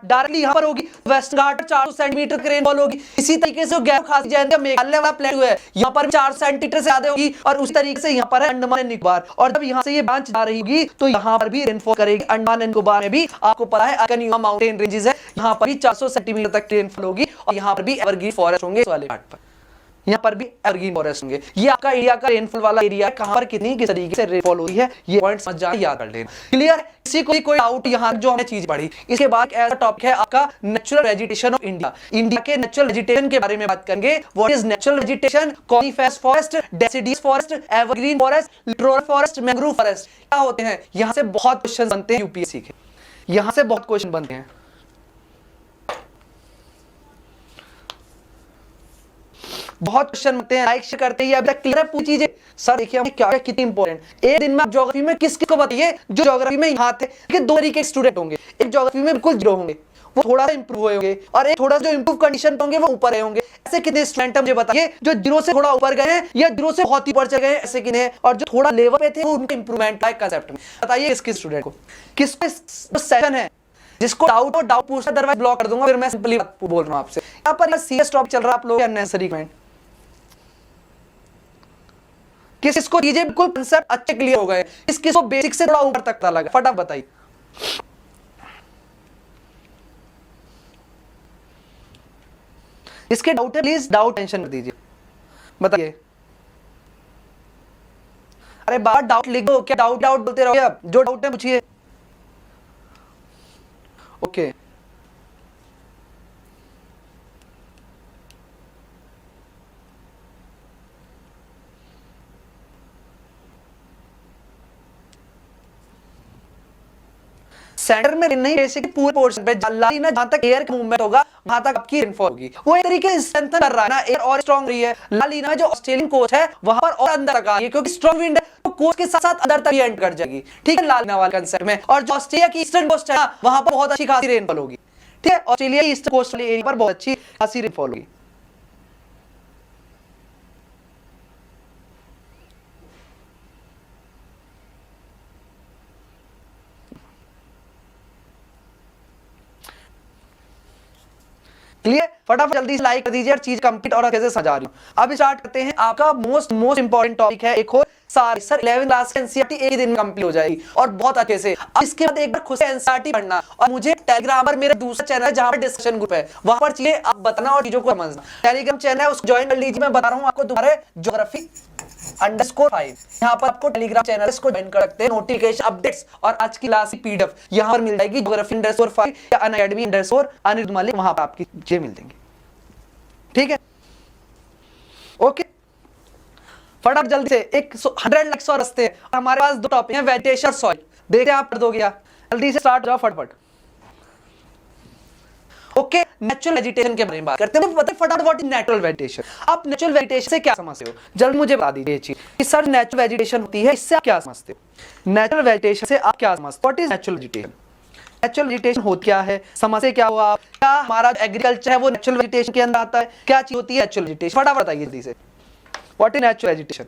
Directly यहाँ पर होगी। वेस्टर्न घाट 400 सेंटीमीटर की रेनफॉल होगी। इसी तरीके से गैर खासी जयंती मेघालय वाला प्लेटू है, यहाँ पर 4 सेंटीमीटर से ज्यादा होगी। और उसी तरीके से यहाँ पर है अंडमान एंड निकोबार, और जब यहाँ से ये ब्रांच जा रही होगी तो यहाँ पर भी रेनफॉल करेगी। अंडमान एंड निकोबार में भी आपको पता है अकनियुमा माउंटेन रेंजेस है, यहाँ पर भी 400 सेंटीमीटर तक रेनफॉल होगी। और यहाँ पर भी एवरग्रीन फॉरेस्ट होंगे इस वाले घाट पर, यहाँ पर भी एवरग्रीन फॉरेस्ट होंगे। ये आपका इंडिया का रेनफॉल वाला एरिया है, कहां पर कितनी किस तरीके से रेनफॉल हुई है ये पॉइंट समझ जाए, याद कर लेना। क्लियर? किसी को कोई डाउट यहाँ जो हमने चीज पढ़ी। इसके बाद ऐसा टॉपिक है आपका natural vegetation of India. India के नेचुरल वेजिटेशन के बारे में बात करेंगे। What is natural vegetation? Coniferous forest, deciduous forest, evergreen forest, littoral forest, mangrove forest क्या होते हैं? यहाँ से बहुत क्वेश्चन बनते हैं यूपीएससी के, यहाँ से बहुत क्वेश्चन बनते हैं। बहुत क्वेश्चन बनते हैं, लाइक शेयर करते हैं। अभी तक क्लियर है पूरी चीजें? सर देखिए हमें क्या है कितनी इंपॉर्टेंट। एक दिन में आप ज्योग्राफी में किस को बताइए जो ज्योग्राफी में यहाँ थे कि 2 तरीके के स्टूडेंट होंगे। एक ज्योग्राफी में बिल्कुल जीरो होंगे, वो थोड़ा सा इंप्रूव हुए होंगे, और एक थोड़ा जो इंप्रूव कंडीशन होंगे वो ऊपर रहे होंगे। ऐसे कितने स्टूडेंट मुझे बताइए जो जीरो से थोड़ा ऊपर गए हैं या जीरो से बहुत ही ऊपर चले गए, ऐसे कितने हैं? और जो थोड़ा लेवल पे थे वो उनके इंप्रूवमेंट का कंसेप्ट में बताइए किस स्टूडेंट को, किसको सेशन है जिसको डाउट हो डाउट पूछना, अदरवाइज ब्लॉक कर दूंगा। फिर मैं सिंपली बोल रहा हूँ आपसे, यहाँ पर सीरियस टॉपिक चल रहा है, आप लोग अननेसेसरी कमेंट किसको चीजें बिल्कुल कंसेप्ट अच्छे क्लियर हो गए, किसको बेसिक से थोड़ा ऊपर तक पता लगा, फटाफट बताइए। इसके डाउट है प्लीज डाउट टेंशन कर दीजिए, बताइए। अरे बात डाउट लिख दो, क्या डाउट डाउट बोलते रहोगे आप? जो डाउट है पूछिए। ओके सेंटर में नहीं, जैसे कि पूरे पोर्शन पे लाली ना जहां तक एयर का मूवमेंट होगा वहां तक आपकी रेनफॉल होगी। वो एक तरीके से स्ट्रेंथन कर रहा है ना, एयर और स्ट्रांग रही है। लाली ना जो ऑस्ट्रेलियन कोस्ट है वहां पर और अंदर तक आ रही है, क्योंकि स्ट्रांग विंड है तो कोस्ट के साथ साथ अंदर तक भी एंटर कर जाएगी। ठीक है, लालीना वाला कंसेप्ट में। और जो ऑस्ट्रेलिया की ईस्टर्न कोस्ट है ना वहां पर बहुत अच्छी खासी रेनफॉल होगी। ठीक है, ऑस्ट्रेलिया की ईस्टर्न कोस्ट वाले एरिया पर बहुत अच्छी खासी रेनफॉल होगी। क्लियर? फटाफट जल्दी से लाइक कर दीजिए और चीज कंप्लीट और अच्छे से सजा रही हूं। अब स्टार्ट करते हैं। आपका मोस्ट इंपॉर्टेंट टॉपिक है एक और सारी सर 11th क्लास की एनसीईआरटी एक ही दिन में कंप्लीट हो जाएगी और बहुत अच्छे से। अब इसके बाद एक बार खुद से एनसीईआरटी पढ़ना, और मुझे टेलीग्राम पर मेरा दूसरा चैनल है जहां पर डिस्कशन ग्रुप है, वहां पर चीजें आप बताना और चीजों को समझना। टेलीग्राम चैनल है उसको ज्वाइन कर लीजिए। मैं बता रहा हूं आपको दोबारा, ज्योग्राफी_5 यहाँ पर आपको टेलीग्राम चैनल इसको ज्वाइन कर सकते हैं। नोटिफिकेशन अपडेट्स और आज की क्लास की पीडीएफ यहाँ पर मिल जाएगी। ज्योग्राफी_5 या अनअकैडमी_अनिरुद्ध मलिक, वहां पर आपकी चीजें मिल देंगी। ठीक है, ओके। फटाफट जल्दी से 100 लाख सौ रस्ते हैं। हमारे पास 2 टॉपिक हैं, वेजिटेशन, सॉइल। देखते हैं आप पढ़ दोगे, जल्दी से स्टार्ट जाओ फटाफट। ओके, नेचुरल वेजिटेशन के बारे में बात करते हैं। पता है फटाफट व्हाट इज नेचुरल वेजिटेशन? आप नेचुरल वेजिटेशन से क्या समझते हो? जल्द मुझे बता दीजिए ये चीज कि सर नेचुरल वेजिटेशन होती है, इससे आप क्या समझते हो? नेचुरल वेजिटेशन से आप क्या समझते हो? What is natural vegetation? Natural vegetation होती क्या है, समझे क्या हुआ? क्या हमारा एग्रीकल्चर है वो नेचुरल वेजिटेशन के अंदर आता है? क्या चीज होती है नेचुरल वेजिटेशन? फटाफट बताइए जल्दी से, व्हाट इज नेचुरल वेजिटेशन?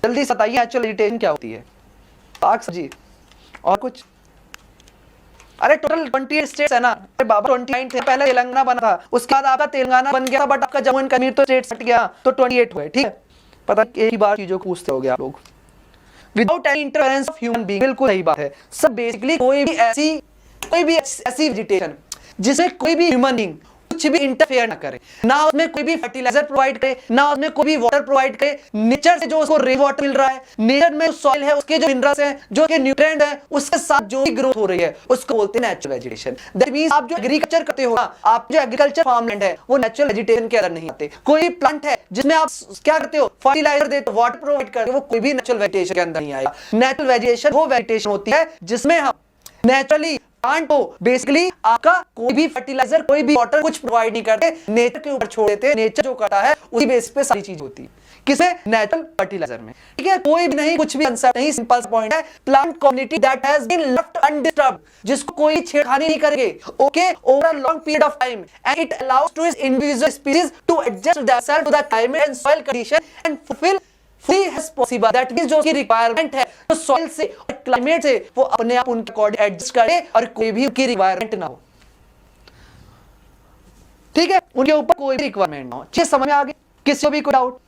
जल्दी से बताइए नेचुरल वेजिटेशन क्या होती है? पाक सब्जी और कुछ? अरे टोटल 28 स्टेट्स है ना। अरे बाबा 29 थे, पहले तेलंगाना बना था, उसके बाद आपका तेलंगाना बन गया, बट आपका जम्मू एंड कश्मीर तो स्टेट हट गया, तो 28 हुए। ठीक है, पता एक ही बार चीजों को पूछते हो गया आप लोग without any interference of human being. बिल्कुल सही बात है। सब बेसिकली कोई भी ऐसी वेजिटेशन जिसमें कोई भी ह्यूमन बीइंग कुछ भी इंटरफेयर ना करे, ना उसमें कोई भी फर्टिलाइजर प्रोवाइड करे, ना उसमें कोई भी वाटर प्रोवाइड करे। नेचर से जो उसको रेन वाटर मिल रहा है, नेचर में सॉइल है उसके जो मिनरल्स हैं, जो के न्यूट्रिएंट है, उसके साथ जो भी ग्रोथ हो रही है उसको बोलते हैं नेचुरल वेजिटेशन। दैट मींस आप जो एग्रीकल्चर करते हो ना, आप जो एग्रीकल्चर फार्मलैंड है वो नेचुरल वेजिटेशन के अंदर नहीं आते। कोई प्लांट है जिसमें आप क्या करते हो, फर्टिलाइजर देते हो, वाटर प्रोवाइड करते हो, वो कोई भी नेचुरल वेजिटेशन के अंदर नहीं आएगा। नेचुरल वेजिटेशन वो वेजिटेशन होती है जिसमें हम नेचुरली प्लांट को बेसिकली आपका कोई भी फर्टिलाइजर कोई भी वाटर कुछ प्रोवाइड नहीं करते, नेचर के ऊपर छोड़ देते हैं। नेचर जो करता है उसी बेस पे सारी चीज होती है। किसे? नेचुरल फर्टिलाइजर में। ठीक है, कोई भी नहीं, कुछ भी कंसेप्ट नहीं, सिंपल पॉइंट है। Plant community that has been left undisturbed, जिसको कोई छेड़खानी नहीं करेंगे, okay, over a long period of time, and it allows to its individual species to adjust theirself to the climate and soil condition and fulfil free as possible. That means जो उसकी requirement है तो soil से और climate से वो अपने आप उनके अकॉर्डिंग एडजस्ट करे और कोई भी उनकी रिक्वायरमेंट ना हो। ठीक है, उनके ऊपर कोई भी रिक्वायरमेंट ना हो। चीज समझ में आ गई, किसी को भी कोई डाउट?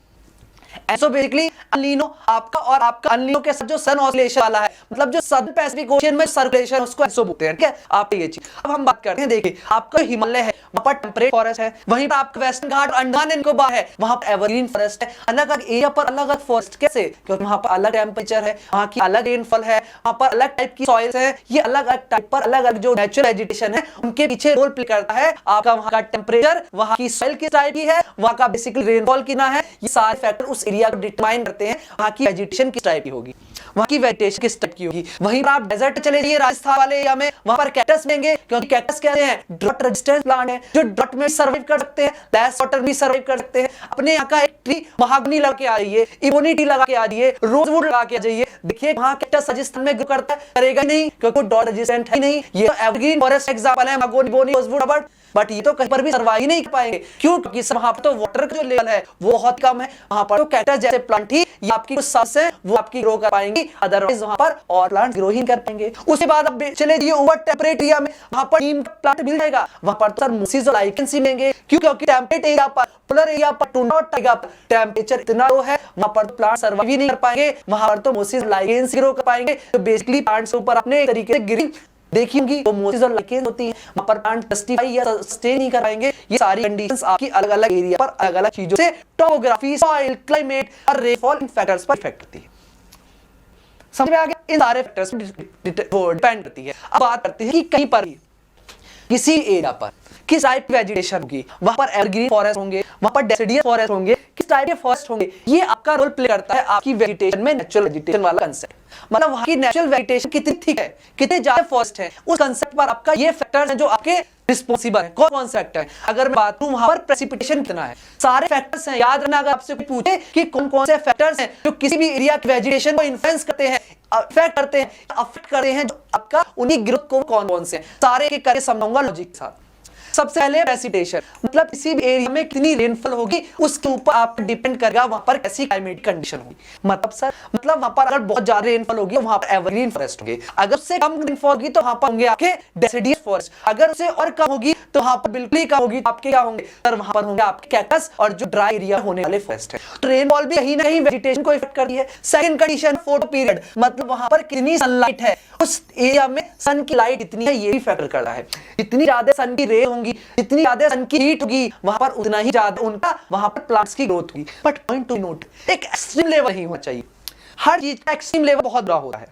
सो बेसिकली अनलिनो आपका और आपका अनलिनो के साथ जो सन ऑसिलेशन वाला है, मतलब जो सदर्न पैसिफिक ओशियन में सर्कुलेशन, उसको एसो बोलते हैं। ठीक है, आप ये चीज अब हम बात करते हैं। देखिए, आपका हिमालय है, वहां पर टेम्परेट फॉरेस्ट है, वहीं पर आपका western Ghat Andaman and Nicobar है, वहां पर एवरग्रीन फॉरेस्ट है। अलग अलग एरिया पर अलग अलग फॉरेस्ट, कैसे? क्योंकि वहां पर अलग टेम्परेचर है, वहां की अलग रेनफॉल है, वहां पर अलग टाइप की सॉइल्स है। ये अलग अलग टाइप पर अलग अलग जो नेचुरल वेजिटेशन है, उनके पीछे रोल प्ले करता है आपका वहां का टेम्परेचर, वहां की सॉइल किस टाइप की है, वहां का बेसिकली रेनफॉल कितना है। ये सारे फैक्टर उस एरिया को डिटरमाइन करते हैं वहां की वेजिटेशन किस टाइप की होगी, वहां की वेजिटेशन किस टाइप की होगी। वहीं पर आप डेजर्ट चले जाइए राजस्थान वाले एरिया में, वहां पर कैक्टस मिलेंगे, क्योंकि कैक्टस कहते हैं ड्रॉट रेजिस्टेंट प्लांट है, जो ड्रॉट में सर्वाइव कर सकते हैं, लेस वाटर भी सर्वाइव कर सकते हैं। अपने यहाँ का एक ट्री महागनी लगा के आ जाइए, इबोनी ट्री लगा के आ जाइए, रोजवुड लगा के आ जाइए, देखिए वहां कैक्टस राजस्थान में ग्रो करता है, करेगा नहीं, क्योंकि ड्रॉट रेजिस्टेंट है नहीं। ये तो एवरग्रीन फॉरेस्ट एग्जांपल है, महागनी, इबोनी, रोजवुड, बट ये तो कहीं पर भी सर्वाइव ही नहीं कर पाएंगे। क्यों? क्योंकि वहां पर तो वाटर का जो लेवल है वो बहुत कम है। वहां पर तो कैक्टस जैसे प्लांट ही ये आपकी कुछ सब्स है वो आपकी ग्रो कर पाएंगी, अदरवाइज वहां पर और प्लांट ग्रो ही कर पाएंगे। उसके बाद अब चले जाइए ओवर टेम्परेट एरिया में, वहां पर नीम का प्लांट मिल जाएगा, वहां पर सर मोसिस और लाइकेंस मिलेंगे। क्यों? क्योंकि टेम्परेट एरिया पर, पोलर एरिया पर, टुंड्रा एरिया पर टेम्परेचर इतना लो है, वहां पर प्लांट सर्वाइव ही नहीं कर पाएंगे। वहां पर तो मोसिस लाइकेंस ग्रो कर पाएंगे, तो बेसिकली प्लांट्स के ऊपर अपने तरीके से ग्रीन देखी होंगी, वो मोसिस और लाइकेंस होती हैं, वहां पर प्लांट जस्टिफाई या सस्टेन नहीं कर पाएंगे। ये सारी कंडीशंस आपकी अलग अलग एरिया पर अलग अलग चीजों से, टोपोग्राफी, सॉइल, क्लाइमेट और रेनफॉल, इन फैक्टर्स पर इफेक्ट करती है। समझ में आ गया? इन सारे फैक्टर्स पर डिपेंड करती है। अब बात करते हैं कि कहीं पर किसी एरिया पर किस टाइप की वेजिटेशन होगी, वहां पर एवरग्रीन फॉरेस्ट होंगे, वहां पर डेसिडियस फॉरेस्ट होंगे, किस टाइप के फॉरेस्ट होंगे, ये आपका रोल प्ले करता है आपकी वेजिटेशन में। नेचुरल वेजिटेशन वाला कंसेप्ट, मतलब वहां की नेचुरल वेजिटेशन कितनी थिक है, कितने ज्यादा फॉरेस्ट है, उस कंसेप्ट पर आपका ये फैक्टर्स हैं जो आपके रिस्पॉन्सिबल है। कौन से फैक्टर है? अगर मैं बात करूं वहां पर प्रेसिपिटेशन कितना है, सारे फैक्टर्स हैं। याद रखना, अगर आपसे कोई पूछे कि कौन कौन से फैक्टर्स हैं जो किसी भी एरिया की वेजिटेशन को इन्फ्लुएंस करते हैं, अफेक्ट करते हैं, अफेक्ट करते हैं, जो आपका उन्हीं ग्रोथ को कौन कौन से सारे के करके समझाऊंगा लॉजिक के साथ। सबसे पहले प्रेसिपिटेशन, मतलब किसी भी एरिया में कितनी रेनफॉल होगी उसके ऊपर आप डिपेंड करेगा वहां पर कैसी क्लाइमेटिक कंडीशन होगी। मतलब सर, मतलब वहां पर अगर बहुत ज्यादा रेनफॉल होगी वहां पर एवरग्रीन फॉरेस्ट होंगे, अगर उससे कम रेनफॉल होगी तो वहां पर होंगे आपके डेसिडियस फॉरेस्ट, अगर उससे और कम होगी तो वहां पर बिल्कुल ही कम होगी तो आपके क्या होंगे सर, वहां पर होंगे आपके कैक्टस और जो ड्राई एरिया होने वाले फॉरेस्ट है। तो रेनफॉल भी कहीं ना कहीं वेजिटेशन को इफेक्ट करती है। सेकंड कंडीशन, फोटो पीरियड, मतलब वहां पर कितनी सनलाइट है उस एरिया में, सन की लाइट कितनी है ये भी फैक्टर करता है। जितनी ज्यादा सन की रे होंगी, जितनी ज्यादा सन की हीट होगी, वहां पर उतना ही ज्यादा उनका वहां पर प्लांट्स की ग्रोथ होगी। बट पॉइंट टू नोट, एक एक्सट्रीम लेवल ही होना चाहिए। हर चीज का एक्सट्रीम लेवल बहुत बुरा होता है,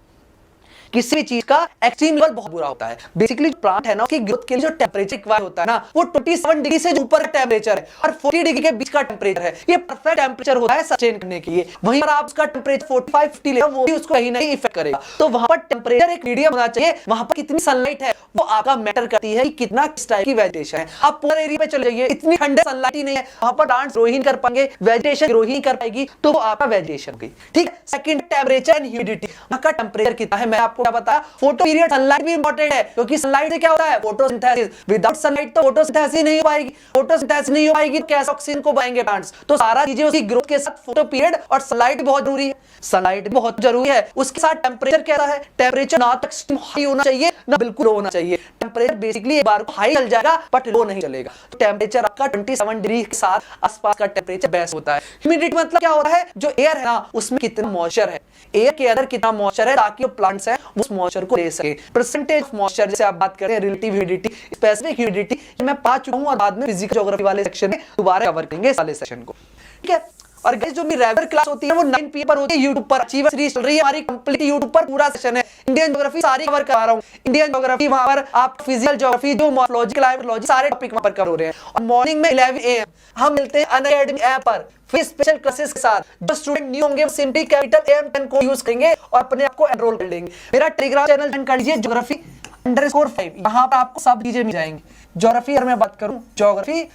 किसी भी चीज का एक्सट्रीम लेवल बहुत बुरा होता है। बेसिकली प्लांट है ना, उसकी ग्रोथ के लिए जो टेम्परेचर रिक्वायर होता है ना, वो 27 डिग्री से ऊपर का टेम्परेचर है और 40 डिग्री के बीच का टेम्परेचर है। ये परफेक्ट टेम्परेचर होता है सस्टेन करने के लिए। वहीं पर आप उसका टेम्परेचर 45-50 ले, वो भी उसको कहीं नहीं इफेक्ट करेगा। तो वहां पर टेम्परेचर एक मीडियम होना चाहिए, वहां पर कितनी सनलाइट है वो आपका मैटर करती है कि कितना किस टाइप की वेजिटेशन है। आप पोलर एरिया पे चले जाइए, इतनी ठंडे सनलाइट ही नहीं है, वहां पर प्लांट्स ग्रो ही नहीं कर पाएंगे, वेजिटेशन ग्रो ही नहीं कर पाएगी, तो वो आपका वेजिटेशन होगी। ठीक है। सेकंड, टेम्परेचर एंड ह्यूमिडिटी, वहां का टेम्परेचर कितना है। मैं आपको क्या बताया, फोटो पीरियड, सनलाइट भी इंपॉर्टेंट है, क्योंकि सनलाइट से क्या होता है, फोटोसिंथेसिस। विदाउट सनलाइट तो फोटोसिंथेसिस नहीं हो पाएगी, फोटोसिंथेसिस नहीं हो पाएगी तो कैसे ऑक्सीजन को पाएंगे प्लांट्स। तो सारा चीजें उसकी ग्रोथ के साथ फोटो पीरियड और सनलाइट बहुत जरूरी है, सनलाइट बहुत जरूरी है। उसके साथ टेम्परेचर कैसा है, टेम्परेचर ना तो एक्सट्रीम हाई होना चाहिए ना बिल्कुल लो होना चाहिए। टेम्परेचर बेसिकली एक बार को हाई चल जाएगा बट लो नहीं चलेगा। तो टेम्परेचर आपका 27 डिग्री के साथ आसपास का टेम्परेचर बेस्ट होता है। ह्यूमिडिटी मतलब क्या होता है, जो एयर है ना उसमें कितना मॉइस्चर है, एयर के अंदर कितना मॉइस्चर है, ताकि वो प्लांट्स है उस मॉइस्चर को ले सके। परसेंटेज ऑफ मॉइस्चर, जैसे आप बात करें रिलेटिव ह्यूमिडिटी, स्पेसिफिक ह्यूमिडिटी, मैं पा चुका हूं और बाद में फिजिकल ज्योग्राफी वाले सेक्शन में दोबारा कवर करेंगे इस वाले सेक्शन को। ठीक है। और गाइस जो मेरी रेगुलर क्लास होती है वो 9 PM पर होती है YouTube पर, अचीवर सीरीज चल रही है हमारी कंप्लीट YouTube पर, पूरा सेशन है। इंडियन ज्योग्राफी सारी कवर करा रहा हूं, इंडियन ज्योग्राफी वहां पर आप फिजिकल ज्योग्राफी, जो मॉर्फोलॉजी, क्लाइमेटोलॉजी, सारे टॉपिक वहां पर कवर हो रहे हैं। और मॉर्निंग में 11 AM हम मिलते हैं अनअकैडमी ऐप पर फिर स्पेशल क्लासेस के साथ। जो स्टूडेंट न्यू होंगे वो सिंपली कैपिटल AM10 को यूज करेंगे और अपने आप को एनरोल कर लेंगे। मेरा टेलीग्राम चैनल ज्वाइन कर लीजिए, ज्योग्राफी_5, यहाँ पर आपको सब चीजें मिल जाएंगी। ज्योग्राफी अगर मैं बात करूं, ज्योग्राफी_5,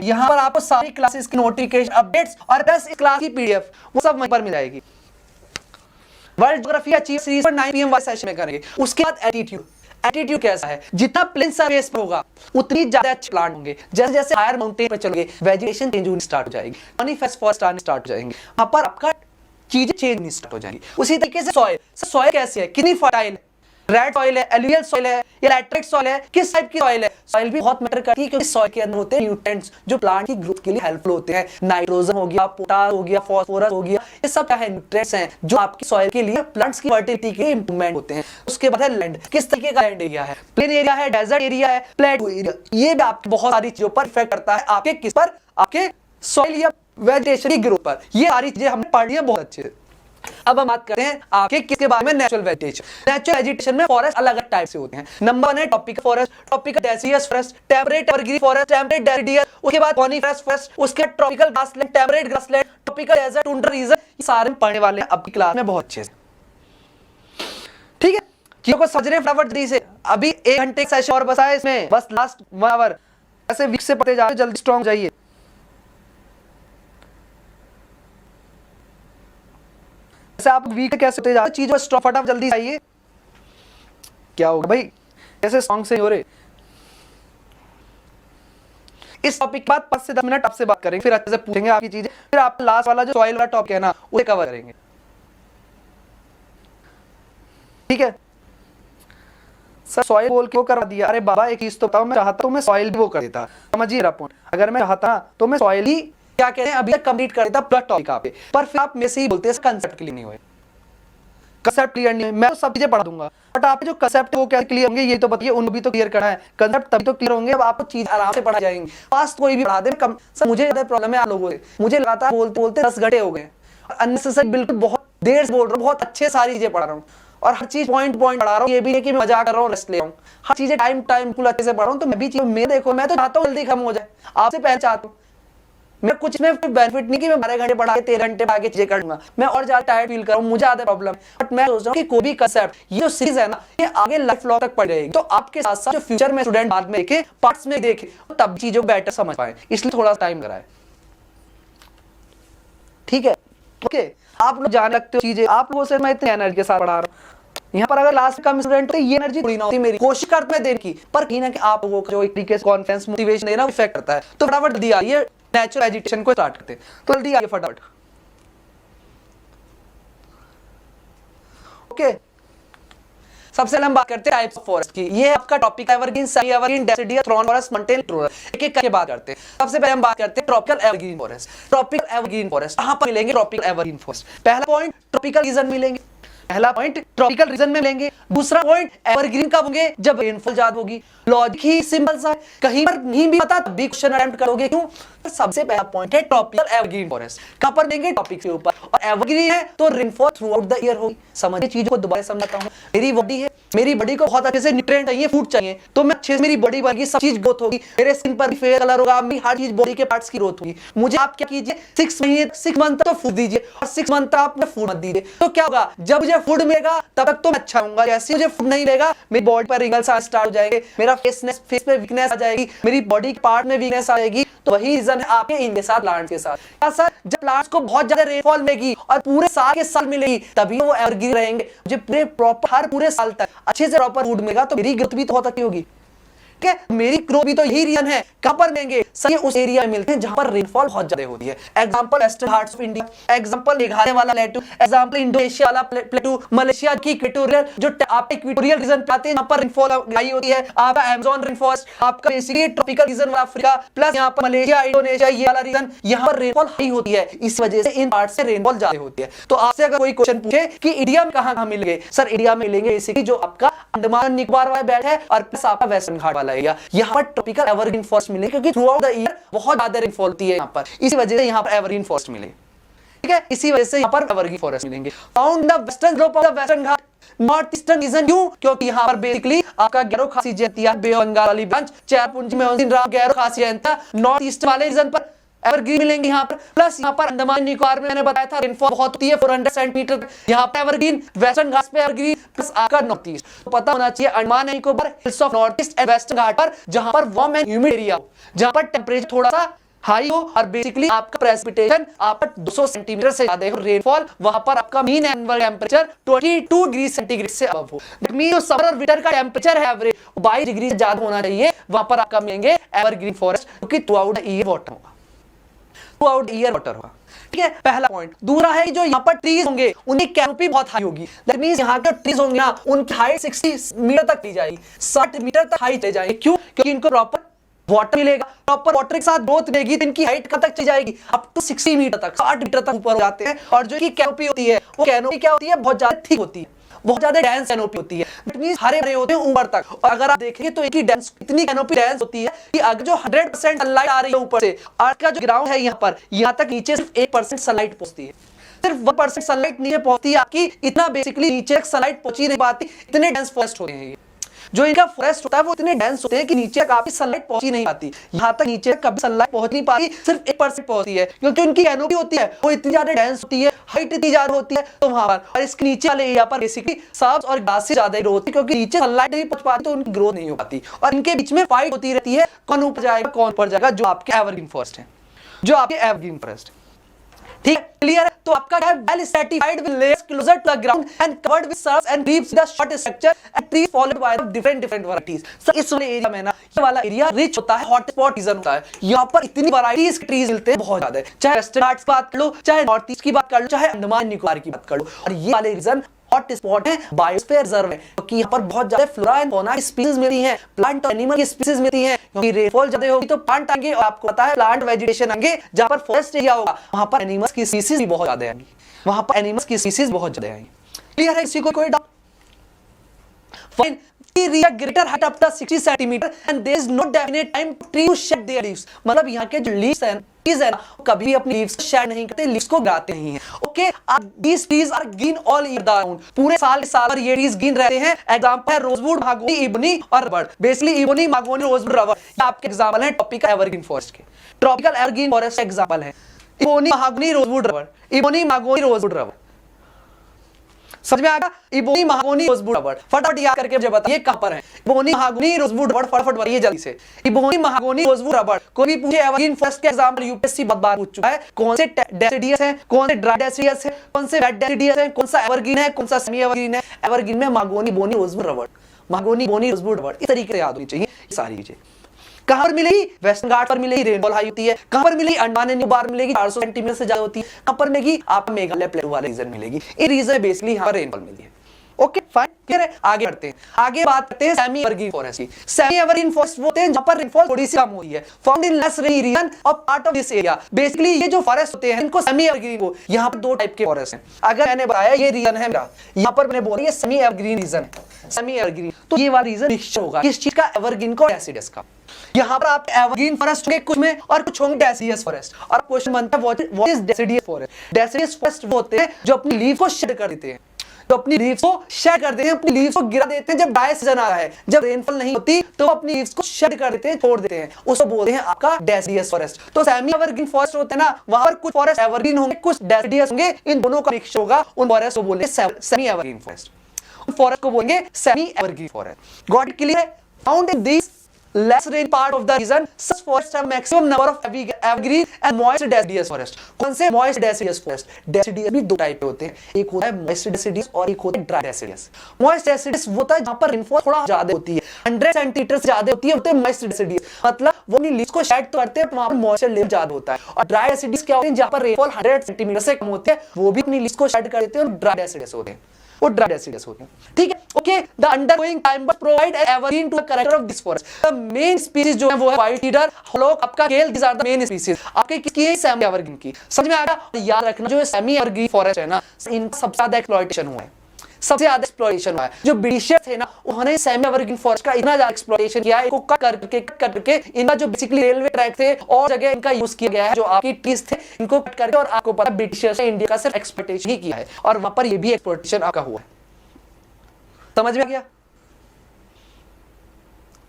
यहाँ पर आपको सारी क्लासेस की नोटिफिकेशन, अपडेट्स और 10 क्लास की PDF वो सब वहीं पर मिल जाएगी। वर्ल्ड ज्योग्राफी अचीव सीरीज पर 9 PM वाले सेशन में करेंगे। उसके बाद एटीट्यूड कैसा है, जितना प्लेन सरफेस पे होगा उतनी ज्यादा अच्छे प्लांट होंगे। जैसे जैसे हायर माउंटेन पे चलोगे वेजिटेशन चेंज होनी स्टार्ट हो जाएगी, मैनिफेस्ट फॉरेस्ट आने स्टार्ट हो जाएंगे, वहां पर आपका चीजें चेंज होनी स्टार्ट हो जाएंगी। उसी तरीके से सॉइल कैसी है, कितनी फर्टाइल, रेड सॉइल है, एलुवियल सॉइल है या लैटराइट सॉइल है, किस टाइप की सॉइल है? सॉइल भी बहुत मैटर करती है क्योंकि सॉइल के अंदर होते हैं न्यूट्रिएंट्स जो प्लांट की ग्रोथ के लिए हेल्पफुल होते हैं। नाइट्रोजन हो गया, पोटाश हो गया, फास्फोरस हो गया, ये सब क्या है? न्यूट्रिएंट्स हैं जो आपकी सॉइल के लिए, प्लांट्स की फर्टिलिटी के इंप्रूवमेंट होते हैं। उसके बाद है लैंड, किस तरीके का लैंड एरिया है? प्लेन एरिया है, डेजर्ट एरिया है, प्लेटो एरिया, ये भी आपकी बहुत सारी चीजों पर इफेक्ट करता है। आपके किस पर? आपके सॉइल या वेजिटेशन की ग्रोथ पर। ये सारी चीजें हमने पढ़ी है बहुत अच्छे से। अब हम बात करते हैं आपके किसके बारे में? Natural vegetation. नेचुरल वेजिटेशन में फॉरेस्ट अलग अलग टाइप से होते हैं। नंबर 1 है tropical forest, tropical deciduous forest, temperate evergreen forest, temperate deciduous, उसके बाद कॉनिफरस फॉरेस्ट, उसके बाद tropical grassland, temperate grassland, tropical desert, tundra region, ये सारे पढ़ने वाले हैं अपनी क्लास में बहुत अच्छे से। ठीक है, चीजों को समझ रहे हैं फटाफट जल्दी से। अभी 1 घंटे का सेशन और बचा है इसमें, बस लास्ट 1 आवर। ऐसे वीक से पढ़ते जाइए, जल्दी स्ट्रॉन्ग जाइए। ऐसे आप वीक कैसे होते जा, चीजों स्ट्रॉन्ग फटाफट जल्दी जाइए। क्या होगा भाई, कैसे स्ट्रॉन्ग से हो रहे? इस टॉपिक के बाद 5 से 10 मिनट आपसे बात करेंगे, फिर अच्छे से पूछेंगे आपकी चीजें, फिर आप लास्ट वाला जो सॉइल वाला टॉपिक है ना, उसे कवर करेंगे। ठीक है सर, सॉइल बोल के वो करवा दिया। अरे बाबा एक चीज तो बताओ, मैं चाहता हूं मैं सॉइल भी वो कर देता, समझिए मेरा पॉइंट। अगर मैं चाहता तो मैं सॉइल ही क्या कहते हैं अभी तक कंप्लीट कर देता पूरा टॉपिक आप पे, पर फिर आप मेरे से ही बोलते हैं कंसेप्ट क्लियर नहीं हुए, कंसेप्ट क्लियर नहीं है। मैं तो सब चीजें पढ़ा दूंगा, बट आप जो कंसेप्ट वो क्या क्लियर होंगे ये तो बताइए। उन भी तो क्लियर करना है, कंसेप्ट तभी तो क्लियर होंगे अब आपको चीज आराम से पढ़ा जाएंगे। फास्ट कोई भी पढ़ा दे कम। सर मुझे ज्यादा प्रॉब्लम है आप लोगों से, मुझे लगातार बोलते बोलते 10 घंटे हो गए, अननेसेसरी बिल्कुल बहुत देर से बोल रहा हूँ, बहुत अच्छे सारी चीजें पढ़ा रहा हूँ और हर चीज पॉइंट पॉइंट पढ़ा रहा हूँ। ये भी नहीं कि मैं मजाक कर रहा हूँ, रेस्ट ले रहा हूँ, हर चीजें टाइम टाइम फुल अच्छे से पढ़ रहा हूँ। तो मैं भी चीज मैं देखो, मैं तो चाहता हूँ जल्दी खत्म हो जाए, आपसे पहले चाहता हूँ। मैं कुछ में बेनिफिट नहीं कि मैं 12 घंटे पढ़ा के 13 घंटे पढ़ा के चीजें करूंगा, मैं और ज्यादा टायर्ड फील कर रहा हूं, मुझे ज्यादा प्रॉब्लम। बट मैं सोच रहा हूं कि कोई भी कंसेप्ट ये जो सीरीज है ना, ये आगे लाइफ लॉन्ग तक पढ़ जाएगी, तो आपके साथ साथ जो फ्यूचर में स्टूडेंट बाद में देखे, पार्ट्स में देखे, तब चीजों को बेटर समझ पाए, इसलिए थोड़ा टाइम लगा है। ठीक है, ओके, आप लोग जाने लगते हो चीजें, आप लोगों से मैं इतनी एनर्जी के साथ पढ़ा रहा हूँ। यहाँ पर अगर लास्ट कम स्टूडेंट तो ये एनर्जी थोड़ी ना होती, मेरी कोशिश करते मैं देने की, पर कहीं ना कहीं आप लोगों को जो एक तरीके से कॉन्फिडेंस मोटिवेशन देना इफेक्ट करता है। तो फटाफट दिया ये नेचुरल एजुकेशन को स्टार्ट करते हैं, तो जल्दी आगे फटाफट। ओके, सबसे पहले हम बात करते हैं टाइप्स ऑफ फॉरेस्ट की। ये आपका topic evergreen, semi evergreen, deciduous, thorn forest, montane flora, एक एक करके बात करते हैं। सबसे पहले हम बात करते हैं tropical evergreen forest. Tropical evergreen forest कहां पर मिलेंगे? Tropical evergreen forest. पहला पॉइंट ट्रॉपिकल रीजन मिलेंगे, पहला पॉइंट ट्रॉपिकल रीजन में मिलेंगे। दूसरा पॉइंट एवरग्रीन कब होंगे? जब रेनफॉल ज्यादा होगी। लॉजिक ही सिंपल सा है, कहीं पर नहीं भी पता तब भी क्वेश्चन अटेम्प्ट करोगे। क्यों? तो सबसे पहला पॉइंट है ट्रॉपिकल एवरग्रीन फॉरेस्ट। कहां पर देंगे? टॉपिक के ऊपर। और एवरग्रीन है तो rainfall through out the year होगी। समझिए चीज को दोबारा समझाता हूं। मेरी बॉडी है, मेरी बॉडी को बहुत अच्छे से न्यूट्रिएंट चाहिए, फूड चाहिए, तो मैं अच्छे से मेरी बॉडी बनेगी, सब चीज ग्रोथ होगी, मेरे स्किन पर भी फेयर कलर होगा, मेरी हर चीज बॉडी के पार्ट्स की ग्रोथ होगी। मुझे आप क्या कीजिए 6 मंथ तो फूड दीजिए और 6 मंथ तक आप फूड मत दीजिए। तो क्या होगा? जब मुझे फूड मिलेगा तब तक तो मैं अच्छा होऊंगा। जैसे मुझे फूड नहीं मिलेगा मेरी बॉडी पर रिंगल्स आना स्टार्ट हो जाएंगे, मेरा फेस पे वीकनेस आ जाएगी, मेरी बॉडी के पार्ट में वीकनेस आ जाएगी। तो वही रीजन है आपके इनके साथ, प्लांट्स के साथ। क्या सर? जब प्लांट्स को बहुत ज्यादा रेनफॉल मिलेगी और पूरे साल के साल मिलेगी तभी वो एवरग्रीन रहेंगे। मुझे पूरे प्रॉपर हर पूरे साल तक अच्छे से प्रॉपर फूड मिलेगा तो मेरी ग्रोथ भी तो बहुत अच्छी होगी। ठीक है, मेरी ग्रोथ भी तो यही रीजन है। कहां पर मिलेंगे? सही उस एरिया में मिलते हैं जहां पर रेनफॉल बहुत ज्यादा होती है। Example western Ghats of India, example Meghalaya वाला प्लेटू, एग्जांपल इंडोनेशिया वाला प्लेटू, मलेशिया की इक्वेटोरियल, जो आपके इक्वेटोरियल रीजन पे आते हैं जहां पर रेनफॉल हाई होती है। आपका अमेज़न रेन फॉरेस्ट, आपका बेसिकली ट्रॉपिकल रीजन वाला अफ्रीका, प्लस यहां पर मलेशिया, इंडोनेशिया ये वाला रीजन, यहां पर रेनफॉल हाई होती है। इस वजह से इन पार्ट से रेनफॉल ज्यादा होती है। तो आपसे अगर कोई क्वेश्चन पूछे कि इंडिया में कहां मिलेंगे, सर इंडिया में मिलेंगे बेसिकली जो आपका अंडमान निकोबार वाला बेल्ट है और प्लस आपका वेस्टर्न घाट वाला एरिया, यहां पर ट्रॉपिकल एवरग्रीन फॉरेस्ट मिले, क्योंकि थ्रू आउट द ईयर बहुत ज्यादा रेनफॉल होती है यहां पर, इसी वजह से यहां पर एवरग्रीन फॉरेस्ट मिले। ठीक है, इसी वजह से यहां पर एवरग्रीन फॉरेस्ट मिलेंगे। Found the western slope of the western Ghat, north eastern region. क्यों? क्योंकि यहां पर बेसिकली आपका गैरो खासी जयंतिया, बे ऑफ बंगाल वाली ब्रांच, चेरापूंजी में गैरो खासी जयंतिया, नॉर्थ ईस्ट वाले रीजन पर एवरग्रीन मिलेंगे यहां पर। प्लस यहां पर अंडमान निकोबार में मैंने बताया था रेनफॉल बहुत होती है 400 सेंटीमीटर, यहां पर एवरग्रीन, वेस्टर्न घाट पे एवरग्रीन, प्लस आपका नॉर्थ ईस्ट। तो पता होना चाहिए Andaman Nicobar, hills of north east and western Ghat पर जहां पर वार्म एंड ह्यूमिड एरिया हो, जहां पर टेंपरेचर थोड़ा सा हाई हो और बेसिकली आपका प्रेसिपिटेशन आपका 200 सेंटीमीटर से ज्यादा हो रेनफॉल, वहां पर आपका mean annual temperature 22 degree centigrade से अबव हो। दैट मीन समर और विंटर का टेंपरेचर है एवरेज 22 डिग्री से ज्यादा होना चाहिए, वहां पर आपका मिलेंगे एवरग्रीन फॉरेस्ट, क्योंकि through out the year water होगा, थ्रू आउट ईयर वाटर होगा। ठीक है, पहला पॉइंट। दूसरा है जो यहाँ पर ट्रीज होंगे उनकी कैनोपी बहुत हाई होगी, दैट मींस यहाँ के ट्रीज होंगे ना उनकी हाइट 60 मीटर तक ली जाएगी, 60 मीटर तक हाइट ले जाएगी। क्यों? क्योंकि इनको प्रॉपर वाटर मिलेगा, प्रॉपर वाटर के साथ ग्रोथ मिलेगी, तो इनकी हाइट कब तक चली जाएगी? अप टू 60 मीटर तक, 60 मीटर तक ऊपर हो जाते हैं। और जो इनकी कैनोपी होती है वो कैनोपी क्या होती है? बहुत ज्यादा थिक होती है, बहुत ज्यादा डेंस कैनोपी होती है, दैट मींस हरे भरे होते हैं ऊपर तक। और अगर आप देखेंगे तो इनकी डेंस इतनी कैनोपी डेंस होती है कि अगर जो 100% सनलाइट आ रही है ऊपर से, अर्थ का जो ग्राउंड है यहाँ पर, यहाँ तक नीचे सिर्फ 1% सनलाइट पहुंचती है, सिर्फ 1% सनलाइट नीचे पहुंचती है आपकी। इतना बेसिकली नीचे सनलाइट पहुंच ही नहीं पाती, इतने डेंस फॉरेस्ट होते हैं ये। जो इनका फॉरेस्ट होता है वो इतने डेंस होते हैं कि नीचे तक आपकी सनलाइट पहुंच ही नहीं पाती, यहाँ तक नीचे कभी सनलाइट पहुंच नहीं पाती, सिर्फ 1% पहुंचती है, क्योंकि उनकी कैनोपी होती है वो इतनी ज्यादा डेंस होती है, हाइट इतनी ज्यादा होती है। तो वहां पर और इसके नीचे वाले एरिया पर बेसिकली सब्ज और घास से ज्यादा ही ग्रोथ होती है, क्योंकि नीचे सनलाइट नहीं पहुंच पाती तो उनकी ग्रोथ नहीं हो पाती। और इनके बीच में फाइट होती रहती है, कौन ऊपर जाएगा कौन ऊपर जाएगा, जो आपके एवरग्रीन फॉरेस्ट है, जो आपके एवरग्रीन फॉरेस्ट। ठीक है, क्लियर है? तो आपका क्या है? Well stratified with layers closer to the ground and covered with shrubs and leaves the short structure and trees followed by different varieties. Sir इस वाले एरिया में ना, ये वाला एरिया रिच होता है, हॉट स्पॉट रीजन होता है, यहाँ पर इतनी वैरायटीज के ट्रीज मिलते हैं बहुत ज्यादा, चाहे वेस्टर्न घाट्स की बात कर लो, चाहे नॉर्थ ईस्ट की बात कर लो, चाहे अंडमान निकोबार की बात कर लो। और ये वाले रीजन हॉट स्पॉट है, बायोस्फीयर रिजर्व है, क्योंकि यहाँ पर बहुत ज्यादा फ्लोरा एंड फौना की स्पीशीज मिलती हैं, प्लांट और एनिमल की स्पीशीज मिलती हैं, क्योंकि रेनफॉल ज्यादा होगी तो प्लांट आएंगे, और आपको पता है प्लांट वेजिटेशन आएंगे। जहाँ पर फॉरेस्ट एरिया होगा वहां पर एनिमल्स की स्पीशीज भी बहुत ज्यादा आएंगी, वहां पर एनिमल्स की स्पीशीज बहुत ज्यादा आएंगी। क्लियर है? किसी को कोई doubt? Fine. area greater height up to 60 centimeter and there is no definite time to tree to shed their leaves। मतलब यहाँ के जो leaves हैं ना, कभी भी अपनी लीव्स को शेड नहीं करते, लीव्स को गिराते नहीं हैं। Okay, these trees are green all year round, पूरे साल के साल ये ट्रीज ग्रीन रहते हैं। एग्जांपल है रोजवुड, महागोनी, इबोनी और rubber. Basically ebony, mahogany, rosewood, rubber ये आपके एग्जांपल हैं ट्रॉपिकल एवरग्रीन फॉरेस्ट के। ट्रॉपिकल एवरग्रीन फॉरेस्ट एग्जांपल है ebony, mahogany, rosewood, rubber. Ebony, mahogany, rosewood, rubber. समझ में आएगा? Ebony, mahogany, rosewood, rubber. फटाफट याद करके मुझे बताइए कहां पर है इबोनी, महागोनी, रोजवुड, रबर। फटाफट बताइए जल्दी से। Ebony, mahogany, rosewood, rubber. कोई भी पूछे एवरग्रीन फॉरेस्ट के एग्जांपल यूपीएससी बहुत बार पूछ चुका है। कौन से डेसिडियस हैं, कौन से ड्राई डेसिडियस हैं, कौन से वेट डेसिडियस हैं, कौन सा एवरग्रीन है, कौन सा सेमी एवरग्रीन है। एवरग्रीन में महागोनी, बोनी, रोजवुड, रबर। महागोनी, बोनी, रोजवुड, रबर। इस तरीके से याद होनी चाहिए सारी चीजें। कहां पर मिलेगी? वेस्टर्न घाट पर मिलेगी, रेनफॉल हाई होती है। कहां पर मिलेगी? अंडमान एंड निकोबार मिलेगी, 400 सेंटीमीटर से ज्यादा होती है। कहां पर मिलेगी? आप मेघालय प्लेटू वाले रीजन मिलेगी। ये रीजन बेसिकली यहां पर रेनफॉल मिलती है। ओके फाइन, क्लियर है? आगे बढ़ते हैं, आगे बात करते हैं सेमी एवरग्रीन फॉरेस्ट की। सेमी एवरग्रीन फॉरेस्ट वो होते हैं जहां पर रेनफॉल थोड़ी सी कम होती है, found in less rainy region और part of this area. Basically ये जो फॉरेस्ट होते हैं इनको सेमी एवरग्रीन को, यहाँ पर दो टाइप के फॉरेस्ट हैं। अगर मैंने बताया ये रीजन है मेरा, यहाँ पर मैंने बोला ये सेमी एवरग्रीन रीजन है, सेमी एवरग्रीन, तो ये वाला रीजन मिक्सचर होगा किस चीज का? एवरग्रीन का और डेसिडियस का। यहाँ पर आप एवरग्रीन फॉरेस्ट होंगे कुछ में और कुछ होंगे डेसिडियस फॉरेस्ट। और क्वेश्चन बनता है what is deciduous forest? Deciduous forest वो होते हैं जो अपनी लीफ को शेड कर देते हैं, तो अपनी लीव्स को शेड कर देते हैं, अपनी लीव्स को गिरा देते हैं। जब ड्राई सीजन आ रहा है, जब रेनफॉल नहीं होती, तो अपनी लीव्स को शेड कर देते हैं, छोड़ देते हैं, उसको बोलते हैं आपका डेसिडियस फॉरेस्ट। तो सेमी एवरग्रीन फॉरेस्ट होते हैं ना, वहां पर कुछ फॉरेस्ट एवरग्रीन होंगे, कुछ डेसिडियस होंगे, इन दोनों का मिक्सचर होगा, उन फॉरेस्ट को बोलेंगे सेमी एवरग्रीन फॉरेस्ट। उन फॉरेस्ट को बोलेंगे semi evergreen forest. Got it clear? Found in this less rain part of the region, such forests have maximum number of evergreen and moist deciduous forest। कौन से moist deciduous forest? deciduous भी दो type के होते हैं, एक होता है moist deciduous और एक होता है dry deciduous। moist deciduous वो होता है जहाँ पर रेनफॉल थोड़ा ज्यादा होती है, 100 सेंटीमीटर से ज्यादा होती है, होते हैं moist deciduous। मतलब वो अपनी लीव्स को शेड तो करते हैं, वहाँ पर मॉइस्चर लेवल ज्यादा होता है। और dry deciduous क्या होते हैं? जहाँ पर रेनफॉल 100 सेंटीमीटर से कम होते हैं, वो भी अपनी लीव्स को शेड कर देते हैं, और dry deciduous होते हैं, वो ड्राई डेसिडियस होते हैं। ठीक है, okay. The undergoing climber provide evergreen to the character of this forest. The main species जो है वो है व्हाइट सीडर, हॉलॉक, आपका kail, this are the main species. आपके किसकी है? सेमी एवरग्रीन की। समझ में आ रहा? याद रखना जो सेमी एवरग्रीन फॉरेस्ट है ना, इनका सबसे ज्यादा एक्सप्लॉइटेशन हुआ है, सबसे ज्यादा एक्सप्लॉइटेशन हुआ है। जो ब्रिटिशर्स थे ना, उन्होंने सेमी एवरग्रीन फॉरेस्ट का इतना ज्यादा एक्सप्लॉइटेशन किया है, इनको कट करके इनका जो बेसिकली रेलवे ट्रैक थे और जगह इनका यूज किया गया है, जो आपकी ट्रीज थे इनको कट करके। और आपको पता ब्रिटिशर्स ने इंडिया का सिर्फ एक्सप्लॉइटेशन ही किया है, और वहां पर ये भी एक्सप्लॉइटेशन आपका हुआ है। समझ में आ गया?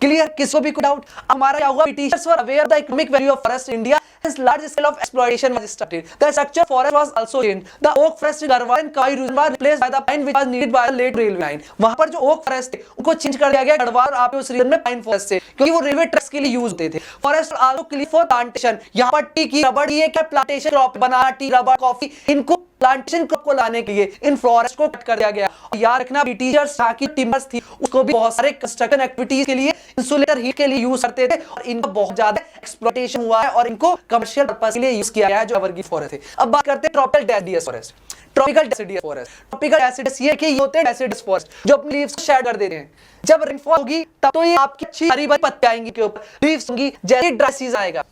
क्लियर? किसको भी कोई डाउट? हमारा क्या हुआ? Britishers were aware the economic value of forest India, hence large scale of exploitation was started. The structure forest was also changed. The oak forest Garhwal and Kawai region was replaced by the pine which was needed by the late railway line. वहां पर जो okay forest थे उनको change कर दिया गया गढ़वाल, आप उस रीजन में पाइन फॉरेस्ट से, क्योंकि वो रेलवे ट्रैक्स के लिए यूज होते थे। Forest also Cliff for plantation, यहाँ पर टी की, रबर, ये क्या प्लांटेशन क्रॉप, बनाना, टी, रबर, कॉफी, इनको प्लांटेशन को लाने के लिए इन फॉरेस्ट को कट कर दिया गया। और याद रखना ब्रिटिशर्स यहाँ की टिम्बर्स थी उसको भी बहुत सारे कंस्ट्रक्शन एक्टिविटीज के लिए, इंसुलेटर हीट के लिए यूज करते थे और इनका बहुत ज्यादा एक्सप्लॉयटेशन हुआ है और इनको कमर्शियल पर्पस के लिए यूज किया गया है जो एवरग्रीन फॉरेस्ट है। अब बात करते हैं tropical deciduous forest. Tropical deciduous forest, tropical deciduous ये कि ये होते हैं डेसिडियस फॉरेस्ट जो अपनी लीव्स को शेड कर देते हैं। जब रेनफॉल होगी तब तो ये आपकी अच्छी हरी भरी पत्तियां आएंगी के ऊपर, लीव्स होंगी। जैसे ड्राई सीजन आएगा,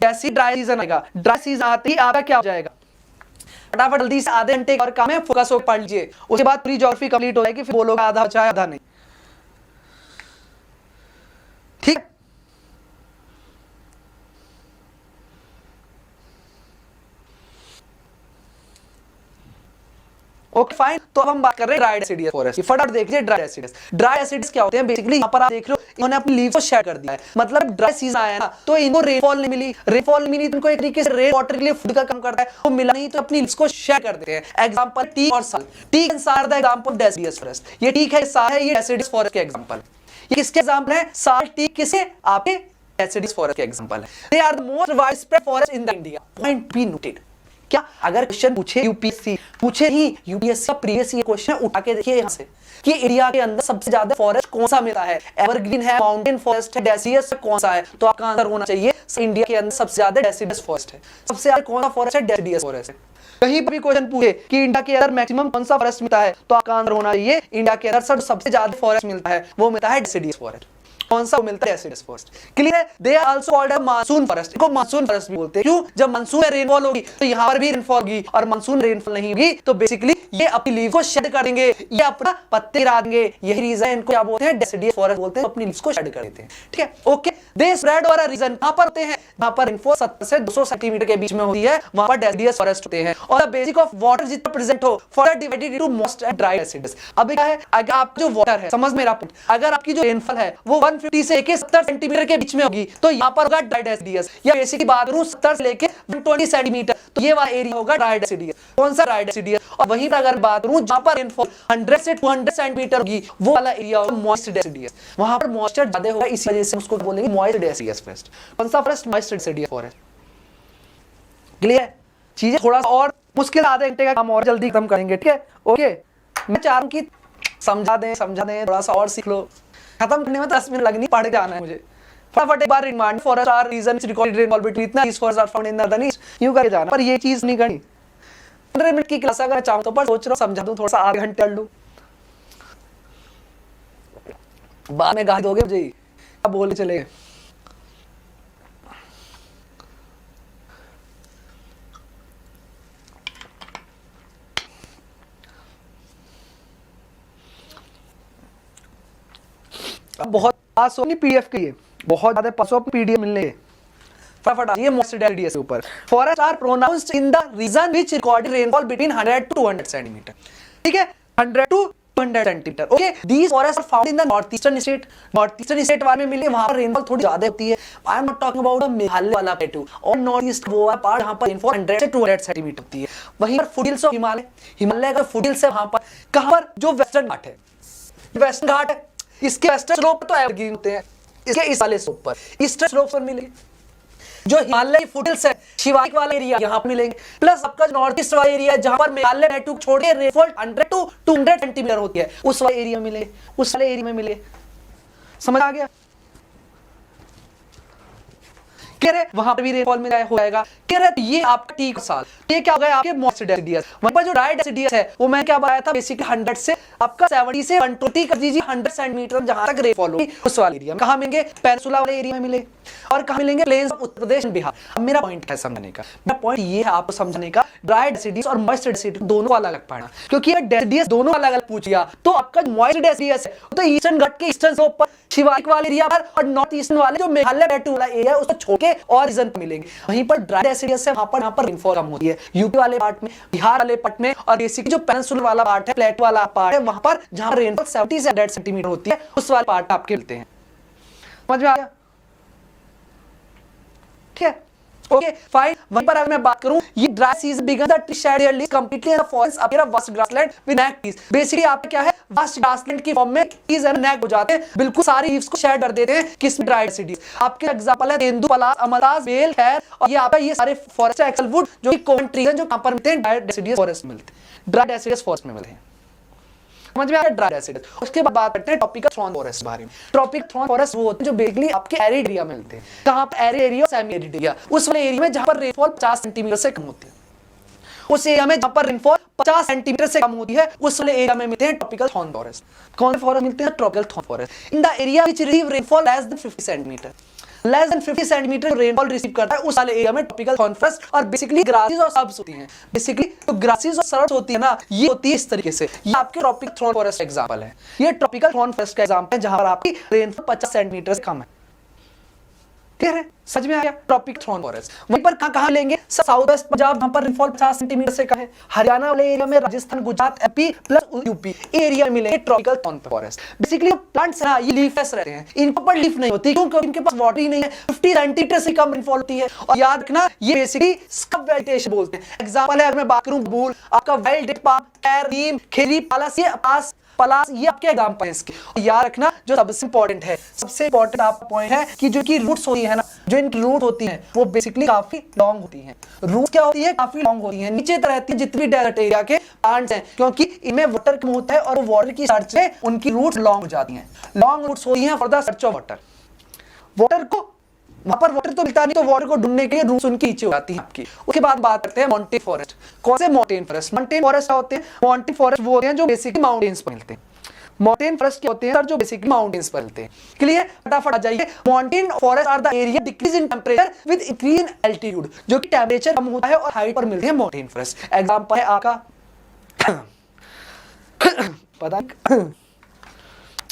जैसे ड्राई सीजन आएगा, ड्राई सीजन आते ही आपका क्या हो जाएगा, फटाफट जल्दी से आधे घंटे और काम है फोकस होकर पढ़ लीजिए, उसके बाद पूरी ज्योग्राफी कंप्लीट हो जाएगी। फिर बोलोगे आधा बचा है आधा नहीं, ठीक। ओके फाइन, तो अब हम बात कर रहे हैं ड्राई डेसिडियस फॉरेस्ट। फटाफट देख लीजिए ड्राई डेसिडियस। ड्राई डेसिडियस क्या होते हैं बेसिकली, यहाँ पर आप देख लो इन्होंने अपनी लीव्स को शेड कर दिया है, मतलब ड्राई सीजन आया ना तो इनको रेनफॉल नहीं मिली, रेनफॉल मिली तो इनको एक तरीके से रेन वाटर के लिए फूड का काम करता है, वो मिला नहीं तो अपनी लीव्स को शेड कर देते हैं। एग्जांपल टीक और साल, टीक एंड साल द एग्जांपल डेसिडियस फॉरेस्ट। ये टीक है, साल है, ये डेसिडियस फॉरेस्ट के एग्जांपल। ये किसके एग्जांपल है, साल टीक किसे, आपके डेसिडियस फॉरेस्ट के एग्जांपल है। They are the most widespread forest in the India. Point be noted. क्या अगर क्वेश्चन पूछे यूपीएससी, पूछे ही यूपीएससी का प्रीवियस ये क्वेश्चन उठा के देखिए यहां से कि इंडिया के अंदर सबसे ज्यादा फॉरेस्ट कौन सा मिलता है, एवरग्रीन है, माउंटेन फॉरेस्ट है, डेसिडियस कौन सा है, तो आपका आंसर होना चाहिए इंडिया के अंदर सबसे ज्यादा डेसिडियस फॉरेस्ट है। सबसे ज्यादा कौन सा फॉरेस्ट है, डेसिडियस फॉरेस्ट है। कहीं भी क्वेश्चन पूछे कि इंडिया के अंदर मैक्सिमम कौन सा फॉरेस्ट मिलता है तो आपका आंसर होना चाहिए इंडिया के अंदर सबसे ज्यादा फॉरेस्ट मिलता है वो मिलता है डेसिडियस फॉरेस्ट। कौन सा मिलता है, डेसिडियस फॉरेस्ट। क्लियर है। They are also called monsoon forest, इनको मानसून फॉरेस्ट भी बोलते हैं। क्यों, जब मानसून में रेनफॉल होगी तो यहाँ पर भी रेनफॉल होगी और मानसून रेनफॉल नहीं होगी तो बेसिकली ये अपनी लीव को शेड कर देंगे, ये अपना पत्ते गिरा देंगे। यही रीजन है इनको क्या बोलते हैं, डेसिडियस फॉरेस्ट बोलते हैं, अपनी लीव्स को शेड कर देते हैं। ठीक है, okay. They spread over a region, कहां पर होते हैं, जहां पर रेनफॉल 70 से 200 सेंटीमीटर के बीच में होती है वहां पर डेसिडियस फॉरेस्ट होते हैं। और द बेसिक ऑफ वाटर जितना प्रेजेंट हो forest divided into moist and dry deciduous. अब क्या है, अगर आप जो वाटर है, समझ मेरा पॉइंट, अगर आपकी जो रेनफॉल है वो 150 से 70 सेंटीमीटर के बीच में होगी तो यहां पर होगा ड्राई डेसिडियस। या बेसिकली बात करूं 70 से लेके 120 सेंटीमीटर तो ये वाला एरिया होगा ड्राई डेसिडियस। कौन सा, ड्राई डेसिडियस। और वहीं पर अगर बात करूं जहां पर रेनफॉल 100 से 200 सेंटीमीटर होगी वो वाला एरिया होगा मॉइस्ट डेसिडियस। वहां पर मॉइस्चर ज्यादा होगा, इसी वजह से उसको बोलेंगे मॉइस्ट डेसिडियस फॉरेस्ट। कौन सा forest, moist deciduous forest. Clear. चीजें थोड़ा सा और मुश्किल, आधे घंटे का काम और जल्दी खत्म करेंगे। ठीक है, ओके। मैं चाह रहा हूं कि समझा दें, थोड़ा सा और सीख लो। खत्म करने में 10 मिनट लगनी, पढ़ के आना है मुझे। फटाफट एक बार remind forest are region recorded rainfall between इतना इस forest are found in the east, यूं करके जाना। पर ये चीज नहीं करनी। 15 मिनट की क्लास अगर चाहूं तो पर सोच रहा हूं समझा दूं, थोड़ा सा आधे घंटे कर लूं, बाद में गाली दोगे मुझे, अब बोले चले। अब बहुत पास हो नहीं पीडीएफ के लिए, बहुत ज्यादा पास हो पीडीएफ मिलने के। फटाफट ये मॉइस्ट डेसिडियस के ऊपर। Forest are pronounced in the region which recorded rainfall between 100 to 200 centimetre. ठीक है, 100 to 200 centimetre. Okay, these forest are found in the north eastern state. North eastern state वाले में मिले, वहां पर रेनफॉल थोड़ी ज्यादा होती है। I am not talking about the Meghalaya वाला प्लेटू और नॉर्थ ईस्ट वो है पार्ट जहां पर रेनफॉल 100 से 200 सेंटीमीटर होती है। वहीं पर फुटहिल्स ऑफ हिमालय का फुटहिल्स है वहां पर, कहां पर, जो वेस्टर्न घाट है, वेस्टर्न घाट है, इसके वेस्टर्न स्लोप तो एवरग्रीन होते हैं, इसके इस वाले स्लोप पर, ईस्टर्न स्लोप पर मिलेंगे। जो हिमालय की फुटहिल्स है, शिवालिक वाला एरिया यहाँ पे मिलेंगे, प्लस आपका नॉर्थ ईस्ट वाला एरिया जहां पर मेघालय प्लेटू छोड़ के रेनफॉल 100 टू 200 सेंटीमीटर होती है, उस वाले एरिया में मिले, उस वाले एरिया में मिले। समझ आ गया? कह रहे वहां पर भी रेनफॉल में हो जाएगा। कह रहे ये आपका ठीक साल, ये क्या हो गया आपके मॉइस्ट डेसिडियस। वहां पर जो ड्राई डेसिडियस है वो मैं क्या बताया था, बेसिकली 100 से आपका 70 से 120 कर दीजिए 100 सेंटीमीटर जहां तक रेनफॉल होगी उस वाले एरिया में। कहां मिलेंगे, पेनिनसुला वाले एरिया में मिले। और कहां मिलेंगे, प्लेन्स ऑफ उत्तर प्रदेश बिहार। अब मेरा पॉइंट है समझने का, मेरा पॉइंट ये है आपको समझने का, ड्राई डेसिडियस और मॉइस्ट डेसिडियस दोनों को अलग अलग पढ़ना। क्योंकि अगर डेसिडियस दोनों अलग अलग पूछ लिया तो आपका मॉइस्ट डेसिडियस है तो ईस्टर्न घाट के ईस्टर्न स्लोप पर, शिवालिक वाले एरिया पर, और नॉर्थ ईस्टर्न वाले जो मेघालय प्लेटू वाला एरिया उसको छोड़ के और रीजन पे मिलेंगे। वहीं पर ड्राई डेसिडियस है वहां पर रेनफॉल कम होती है, यूपी वाले पार्ट में, बिहार वाले पार्ट में, और बेसिकली जो पेनिनसुला वाला पार्ट है, प्लेटू वाला पार्ट है, वहां पर जहां रेनफॉल 70 से 100 सेंटीमीटर होती है उस वाले पार्ट आपके मिलते हैं। समझ में आ गया? ठीक है, ओके फाइन। वहीं पर अगर मैं बात करूं, ये dry season begin the tree shed yearly completely in the forest appear a vast grassland with naked trees. Basically आप क्या है, वास्ट ग्रासलैंड की फॉर्म में ट्रीज एंड नेक हो जाते हैं, बिल्कुल सारी लीव्स को शेड कर देते हैं किस ड्राई डेसिडीज। आपके एग्जांपल है तेंदू, पलास, अमलतास, बेल, खैर, और ये आपका ये सारे फॉरेस्ट एक्सल वुड जो कि कॉमन ट्रीज हैं जो कहां पर मिलते हैं, ड्राई डेसिडियस फॉरेस्ट में मिलते हैं, ड्राई डेसिडियस फॉरेस्ट में मिलते हैं। समझ में आ गया ड्राई डेसिडस। उसके बाद बात करते हैं ट्रॉपिकल थॉर्न फॉरेस्ट के बारे में। ट्रॉपिकल थॉर्न फॉरेस्ट वो होते हैं जो बेसिकली आपके एरिड एरिया में मिलते हैं। कहां पर arid area, semi arid area, उस वाले एरिया में जहां पर रेनफॉल 50 सेंटीमीटर से कम होती है, उस एरिया में जहां पर रेनफॉल 50 सेंटीमीटर से कम होती है, उस वाले एरिया में मिलते हैं ट्रॉपिकल थॉर्न फॉरेस्ट। कौन से फॉरेस्ट मिलते हैं? Tropical thorn forest. In the area which receive rainfall less than 50 centimetre, less than 50 centimetre rainfall receive करता है, उस वाले एरिया में ट्रॉपिकल थॉर्न फॉरेस्ट। और बेसिकली ग्रासेस और सर्ब्स होती हैं। बेसिकली तो ग्रासेस और सर्ब्स होती है ना, ये होती है इस तरीके से। ये आपके ट्रॉपिकल थॉर्न फॉरेस्ट एग्जांपल है। ये ट्रॉपिकल थॉर्न फॉरेस्ट का एग्जांपल है जहां पर आपकी रेनफॉल 50 सेंटीमीटर से कम है। क्लियर है? समझ में आ गया? ट्रॉपिकल थॉर्न फॉरेस्ट वहीं पर कहां लेंगे? साउथ वेस्ट पंजाब, जहां पर रेनफॉल 50 सेंटीमीटर से कम है। हरियाणा वाले एरिया में Rajasthan, Gujarat, MP plus UP area में मिलेंगे tropical thorn forest. Basically plants ना ये लीफलेस रहते हैं, इनके ऊपर लीफ नहीं होती क्योंकि इनके पास वाटर ही नहीं है। 50 सेंटीमीटर से कम रेनफॉल होती है। और याद रखना ये बेसिकली स्कब वेजिटेशन बोलते हैं। एग्जांपल है अगर मैं बात करूं बूल, आपका वाइल्ड डेट पाम, कैर, नीम, खेरी, पालस, ये पास पलास, ये आपके एग्जांपल हैं इसके। याद रखना जो सबसे इंपॉर्टेंट है, सबसे इंपॉर्टेंट आपका पॉइंट है कि जो की रूट्स होती है ना, जो इनकी रूट होती हैं वो बेसिकली काफी लॉन्ग होती हैं। रूट क्या होती है? काफी लॉन्ग होती हैं, नीचे तक रहती है जितनी डेजर्ट एरिया के प्लांट्स हैं, क्योंकि इनमें वाटर कम होता है और वाटर की सर्च से उनकी रूट्स लॉन्ग हो जाती हैं। लॉन्ग रूट्स होती हैं for the search of water. Water को वहां पर वाटर तो मिलता नहीं, तो वाटर को ढूंढने के लिए रूट्स उनकी नीचे हो जाती हैं आपकी। उसके बाद बात करते हैं माउंटेन फॉरेस्ट। कौन से माउंटेन फॉरेस्ट? माउंटेन फॉरेस्ट क्या होते हैं? माउंटेन फॉरेस्ट वो होते हैं जो बेसिकली माउंटेन्स पर मिलते हैं। माउंटेन फॉरेस्ट क्या होते हैं सर? जो बेसिकली माउंटेन्स पर मिलते हैं। क्लियर? फटाफट आ जाइए। Mountain forest are the area decrease in temperature with increase in altitude, जो कि टेंपरेचर कम होता है और हाइट पर मिलते हैं माउंटेन फॉरेस्ट। एग्जांपल है आपका पता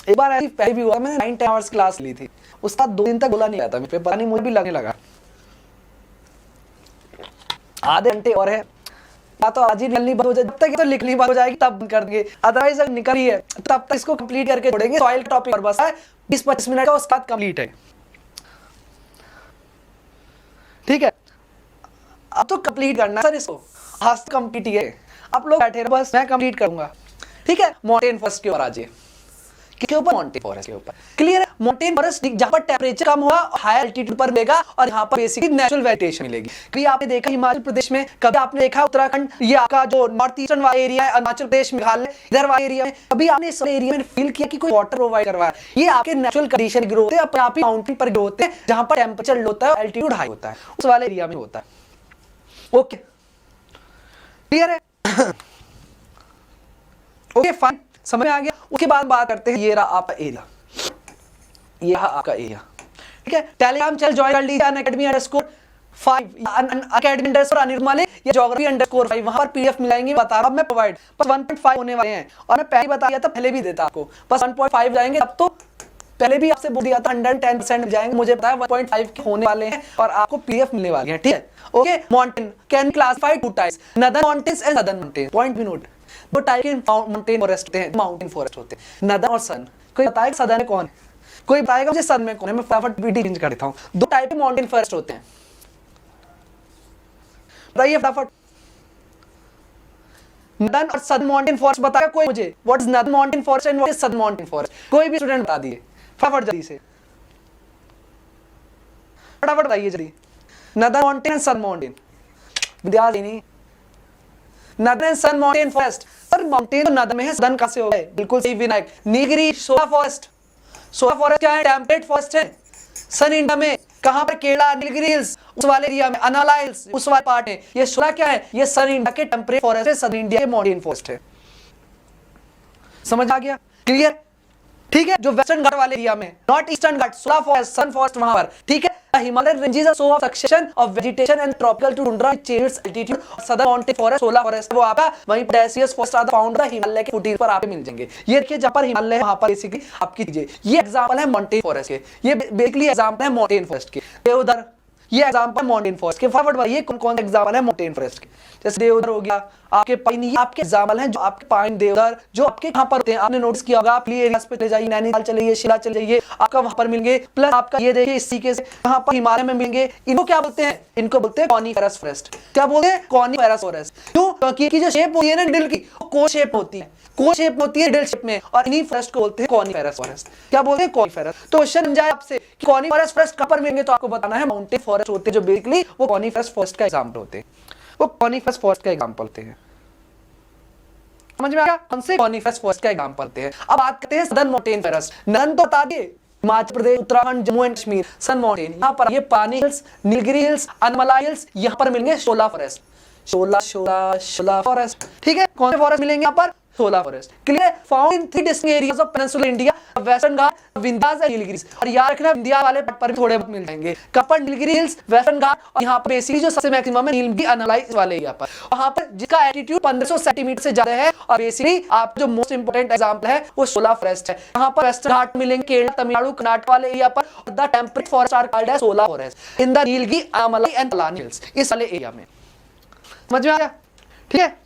एक बार ऐसी पहली भी हुआ, मैंने 9 आवर्स क्लास ली थी, उसका 2 दिन तक बोला नहीं आता, मुझे पता नहीं, मुझे भी लगने लगा आधे घंटे और है, या तो आज ही निकलनी बंद हो जाए, जब तक तो लिखनी बंद हो जाएगी तब बंद कर देंगे, अदरवाइज अगर निकल ही है तब तक इसको कंप्लीट करके छोड़ेंगे। सॉइल का टॉपिक और बस है 20-25 मिनट का, उसके बाद कंप्लीट है। ठीक है, अब तो कंप्लीट करना सर इसको, आज कंप्लीट ही है। आप लोग बैठे रहो, बस मैं कंप्लीट करूंगा। ठीक है, माउंटेन फॉरेस्ट की ओर आ जाइए। के ऊपर? माउंटेन फॉरेस्ट के ऊपर। क्लियर है? माउंटेन फॉरेस्ट जहां पर टेंपरेचर कम होगा, हाई एल्टीट्यूड पर मिलेगा और यहां पर बेसिकली नेचुरल वेजिटेशन मिलेगी। क्योंकि आपने देखा हिमाचल प्रदेश में, कभी आपने देखा उत्तराखंड, ये आपका जो नॉर्थ ईस्टर्न वाला एरिया है, अरुणाचल प्रदेश, मेघालय, इधर वाले एरिया में कभी आपने इस एरिया में फील किया कि कोई वाटर प्रोवाइड करवा है? ये आपके नेचुरल कंडीशन ग्रो होते हैं, अपने आप ही माउंटेन पर ग्रो होते हैं, जहां पर टेंपरेचर लो होता है, एल्टीट्यूड हाई होता है, उस वाले एरिया में होता है। ओके, क्लियर है? ओके फाइन, समझ में आ गया। उसके बाद बात करते हैं, ये रहा आपका एरिया, ये रहा आपका एरिया। ठीक है, टेलीग्राम चैनल ज्वाइन कर लीजिए, academy_5 academy_अनिर्मल या geography_5, वहां पर पीडीएफ मिलाएंगे, बता रहा हूं मैं प्रोवाइड। बस 1.5 होने वाले हैं, और मैं पहले बता दिया था, पहले भी देता आपको, बस 1.5 जाएंगे। अब तो पहले भी आपसे बोल दिया था 110% जाएंगे, मुझे पता है 1.5 के होने वाले हैं और आपको पीडीएफ मिलने वाले हैं। ठीक है, okay. Mountain can classify 2 types, northern mountains and southern mountain. Point भी नोट, 2 टाइप के माउंटेन फॉरेस्ट होते हैं, माउंटेन फॉरेस्ट होते हैं, नदर्न और सदर्न। कोई बताएगा सदर्न कौन है? कोई बताएगा मुझे सदर्न में कौन है? मैं फटाफट वीडियो चेंज कर देता हूं। 2 टाइप के माउंटेन फॉरेस्ट होते हैं, बताइए फटाफट। नदर्न और सदर्न माउंटेन फॉरेस्ट बताएगा कोई मुझे? What is northern mountain forest and what is southern mountain forest? कोई भी स्टूडेंट बता दिए फटाफट, जल्दी से फटाफट बताइए जल्दी। Northern mountain and southern mountain, विद्यार्थी northern and southern mountain forest. Sir mountain तो नदर्न में है, सदर्न कहां से हो गए? बिल्कुल सही विनायक। नीलगिरी, सोला फॉरेस्ट। सोला फॉरेस्ट क्या है? टेम्परेट फॉरेस्ट है। सन इंडिया में कहां पर? केरला, नीलगिरी हिल्स, उस वाले एरिया में, अनाला हिल्स, उस वाले पार्ट है। ये सोला क्या है? ये सन इंडिया के टेम्परेट फॉरेस्ट है, सन इंडिया के माउंटेन फॉरेस्ट है। समझ आ गया? क्लियर? ठीक है, जो वेस्टर्न घाट वाले एरिया में, नॉर्थ ईस्टर्न घाट, सोला फॉरेस्ट, सन फॉरेस्ट वहां पर। ठीक है, Himalayan ranges are so of succession of vegetation and tropical to tundra changes altitude. Southern mountain forest, shola forest वो आपका वहीं पर deciduous forest are found Himalaya के फुटीज पर आपको मिल जाएंगे। ये देखिए जहां पर हिमालय है वहां पर बेसिकली आपकी चीजें। ये एग्जांपल है माउंटेन फॉरेस्ट के, ये बेसिकली एग्जांपल है माउंटेन फॉरेस्ट के। देवदार, ये एग्जांपल माउंटेन फॉरेस्ट के। फटाफट बताइए कौन कौन से एग्जांपल है माउंटेन फॉरेस्ट के। जैसे देवदार हो गया, आपके पाइन, ये आपके एग्जांपल हैं जो आपके पाइन देवदार जो आपके कहां पर होते हैं। आपने नोटिस किया होगा, आप प्ली एरियाज पे चले जाइए, नैनीताल चले जाइए, शिमला चले जाइए, आपका वहां पर मिलेंगे। प्लस आपका ये देखिए इस तरीके से यहाँ पर हिमालय में मिलेंगे। इनको क्या बोलते हैं? इनको बोलते हैं कॉनिफेरस फॉरेस्ट। क्या बोलते हैं? Coniferous forest. क्यों? क्योंकि इनकी जो शेप होती है ना निडल की, वो को शेप होती है, को शेप होती है निडल शेप में, और इन्हीं फॉरेस्ट को बोलते हैं कॉनिफेरस फॉरेस्ट। क्या बोलते हैं? कॉनिफेरस। तो क्वेश्चन बन जाए आपसे कि कॉनिफेरस फॉरेस्ट कहां पर मिलेंगे, तो आपको बताना है माउंटेन फॉरेस्ट होते हैं जो बेसिकली वो कॉनिफेरस फॉरेस्ट का एग्जांपल होते हैं। वो कॉनिफेरस फॉरेस्ट का एग्जांपल होते हैं। समझ में आ गया? कौन से कॉनिफेरस फॉरेस्ट का एग्जांपल होते हैं। अब बात करते हैं सदर्न माउंटेन फॉरेस्ट। नन तो बता दिए, Himachal Pradesh, Uttarakhand, Jammu and Kashmir. Southern mountain यहाँ पर ये पानी hills, Nilgiri hills, Anamalai hills, यहाँ पर मिलेंगे शोला फॉरेस्ट। शोला फॉरेस्ट। ठीक है, कौन से फॉरेस्ट मिलेंगे यहाँ पर? Shola forest. Clear? Found in 3 distinct areas of peninsular India, western Ghat, Vindhyas and Nilgiris. और याद रखना विंध्या वाले पार्ट पर भी थोड़े बहुत मिल जाएंगे। कहां पर? नीलगिरी हिल्स, वेस्टर्न घाट, और यहाँ पर बेसिकली जो सबसे मैक्सिमम है नीलगिरी अनमलाई वाले एरिया पर, वहां पर जिसका एल्टीट्यूड 1500 सेंटीमीटर से ज्यादा है। और बेसिकली आप जो मोस्ट इंपोर्टेंट एग्जांपल है वो शोला फॉरेस्ट है। यहाँ पर वेस्टर्न घाट मिलेंगे, केरला, तमिलनाडु, कर्नाटक वाले एरिया पर। The temperate forest are called as shola forest in the Nilgiri, Anamalai and Palani hills, इस वाले एरिया में। समझ में आ गया? ठीक है,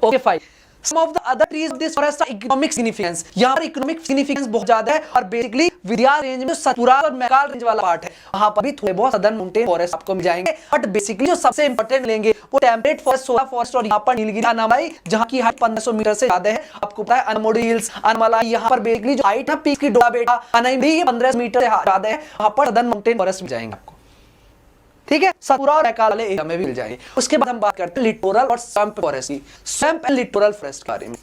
okay fine. Some of the other trees of this forest are economic significance। यहाँ पर इकोनॉमिक सिग्निफिकेंस बहुत ज्यादा है। और बेसिकली विंध्यास रेंज में सतपुरा और मैकाल रेंज वाला पार्ट है, वहां पर भी थोड़े बहुत सदर्न माउंटेन फॉरेस्ट आपको मिल जाएंगे। बट बेसिकली जो सबसे इंपॉर्टेंट लेंगे वो टेम्परेट फॉरेस्ट, शोला फॉरेस्ट, और यहाँ पर नीलगिरी अनमलाई जहाँ की हाइट 1500 मीटर से ज्यादा है। आपको पता है अनमोडी हिल्स, अनमलाई, यहाँ पर बेसिकली जो हाइट है पीक की डोला बेटा अनमोडी 1500 मीटर से ज्यादा है, वहां पर सदर्न माउंटेन फॉरेस्ट मिल जाएंगे आपको। ठीक है, सतपुरा और मैकाल वाले एरिया में भी मिल जाएंगे। उसके बाद हम बात करते हैं लिटोरल और स्वैम्प फॉरेस्ट की, स्वैम्प एंड लिटोरल फॉरेस्ट के बारे में।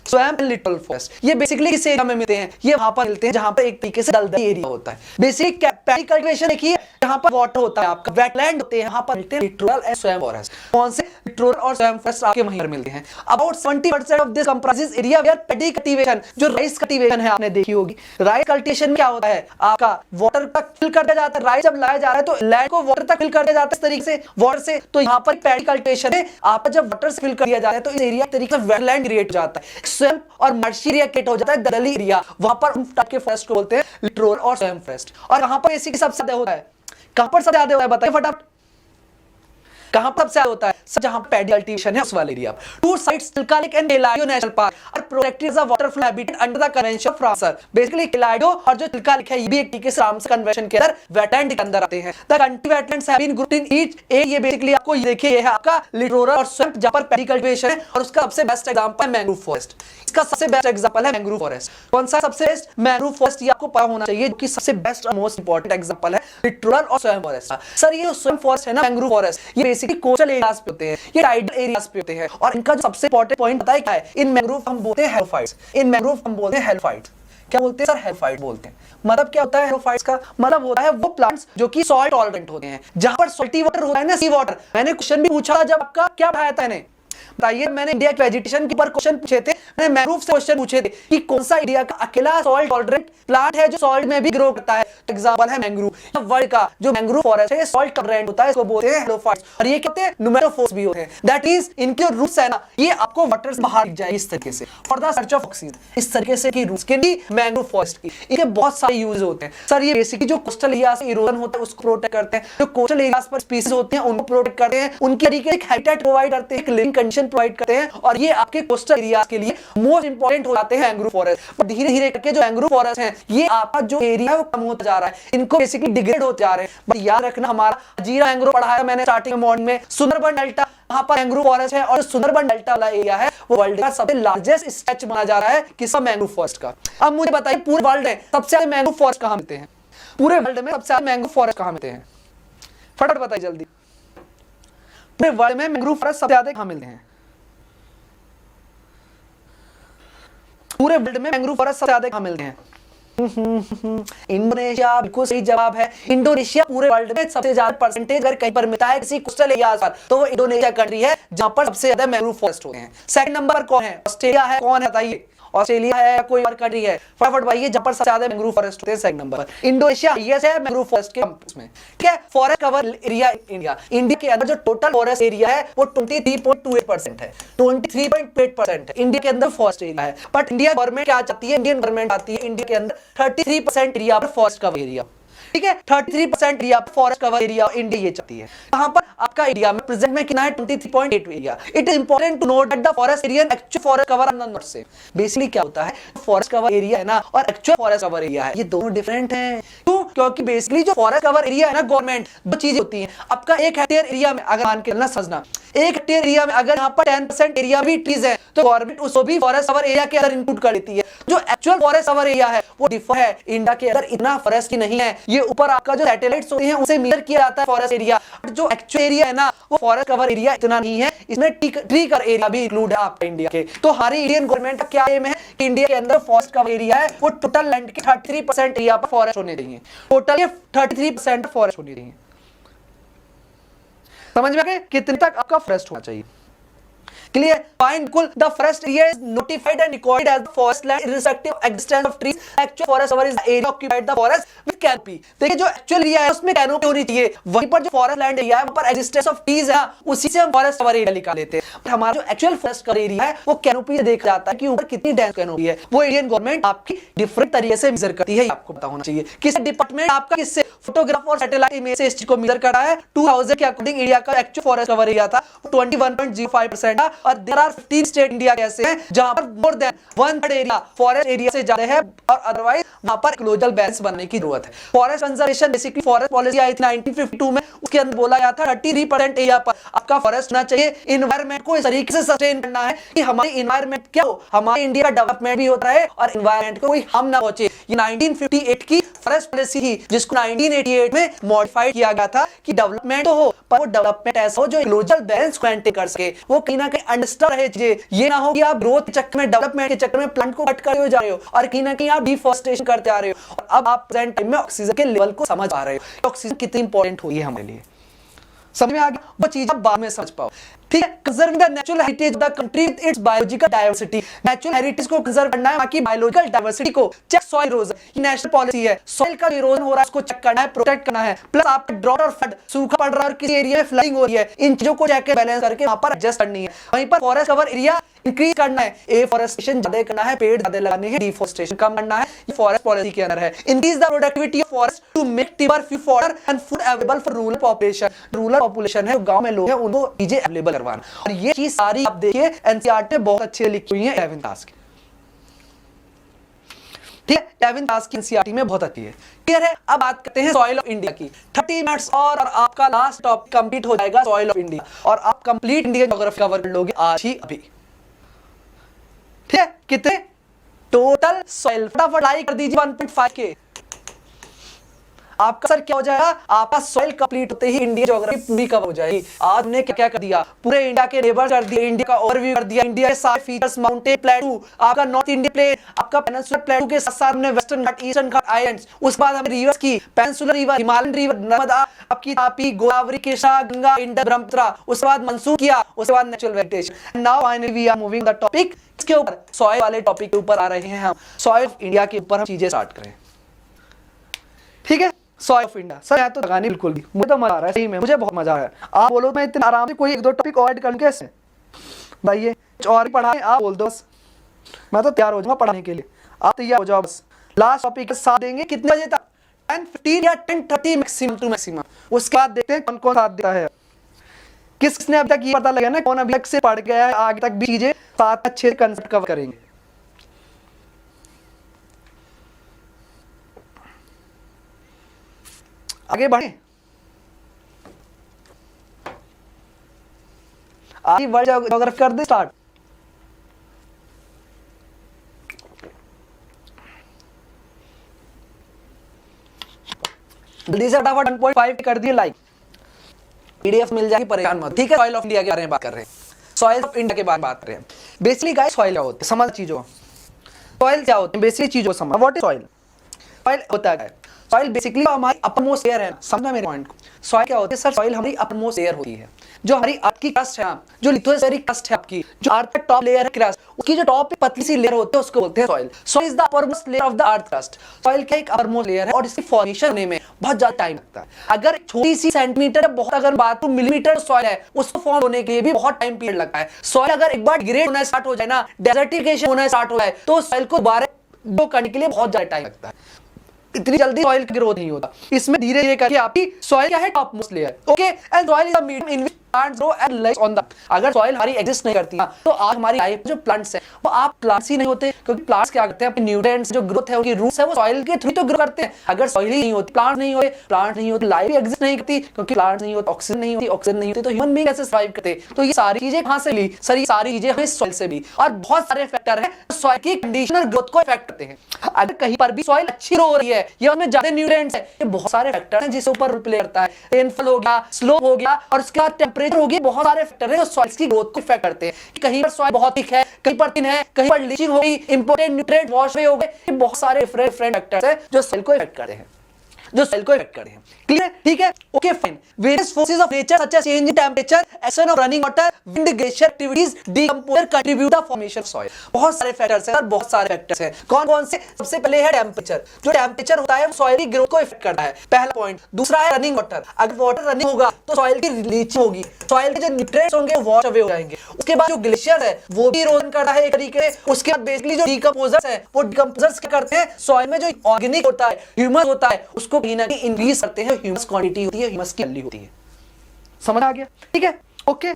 स्वैम्प एंड लिटोरल फॉरेस्ट ये बेसिकली किस एरिया में मिलते हैं? ये वहां पर मिलते हैं जहां पर एक तरीके से दलदली एरिया होता है। बेसिक पैडी कल्टीवेशन देखिए, जहां पर वाटर होता है, आपका वेटलैंड होते हैं, वहां पर मिलते हैं लिटोरल एंड स्वैम्प फॉरेस्ट। कौन से? लिटोरल और स्वैम्प फॉरेस्ट आपके वहीं पर मिलते हैं। About 70% of this comprises area where paddy cultivation, जो राइस कल्टीवेशन है आपने देखी होगी। राइस कल्टीवेशन में क्या होता है? आपका वाटर तक फिल कर दिया जाता है। राइस जब लाया जा रहा है तो लैंड को वाटर तक फिल कर दिया जाता है इस तरीके से वाटर से। तो यहाँ पर पैडी कल्टीवेशन है, आपका जब वाटर से फिल कर दिया जाता है तो इस एरिया तरीके से वेटलैंड क्रिएट हो जाता है। स्वैम्प और मर्शी एरिया क्रिएट हो जाता है, दलदली एरिया, वहां पर उन टाइप के फॉरेस्ट को बोलते हैं लिटोरल और स्वैम्प फॉरेस्ट। और कहां पर बेसिकली सबसे ज्यादा होता है? कहां पर सबसे ज्यादा होता है बताइए फटाफट? कहां पर सबसे ज्यादा होता है? जहां पैडी कल्टीवेशन है उस वाले area. Two sites Chilika lake and Keoladeo national park are protected as a water flow habitat under the convention of Ramsar. Basically Keoladeo और जो तिलका-लेक है ये भी एक तरीके से रामसर कन्वेंशन के अंदर वेटलैंड के अंदर आते हैं। The country wetlands have been grouped in each a. ये बेसिकली आपको ये देखिए ये है आपका लिटोरल और स्वैम्प जहां पर पैडी कल्टीवेशन है, और उसका सबसे बेस्ट एग्जांपल है मैंग्रोव फॉरेस्ट। इसका सबसे बेस्ट एग्जांपल है मैंग्रोव फॉरेस्ट। कौन सा सबसे बेस्ट? Mangrove forest. ये आपको पता होना चाहिए, जो कि सबसे बेस्ट और मोस्ट इंपोर्टेंट एग्जांपल है लिटोरल और स्वैम्प फॉरेस्ट। सर ये स्वैम्प फॉरेस्ट है ना, मैंग्रोव फॉरेस्ट, ये बेसिकली कोस्टल एरियाज पे होते हैं, ये टाइडल एरियाज पे होते हैं। और इनका जो सबसे इंपॉर्टेंट पॉइंट पता है क्या है? इन मैंग्रोव हम बोलते हैं हेलोफाइट्स। इन मैंग्रोव हम बोलते हैं हेलोफाइट्स। क्या बोलते हैं सर? हेलोफाइट बोलते हैं। मतलब क्या होता है हेलोफाइट्स का? मतलब होता है वो प्लांट्स जो कि सॉइल टॉलरेंट होते हैं, जहां पर सॉल्टी वाटर होता है ना, सी वाटर। मैंने क्वेश्चन भी पूछा था जब आपका, क्या पढ़ाया था मैंने? बताइए, मैंने इंडिया के वेजिटेशन के ऊपर क्वेश्चन पूछे थे, मैंने मैंग्रोव से क्वेश्चन पूछे थे कि कौन सा इंडिया का अकेला सॉइल टॉलरेंट प्लांट है जो सॉइल में भी ग्रो करता है। एग्जांपल है मैंग्रोव। वर्ल्ड का जो मैंग्रोव फॉरेस्ट है सॉइल टॉलरेंट होता है, इसको बोलते हैं हेलोफाइट्स। और ये कहते हैं नुमेरोफोर्स भी होते हैं। दैट इज इनके रूट्स है ना, ये आपको वाटर से बाहर दिख जाए इस तरीके से, for the search of oxygen, इस तरीके से की रूट्स के भी मैंग्रोव फॉरेस्ट की इनके बहुत सारे यूज होते हैं। सर ये बेसिकली जो कोस्टल एरिया से इरोजन होता है उसको प्रोटेक्ट करते हैं, जो कोस्टल एरियाज पर स्पीशीज होते हैं उनको प्रोटेक्ट करते हैं, उनके तरीके एक हैबिटेट प्रोवाइड करते हैं, एक लिविंग कंडीशन प्रोवाइड करते हैं। और ये आपके कोस्टल एरिया के लिए मोस्ट इंपोर्टेंट हो जाते हैं मैंग्रोव फॉरेस्ट। पर धीरे धीरे करके जो मैंग्रोव फॉरेस्ट हैं ये आपका जो एरिया है वो कम होता जा रहा है, इनको बेसिकली डिग्रेड होते जा रहे हैं। बट याद रखना, हमारा जीरा मैंग्रोव पढ़ाया मैंने स्टार्टिंग में मॉर्निंग में, सुंदरबन डेल्टा वहां पर मैंग्रोव फॉरेस्ट है, और सुंदरबन डेल्टा वाला एरिया है वो वर्ल्ड का सबसे लार्जेस्ट स्ट्रेच माना जा रहा है किसका? मैंग्रोव फॉरेस्ट का। अब मुझे बताइए पूरे वर्ल्ड में सबसे ज्यादा मैंग्रोव फॉरेस्ट कहां मिलते हैं? पूरे वर्ल्ड में सबसे ज्यादा मैंग्रोव फॉरेस्ट कहां मिलते हैं? फटाफट बताइए जल्दी, पूरे वर्ल्ड में मैंग्रोव फॉरेस्ट सबसे ज्यादा कहां मिलते हैं? पूरे वर्ल्ड में मैंग्रोव फॉरेस्ट सबसे ज्यादा कहां मिलते हैं? इंडोनेशिया बिल्कुल सही जवाब है। इंडोनेशिया पूरे वर्ल्ड में सबसे ज्यादा परसेंटेज अगर कहीं पर मिलता है किसी कोस्टल एरिया पर तो वो इंडोनेशिया कंट्री है जहां पर सबसे ज्यादा मैंग्रोव फॉरेस्ट होते हैं। सेकंड नंबर पर कौन है? ऑस्ट्रेलिया है। कौन है बताइए? ऑस्ट्रेलिया है या कोई और कंट्री है? फटाफट बताइए जहां पर सबसे ज्यादा मैंग्रोव फॉरेस्ट होते हैं। सेकंड नंबर पर इंडोनेशिया हाईएस्ट है मैंग्रोव फॉरेस्ट के में। ठीक है, फॉरेस्ट कवर एरिया इंडिया के अंदर जो टोटल फॉरेस्ट एरिया है वो 23.28% है, 23.8% है इंडिया के अंदर फॉरेस्ट एरिया है। बट इंडिया गवर्नमेंट क्या चाहती है? इंडियन गवर्नमेंट आती है इंडिया के अंदर 33% एरिया पर फॉरेस्ट कवर एरिया। ठीक है। 33% area forest cover area India ये चाहती है। यहाँ पर आपका एरिया में प्रेजेंट में कितना है 23.8 area. It is important to note that the forest area and actual forest cover are not same. Basically क्या होता है, फॉरेस्ट कवर एरिया है ना और एक्चुअल फॉरेस्ट कवर एरिया है, ये दोनों डिफरेंट हैं। क्यों? क्योंकि बेसिकली जो फॉरेस्ट कवर एरिया है ना गवर्नमेंट, दो चीजें होती हैं। आपका 1 हेक्टेयर एरिया में अगर मान के चलना समझना, 1 हेक्टेयर एरिया में अगर यहाँ पर 10% एरिया भी ट्रीज है तो गवर्नमेंट उसको भी फॉरेस्ट कवर एरिया के अंदर इंक्लूड कर लेती है। जो एक्चुअल फॉरेस्ट कवर एरिया है वो डिफर है। इंडिया के अंदर इतना फॉरेस्ट की नहीं है, ये ऊपर आपका जो सैटेलाइट्स होते हैं उसे मेजर किया जाता है फॉरेस्ट एरिया। जो एक्चुअल एरिया है ना वो फॉरेस्ट कवर एरिया इतना नहीं है, इसमें ट्री कर एरिया भी इंक्लूड है आपका इंडिया के। तो हमारी इंडियन गवर्नमेंट का क्या एम है कि इंडिया के अंदर फॉरेस्ट कवर एरिया है वो टोटल लैंड के 33% एरिया पर फॉरेस्ट होने चाहिए। टोटल 33% फॉरेस्ट होनी चाहिए। समझ में आ गया कितने तक आपका फॉरेस्ट होना चाहिए? Clear? Fine, cool. The forest area is notified and recorded as the forest land irrespective of existence of trees. Actual forest cover is the area occupied the forest with canopy. देखिए जो actual area है उसमें canopy होनी चाहिए। वहीं पर जो forest land area है वहाँ पर एग्जिस्टेंस ऑफ ट्रीज है, उसी से हम फॉरेस्ट कवर एरिया निकाल लेते हैं। पर हमारा जो एक्चुअल फॉरेस्ट कवर एरिया है वो कैनोपी से देखा जाता है कि ऊपर कितनी डेंस कैनोपी है। वो इंडियन गवर्नमेंट आपकी डिफरेंट तरीके से मेजर करती है, आपको पता होना चाहिए। किस डिपार्टमेंट आपका किससे फोटोग्राफ और सैटेलाइट इमेज से इस चीज को मेजर करा है। 2000 के अकॉर्डिंग इंडिया का एक्चुअल फॉरेस्ट कवर एरिया था 21.05% था और देयर आर 15 स्टेट इंडिया के ऐसे हैं जहां पर more than 1/3 area forest area से ज्यादा है और अदरवाइज वहां पर इकोलॉजिकल बैलेंस बनने की जरूरत है। Forest conservation basically forest policy आई थी 1952 में, उसके अंदर बोला गया था 33% एरिया पर आपका फॉरेस्ट होना चाहिए। इन्वायरमेंट को इस तरीके से सस्टेन करना है कि हमारी इन्वायरमेंट क्या हो, हमारे इंडिया का डेवलपमेंट भी होता है और इन्वायरमेंट को कोई हार्म ना पहुंचे। ये 1958 की फॉरेस्ट पॉलिसी थी जिसको 1988 में मॉडिफाइड किया गया था कि डेवलपमेंट तो हो पर वो डेवलपमेंट ऐसा हो जो इकोलॉजिकल बैलेंस को मेंटेन कर सके, वो कहीं ना कहीं अंडरस्टैंड रहे चीजें। ये ना हो कि आप ग्रोथ के चक्कर में डेवलपमेंट के चक्कर में प्लांट को कट करते जा रहे हो और कहीं ना कहीं आप डिफॉरेस्टेशन करते आ रहे हो। और अब आप प्रेजेंट टाइम में ऑक्सीजन के लेवल को समझ आ रहे हो, ऑक्सीजन कितनी इंपॉर्टेंट हुई है हमारे लिए। समझ में आ गया? वो चीज आप बाद में समझ पाओ। ठीक है। Conserving the natural heritage of the country with its biological diversity. Natural heritage को कंजर्व करना है, बाकी बायोलॉजिकल डाइवर्सिटी को। चेक सॉइल इरोजन, ये नेशनल पॉलिसी है। सॉइल का इरोजन हो रहा है उसको चेक करना है, प्रोटेक्ट करना है। प्लस आपका ड्रॉट और फ्लड, सूखा पड़ रहा है और किसी एरिया में फ्लडिंग हो रही है, इन चीजों को चेक बैलेंस करके वहां पर एडजस्ट करनी है। वहीं पर फॉरेस्ट कवर एरिया इंक्रीज करना है, एफॉरेस्टेशन ज्यादा करना है, पेड़ ज्यादा लगाने हैं, डिफॉरेस्टेशन कम करना है, ये फॉरेस्ट पॉलिसी के अंदर है। Increase the productivity of forest to make timber fuel fodder and food available for rural population. Rural population है, गांव में लोग हैं, उनको चीजें अवेलेबल करवाना। और ये चीज सारी आप देखिए एनसीईआरटी में बहुत अच्छे लिखी हुई है 11th क्लास की। ठीक है, 11th क्लास की एनसीईआरटी में बहुत अच्छी है। क्लियर है? अब बात करते हैं सॉइल ऑफ इंडिया की। 30 मिनट्स और आपका लास्ट टॉपिक कंप्लीट हो जाएगा सॉइल ऑफ इंडिया और आप कंप्लीट इंडिया ज्योग्राफी कवर कर लोगे आज ही अभी। ठीक है, कितने टोटल सॉइल फटाफट लाइक कर दीजिए 1.5 के। आपका सर क्या हो जाएगा, आपका सॉइल कंप्लीट होते ही इंडिया ज्योग्राफी पूरी कवर हो जाएगी। आज ने क्या क्या कर दिया, पूरे इंडिया के नेबर कर दिया, इंडिया का ओवरव्यू कर दिया, इंडिया के सारे फीचर्स, माउंटेन प्लेटू, आपका नॉर्थ इंडियन प्लेन, आपका पेनिनसुलर प्लेटू के साथ साथ हमने western Ghat, eastern Ghat islands, उसके बाद हमने रिवर्स की, peninsular river, Himalayan river, Narmada, आपकी तापी, गोदावरी, कृष्णा, गंगा, इंडस, ब्रह्मपुत्र, उसके बाद मानसून किया, उसके बाद natural vegetation. Now finally we are moving the topic इसके ऊपर, सॉइल वाले टॉपिक के ऊपर आ रहे हैं हम। सॉइल ऑफ इंडिया के ऊपर हम चीजें स्टार्ट करें। ठीक है, सॉइल ऑफ इंडिया। सर मैं तो लगानी बिल्कुल भी, मुझे तो मजा आ रहा है, सही में मुझे बहुत मजा आ रहा है। आप बोलो मैं इतने आराम से कोई 1-2 टॉपिक और ऐड कर लूं कैसे भाई, ये कुछ और ही पढ़ाएं आप बोल दो बस, मैं तो तैयार हो जाऊंगा पढ़ाने के लिए, आप तैयार हो जाओ बस। लास्ट टॉपिक के साथ देंगे कितने बजे तक, 10:15 या 10:30 मैक्सिमम टू मैक्सिमम। उसके बाद देखते हैं कौन कौन साथ देता है, किसने अभी तक ये पता लगा ना कौन अभी तक से पढ़ गया है, आगे तक भी चीजें साथ अच्छे कंसेप्ट कवर करेंगे। आगे बढ़े, आगे वर्ल्ड ज्योग्राफी कर दे स्टार्ट। जल्दी से फटाफट 1.5 कर दिए लाइक, पीडीएफ मिल जाएगी, परेशान मत। ठीक है, सॉइल ऑफ इंडिया के बारे में बात कर रहे हैं, सॉइल ऑफ इंडिया के बारे में बात कर रहे हैं। बेसिकली गाइस सॉइल क्या होता है समझ चीजों, सॉइल क्या होते हैं बेसिकली चीजों समझ। What is soil? सॉइल होता है, सॉइल बेसिकली हमारी अपरमोस्ट लेयर है, समझना मेरे पॉइंट को। सॉइल क्या होती है सर? सॉइल हमारी अपरमोस्ट लेयर होती है, जो हमारी अर्थ की क्रस्ट है, जो लिथोस्फेरिक क्रस्ट है आपकी, जो अर्थ का टॉप लेयर है क्रस्ट, उसकी जो टॉप पे पतली सी लेयर होती है उसको बोलते हैं soil. Soil is the uppermost layer of the earth crust. Soil क्या एक अपरमोस्ट लेयर है और इसकी फॉर्मेशन होने में बहुत ज्यादा टाइम लगता है। अगर छोटी सी सेंटीमीटर बहुत, अगर बात करूं मिलीमीटर सॉइल है, उसको फॉर्म होने के लिए भी बहुत टाइम पीरियड लगता है। सॉइल अगर एक बार डिग्रेड होना स्टार्ट हो जाए ना, डेजर्टिफिकेशन होना स्टार्ट हो जाए, तो सॉइल को दोबारा ग्रो करने के लिए बहुत ज्यादा टाइम लगता है। इतनी जल्दी सॉइल का ग्रोथ नहीं होता, इसमें धीरे धीरे करके आपकी सॉइल क्या है, top most layer, okay, and soil is the medium in which plants grow and live on the. अगर सॉइल हमारी एग्जिस्ट नहीं करती तो आज हमारी लाइफ जो प्लांट्स है वो आप प्लांट्स ही नहीं होते, क्योंकि प्लांट्स क्या करते हैं, अपने न्यूट्रिएंट्स जो ग्रोथ है उनकी रूट्स है वो सॉइल के थ्रू तो ग्रो करते हैं। अगर सॉइल ही नहीं होती, प्लांट नहीं होते, प्लांट नहीं होते, लाइफ एग्जिस्ट नहीं करती, क्योंकि प्लांट नहीं होते, ऑक्सीजन नहीं होती, ऑक्सीजन नहीं होती तो ह्यूमन बीइंग कैसे सर्वाइव करते। तो ये सारी चीजें कहां से ली सर, ये सारी चीजें हमें सॉइल से भी, और बहुत सारे फैक्टर हैं सॉइल की कंडीशन और ग्रोथ को इफेक्ट करते हैं। अगर कहीं पर भी सॉइल अच्छी हो रही है या उसमें ज्यादा न्यूट्रिएंट्स है, ये बहुत सारे फैक्टर हैं जिसके ऊपर रोल प्ले करता है। रेनफॉल हो गया, स्लोप हो गया, और उसके बाद टेंपरेचर हो गया, बहुत सारे फैक्टर हैं जो सॉइल की ग्रोथ को इफेक्ट करते हैं। कहीं पर सॉइल बहुत थिक है, कहीं पर थिन है, कहीं पर लीचिंग हो गई, इंपोर्टेंट न्यूट्रिएंट वॉश हो गए, ये बहुत सारे डिफरेंट फैक्टर्स हैं जो सॉइल को इफेक्ट करते हैं, जो सेल को इफेक्ट करे हैं। क्लियर है, ठीक है, okay fine. Various forces of nature such as change in temperature, action of running water, wind, glacier activities, decomposer contribute the formation of soil. बहुत सारे फैक्टर्स हैं, बहुत सारे फैक्टर्स हैं। कौन कौन से? सबसे पहले है टेंपरेचर। जो टेंपरेचर होता है वो सॉइल की ग्रोथ को इफेक्ट करता है, पहला पॉइंट। दूसरा है रनिंग वाटर। अगर वाटर रनिंग होगा तो सॉइल की लीचिंग होगी, सॉइल के जो न्यूट्रिएंट्स होंगे वो वॉश अवे हो जाएंगे। उसके बाद जो ग्लेशियर है वो भी इरोजन करता है एक तरीके से। उसके बाद बेसिकली जो डीकंपोजर्स है वो डीकंपोजर्स क्या करते हैं, सॉइल में जो ऑर्गेनिक होता है, ह्यूमस होता है, उसको कहीं ना कहीं इंक्रीज करते हैं। ह्यूमस क्वांटिटी होती है, ह्यूमस की वैल्यू होती है। समझ आ गया, ठीक है, ओके,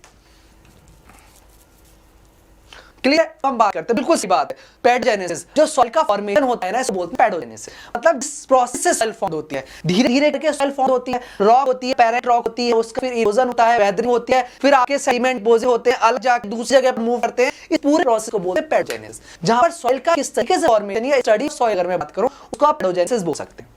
क्लियर। हम बात करते हैं, बिल्कुल सी बात है, पैडोजेनेसिस। जो सॉइल का फॉर्मेशन होता है ना, इसे बोलते हैं पैडोजेनेसिस। मतलब जिस प्रोसेस से सॉइल फॉर्म होती है, धीरे धीरे करके सॉइल फॉर्म होती है। रॉक होती है, पैरेंट रॉक होती है, उसका फिर इरोजन होता है, वेदरिंग होती है, फिर आपके सेडिमेंट पोजे होते हैं, अलग जाकर दूसरी जगह मूव करते हैं। इस पूरे प्रोसेस को बोलते हैं पैडोजेनेसिस। जहां पर सॉइल का किस तरीके से फॉर्मेशन या स्टडी सॉइल अगर मैं बात करूं, उसको आप पैडोजेनेसिस बोल सकते हैं।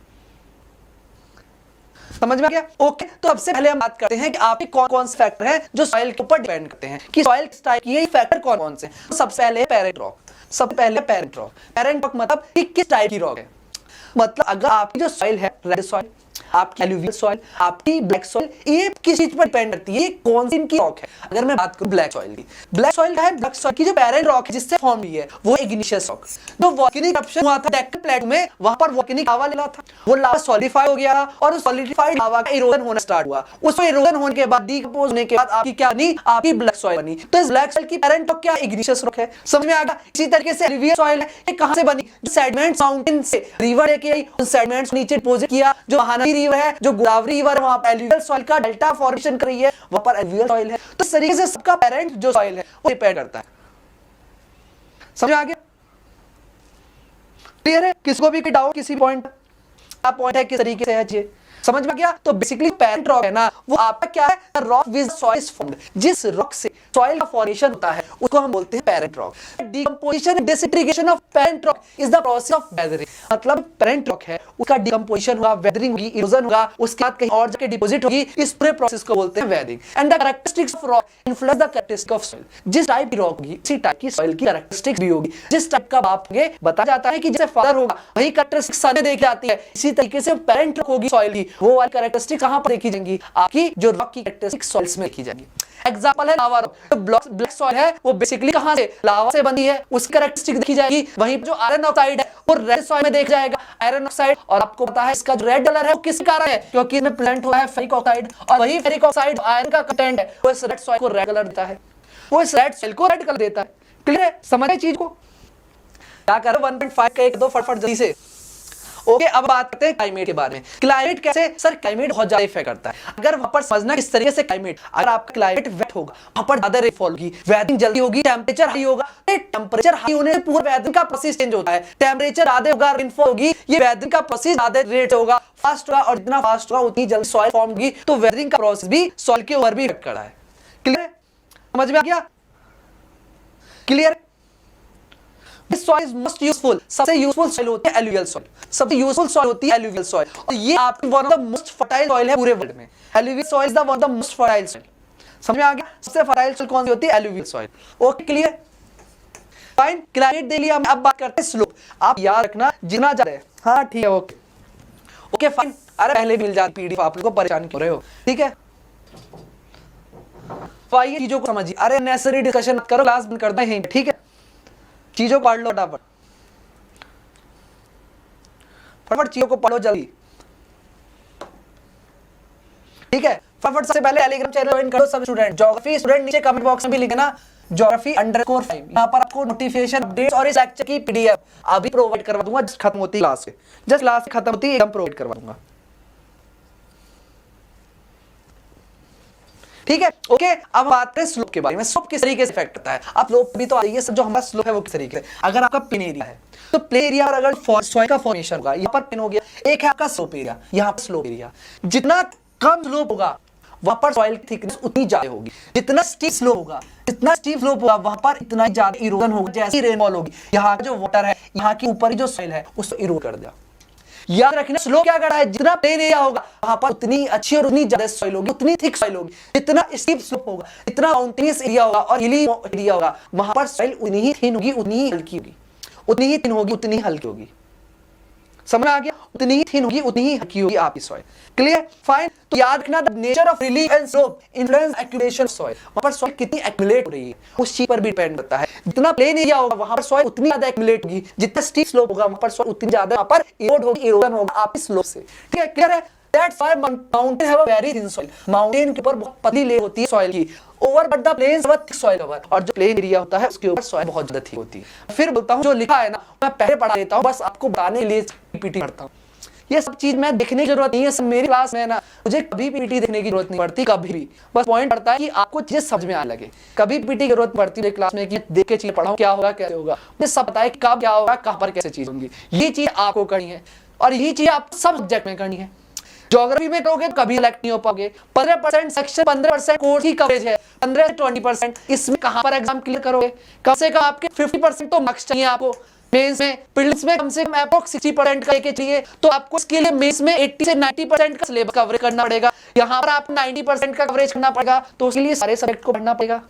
समझ में आ गया, ओके। तो सबसे पहले हम बात करते हैं कि आपके कौन कौन से फैक्टर हैं जो सॉइल के ऊपर डिपेंड करते हैं कि सॉइल किस टाइप की है, ये फैक्टर कौन कौन से। तो सबसे पहले पेरेंट रॉक। सबसे पहले पेरेंट रॉक। पेरेंट रॉक मतलब कि किस टाइप की रॉक है, मतलब अगर आपकी जो सॉइल है, रेड सॉइल, आपकी एलुवियल सॉइल, आपकी ब्लैक सॉइल, ये किस चीज पर डिपेंड करती है, कौन सी इनकी रॉक है। अगर मैं बात करूं ब्लैक सॉइल की, ब्लैक सॉइल का है, ब्लैक सॉइल की जो पेरेंट रॉक है जिससे फॉर्म हुई है वो इग्निशियस रॉक। जो वोल्केनिक इरप्शन हुआ था डेक्कन प्लेटो में, वहां पर वोल्केनिक लावा निकला था, वो लावा सॉलिडिफाई हो गया और उस सॉलिडिफाइड लावा का इरोजन होना स्टार्ट हुआ। उसको इरोजन होने के बाद, डीकंपोज होने के बाद आपकी क्या बनी, आपकी ब्लैक सॉइल बनी। तो इस ब्लैक सॉइल की पेरेंट रॉक क्या, इग्निशियस रॉक है। समझ में आ गया। इसी तरीके से एलुवियल सॉइल है, ये कहां से बनी, जो सेडिमेंट्स माउंटेन से रिवर लेके आई, उन सेडिमेंट्स नीचे डिपॉजिट किया। जो महानदी रिवर है, जो गोदावरी रिवर, वहां पर एलुवियल सॉइल का डेल्टा फॉर्मेशन कर रही है, वहां पर एलुवियल सॉइल है। तो इस तरीके से सबका पेरेंट जो सॉइल है वो डिपेंड करता है। समझ आ गया, क्लियर है। किसको भी कोई डाउट किसी पॉइंट, आप पॉइंट है किस तरीके से है ये समझ में गया। तो बेसिकली पेरेंट रॉक है ना, वो आपका क्या है, rock with soil is formed. जिस रॉक से सॉइल का फॉर्मेशन होता है उसको हम बोलते हैं parent rock. Decomposition disintegration of parent rock is the process of weathering. मतलब पेरेंट रॉक है, उसका डिकंपोजिशन होगा, वेदरिंग होगी, इरोजन होगा, उसके बाद कहीं और जाके डिपॉजिट होगी। इस पूरे प्रोसेस को बोलते हैं weathering. And the characteristics of rock influence the characteristic of soil. जिस टाइप की रॉक होगी उसी टाइप की सॉइल की कैरेक्टरिस्टिक्स भी होगी। जिस टाइप का बाप होंगे, बताया जाता है कि जैसे फादर होगा वही कैरेक्टरिस्टिक्स सन में देखी जाती है। इसी तरीके से पेरेंट रॉक होगी सॉइल की, वो वाली कैरेक्टरिस्टिक कहां पर देखी जाएंगी, आपकी जो रॉक की कैरेक्टरिस्टिक सॉइल्स में देखी जाएंगी। एग्जांपल है लावा रॉक। तो ब्लैक सॉइल है वो बेसिकली कहां से, लावा से बनी है, उसकी कैरेक्टरिस्टिक देखी जाएगी। वहीं जो आयरन ऑक्साइड है वो रेड सॉइल में देख जाएगा, आयरन ऑक्साइड। और आपको पता है इसका जो रेड कलर है वो किस कारण है, क्योंकि इसमें प्रेजेंट हुआ है फेरिक ऑक्साइड, और वही फेरिक ऑक्साइड आयरन का कंटेंट है, वो इस रेड सॉइल को रेड कलर देता है, वो इस रेड सॉइल को रेड कलर देता है। क्लियर है, समझ रहे चीज को। क्या करो 1.5 का एक दो फटफट जल्दी से। ओके, अब बात करते हैं क्लाइमेट के बारे में। क्लाइमेट कैसे, सर क्लाइमेट बहुत ज्यादा इफेक्ट करता है। अगर वहां पर समझना किस तरीके से क्लाइमेट, अगर आपका क्लाइमेट वेट होगा वहां पर ज्यादा रेनफॉल होगी, वेदरिंग जल्दी होगी, टेंपरेचर हाई होगा। टेंपरेचर हाई होने से पूरा वेदरिंग का प्रोसेस चेंज होता है। टेंपरेचर ज्यादा होगा, रेनफॉल होगी, ये वेदरिंग का प्रोसेस ज्यादा रेट होगा, फास्ट होगा, और जितना फास्ट होगा उतनी जल्दी सॉइल फॉर्म होगी। तो वेदरिंग का प्रोसेस भी सॉइल के ऊपर भी इफेक्ट कर रहा है। क्लियर, समझ में आ गया, clear. This soil is most useful. सबसे यूजफुल सॉइल होती है एलुवियल सॉइल। सबसे यूजफुल सॉइल होती है एलुवियल सॉइल, और ये आपकी one of the most fertile soil है पूरे वर्ल्ड में। Alluvial soil is the one of the most fertile soil. समझ में आ गया, सबसे फर्टाइल सॉइल कौन सी होती है, alluvial soil. Okay, clear, fine. Climate दे लिया, अब बात करते हैं स्लोप। आप याद रखना जितना जा रहे हैं, हाँ ठीक है, ओके ओके फाइन। अरे पहले मिल जाती पीडीएफ, आप लोगों को परेशान क्यों रहे हो, ठीक है। तो आइए चीजों को समझिए। अरे नेसेसरी डिस्कशन मत करो, क्लास बंद कर दो यहीं, ठीक है। चीजों को पढ़ लो फटाफट, फटाफट चीजों को पढ़ो जल्दी, ठीक है। फटाफट सबसे पहले टेलीग्राम चैनल ज्वाइन करो सब स्टूडेंट। ज्योग्राफी स्टूडेंट नीचे कमेंट बॉक्स में भी लिखना ज्योग्राफी _5। यहाँ पर आपको नोटिफिकेशन अपडेट और इस लेक्चर की पीडीएफ अभी प्रोवाइड करवा दूंगा, जस्ट खत्म होती है क्लास से, जस्ट क्लास खत्म होती है एकदम प्रोवाइड करवा दूंगा। ठीक है, ओके। अब बात करें स्लोप के बारे में। स्लोप किस तरीके से इफेक्ट करता है। अब स्लोप भी तो आ रही है सब, जो हमारा स्लोप है वो किस तरीके से, अगर आपका प्लेन एरिया है तो प्लेन एरिया पर अगर सॉइल का फॉर्मेशन होगा, यहाँ पर प्लेन हो गया, एक है आपका स्लोप एरिया, यहाँ पर स्लोप एरिया। जितना कम स्लोप होगा वहां पर सॉइल की थिकनेस उतनी ज्यादा होगी, जितना स्टीप स्लोप होगा, जितना स्टीप स्लोप होगा वहां पर इतना ही ज्यादा इरोजन होगा। जैसी रेनफॉल होगी, यहाँ का जो वाटर है, यहाँ के ऊपर जो सॉइल है उसको इरोड कर दिया। याद रखना स्लोप क्या कर रहा है, जितना प्लेन एरिया होगा वहां पर उतनी अच्छी और उतनी ज्यादा सॉइल होगी, उतनी थिक सॉइल होगी। जितना स्टीप स्लोप होगा, जितना माउंटेनियस एरिया होगा और हिली एरिया होगा, वहां पर सॉइल उतनी ही थिन होगी, उतनी ही हल्की होगी, उतनी ही थिन होगी, उतनी ही हल्की होगी। समझ आ गया, उतनी ही थिन होगी, उतनी ही हल्की होगी आपकी सॉइल। Clear, fine. तो याद रखना the nature of relief and slope influence accumulation soil. वहां पर सॉइल कितनी एक्यूमुलेट हो रही है उस चीज पर भी डिपेंड करता है। जितना प्लेन एरिया होगा वहां पर सॉइल उतनी ज्यादा एक्यूमुलेट होगी, जितना स्टीप स्लोप होगा वहां पर सॉइल उतनी ज्यादा वहां पर इरोड होगी, इरोजन होगा आपकी स्लोप से। ठीक है, क्लियर है। That's why mountain have a very thin soil. Mountain के ऊपर बहुत पतली लेयर होती है सॉइल की। Over but the plains have a thick soil cover। और जो प्लेन एरिया होता है उसके ऊपर सॉइल बहुत ज्यादा थिक होती है। फिर बोलता हूँ जो लिखा है ना मैं पहले पढ़ा देता हूँ, बस आपको बताने के लिए पीपीटी करता हूँ। ये सब चीज मैं देखने की जरूरत नहीं है, सब मेरी क्लास में है ना, मुझे कभी पीपीटी देखने की जरूरत नहीं पड़ती, कभी भी। बस पॉइंट पड़ता है कि आपको चीजें समझ में आने लगे। कभी पीपीटी की जरूरत पड़ती है क्लास में कि देख के चीज पढ़ाऊं क्या होगा कैसे होगा, मुझे सब पता है कि कब क्या होगा, कहां पर कैसे चीज होंगी। ये चीज आपको करनी है और यही चीज आप सब सब्जेक्ट में करनी है। ज्योग्राफी में करोगे तो कभी सिलेक्ट नहीं हो पाओगे। 15% सेक्शन, 15% कोर्स की कवरेज है, 15 से 20%। इसमें कहां पर एग्जाम क्लियर करोगे? कम से कम आपके 50% तो मार्क्स चाहिए आपको मेंस में। प्रीलिम्स में कम से कम अप्रोक्स 60% का लेके चाहिए, तो आपको इसके लिए मेंस में 80 से 90% का सिलेबस कवरेज करना पड़ेगा। यहाँ पर आपको 90% का कवरेज करना पड़ेगा, तो उसके लिए सारे सब्जेक्ट को पढ़ना पड़ेगा,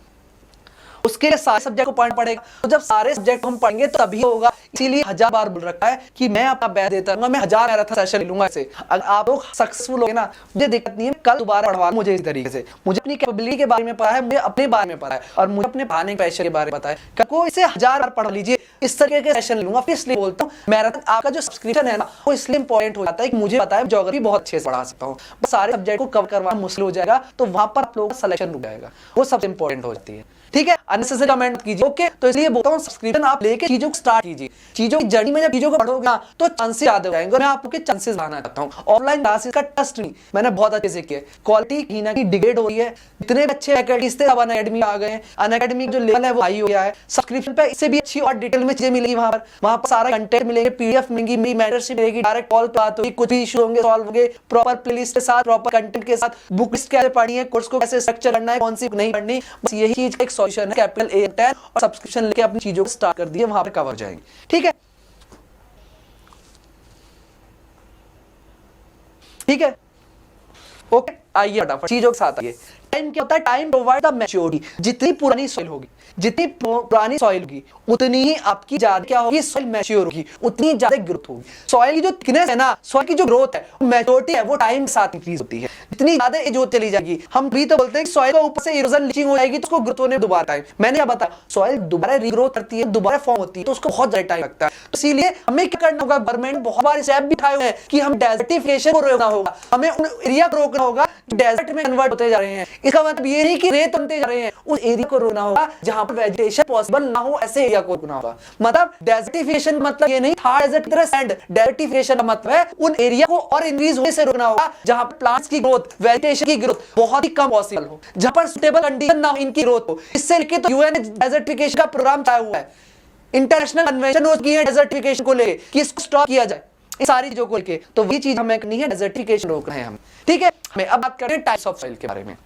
उसके लिए सारे सब्जेक्ट को पढ़ना पड़ेगा। तो जब सारे सब्जेक्ट हम पढ़ेंगे तो तभी होगा। इसीलिए 1000 बार बोल रखा है कि मैं आपका बैच देता रहूंगा, मैं 1000 मैराथन सेशन लूंगा इसे। अगर आप लोग सक्सेसफुल होगे ना, मुझे दिक्कत नहीं है, कल दोबारा पढ़वा मुझे इस तरीके से। मुझे अपनी कैपेबिलिटी के बारे में पता है, मुझे अपने बारे में पता है और मुझे अपने पढ़ाने के पैशन के बारे में पता है। को इसे 1000 बार पढ़ लीजिए, इस तरीके के सेशन लूंगा। फिर इसलिए बोलता हूँ मैराथन आपका जो सब्सक्रिप्शन है ना वो इसलिए इंपॉर्टेंट हो जाता है कि मुझे पता है ज्योग्राफी बहुत अच्छे से पढ़ा सकता हूँ। बस सारे सब्जेक्ट को कवर करवाना मुश्किल हो जाएगा, तो वहां पर आप लोगों का सिलेक्शन रुक जाएगा, वो सबसे इंपॉर्टेंट हो जाती है। ठीक है, अननेसेसरी कमेंट कीजिए। ओके, तो इसलिए बोलता हूं सब्सक्रिप्शन आप लेके चीजों को स्टार्ट कीजिए। चीजों की जर्नी में जब चीजों को पढ़ोगे ना तो चांसेस ज्यादा हो जाएंगे। मैं आपके चांसेस बढ़ाना चाहता हूं। ऑनलाइन क्लासेस का ट्रस्ट नहीं मैंने बहुत अच्छे से किया, क्वालिटी कहीं ना कहीं डिग्रेड हो रही है। इतने अच्छे अकेडमीज थे, अब अनअकैडमी आ गए हैं, अनअकैडमी जो लेवल है वो हाई हो गया है। सब्सक्रिप्शन पे इससे भी अच्छी और डिटेल में चीजें मिलेगी, वहां पर सारा कंटेंट मिलेंगे, पीडीएफ मिलेंगी, मेरी मेंटरशिप मिलेगी, डायरेक्ट कॉल पे बात होगी, कुछ भी इशू होंगे सॉल्व होंगे, प्रॉपर प्लेलिस्ट के साथ, प्रॉपर कंटेंट के साथ, बुक लिस्ट कैसे पढ़नी है, कोर्स को कैसे स्ट्रक्चर करना है, कौन सी नहीं पढ़नी, बस यही चीज का एक सॉल्यूशन है। कैपिटल A10 और सब्सक्रिप्शन लेके अपनी चीजों को स्टार्ट कर दिए, वहां पे कवर जाएंगे। ठीक है, ठीक है, ओके। आइए फटाफट चीजों के साथ आइए। टाइम क्या होता है? Time provide the maturity. जितनी पुरानी सॉइल होगी, जितनी पुरानी सॉइल होगी उतनी ही आपकी ज्यादा क्या होगी, सॉइल मैच्योर होगी, उतनी ज्यादा ग्रोथ होगी। सॉइल की जो थिकनेस है ना, सॉइल की जो ग्रोथ है, मैच्योरिटी है, वो टाइम के साथ इंक्रीज होती है। जितनी ज्यादा एज होती चली जाएगी, हम भी तो बोलते हैं कि सॉइल का ऊपर से इरोजन लीचिंग हो जाएगी तो उसको ग्रोथ होने में दोबारा टाइम। मैंने क्या बताया, सॉइल दोबारा रीग्रोथ करती है, दोबारा फॉर्म होती है, तो उसको बहुत ज्यादा टाइम लगता है। तो इसीलिए हमें क्या करना होगा, गवर्नमेंट बहुत बार स्टेप भी उठाए हुए हैं कि हम डेजर्टिफिकेशन को रोकना होगा, हमें उन एरिया को रोकना होगा जो डेजर्ट में कन्वर्ट होते जा रहे हैं। इसका मतलब ये नहीं कि रेत बनते जा रहे हैं, उस एरिया को रोकना होगा जहां पर वेजिटेशन पॉसिबल ना हो, ऐसे एरिया को रोकना होगा। मतलब डेजर्टिफिकेशन मतलब ये नहीं था डेजर्ट की तरह सैंड, डेजर्टिफिकेशन का मतलब है उन एरिया को और इंक्रीज होने से रोकना होगा जहां पर प्लांट्स की ग्रोथ, वेजिटेशन की ग्रोथ बहुत ही कम पॉसिबल हो, जहां पर सुटेबल कंडीशन ना हो इनकी ग्रोथ हो। इससे लेके तो यूएन ने डेजर्टिफिकेशन का प्रोग्राम चलाया हुआ है, इंटरनेशनल कन्वेंशन हो की है डेजर्टिफिकेशन को लेके कि इसको स्टॉप किया जाए, इन सारी चीजों को लेके। तो वही चीज हमें करनी है, डेजर्टिफिकेशन रोकना है हम। ठीक है, हमें अब बात करें टाइप्स ऑफ सॉइल के बारे में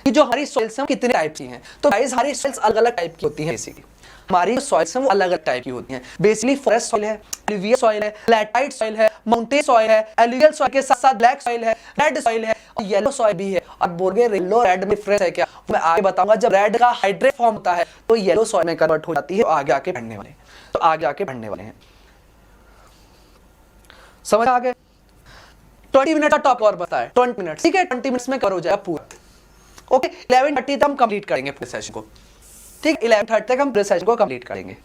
कि जो हमारी सॉइल्स हैं कितने टाइप की हैं। तो गाइस हमारी सॉइल्स अलग-अलग टाइप की होती हैं। बेसिकली हमारी जो सॉइल्स हैं वो अलग-अलग टाइप की होती हैं। बेसिकली फॉरेस्ट सॉइल है, एलुवियल सॉइल है, लैटाइट सॉइल है, माउंटेन सॉइल है, एलुवियल सॉइल के साथ-साथ ब्लैक सॉइल है, रेड सॉइल है और येलो सॉइल भी है। और बोलोगे येलो रेड में डिफरेंस है क्या? मैं आगे बताऊंगा। जब रेड का हाइड्रेट फॉर्म होता है तो येलो सॉइल में कन्वर्ट हो जाती है। आगे आके पढ़ने वाले तो आगे आके पढ़ने वाले हैं, समझ आ गए? 20 मिनट का टॉप और बताया, 20 मिनट। ठीक है, 20 मिनट्स में करो जाएगा पूरा। ओके, 11:30 तक हम कंप्लीट करेंगे पूरे सेशन को। ठीक, 11:30 तक हम पूरे सेशन को कंप्लीट करेंगे।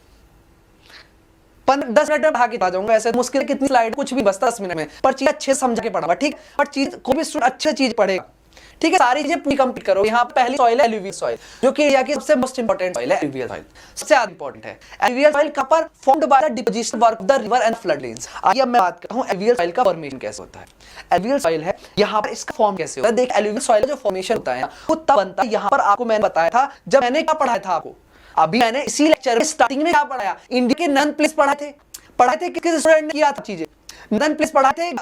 10 मिनट में भाग के आ जाऊंगा। ऐसे मुश्किल कितनी स्लाइड, कुछ भी बस 10 मिनट में, पर चीज अच्छे से समझ के पढ़ाऊंगा। ठीक, पर चीज को भी अच्छे चीज पढ़ेगा। ठीक है, सारी चीजें पूरी कंप्लीट करो। यहाँ पहली सॉइल है एलुवियल सॉइल, जो कि एरिया की सबसे मोस्ट इंपॉर्टेंट सॉइल है। एलुवियल सॉइल सबसे ज्यादा इंपॉर्टेंट है। एलुवियल सॉइल कहां पर formed by the deposition work of the river and flood lens. आइए अब मैं बात करता हूं एलुवियल सॉइल का फॉर्मेशन कैसे होता है। एलुवियल सॉइल है, यहाँ पर इसका फॉर्म कैसे होता है। देख, एलुवियल सॉइल का जो फॉर्मेशन होता है वो तब बनता है, यहाँ पर आपको मैंने बताया था जब मैंने क्या पढ़ाया था आपको, अभी मैंने इसी लेक्चर में स्टार्टिंग में क्या पढ़ाया, इंडिया के नन प्लेस पढ़ाए थे किस स्टूडेंट ने किया था चीजें, नन प्लेस पढ़ाए थे,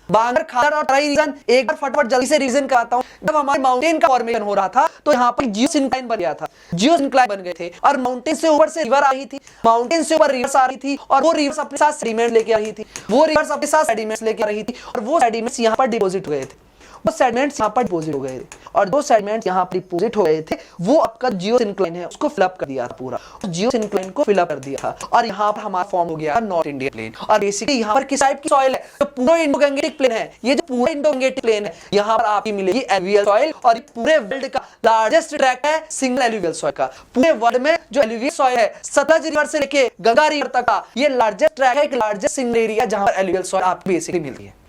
बांगर, खादर और ट्राई रीजन। एक बार फटाफट जल्दी से रीजन कराता हूं। जब हमारे माउंटेन का फॉर्मेशन हो रहा था तो यहाँ पर जियोसिंक्लाइन बन गया था, जियोसिंक्लाइन बन गए थे और माउंटेन से ऊपर से रिवर आ रही थी, माउंटेन से ऊपर रिवर्स आ रही थी और वो रिवर्स अपने साथ सेडिमेंट लेके आ रही थी, वो रिवर्स अपने साथ सेडिमेंट्स लेके आ रही थी और वो सेडिमेंट्स यहाँ पर डिपॉजिट हो गए थे, वो सेडिमेंट्स यहाँ पर डिपॉजिट हो गए थे और जो सेडिमेंट्स यहाँ पर डिपॉजिट हो गए थे वो आपका जियोसिंक्लाइन है उसको फिलअप कर दिया था पूरा, जियोसिंक्लाइन को फिलअप कर दिया था और यहाँ पर हमारा फॉर्म हो गया नॉर्थ इंडियन प्लेन। और बेसिकली यहाँ पर किस टाइप की सॉइल है, जो पूरा इंडो गंगेटिक प्लेन है, ये जो पूरा इंडो गंगेटिक प्लेन है यहाँ पर आपकी मिलेगी एलुवियल सॉइल और पूरे वर्ल्ड का लार्जेस्ट ट्रैक है सिंगल एलुवियल सॉइल का। पूरे वर्ल्ड में जो एलुवियल सॉइल है सतलज रिवर से लेके गंगा रिवर तक का ये लार्जेस्ट ट्रैक है, एक लार्जेस्ट सिंगल एरिया जहां पर एलुवियल सॉइल आपको बेसिकली मिलती है।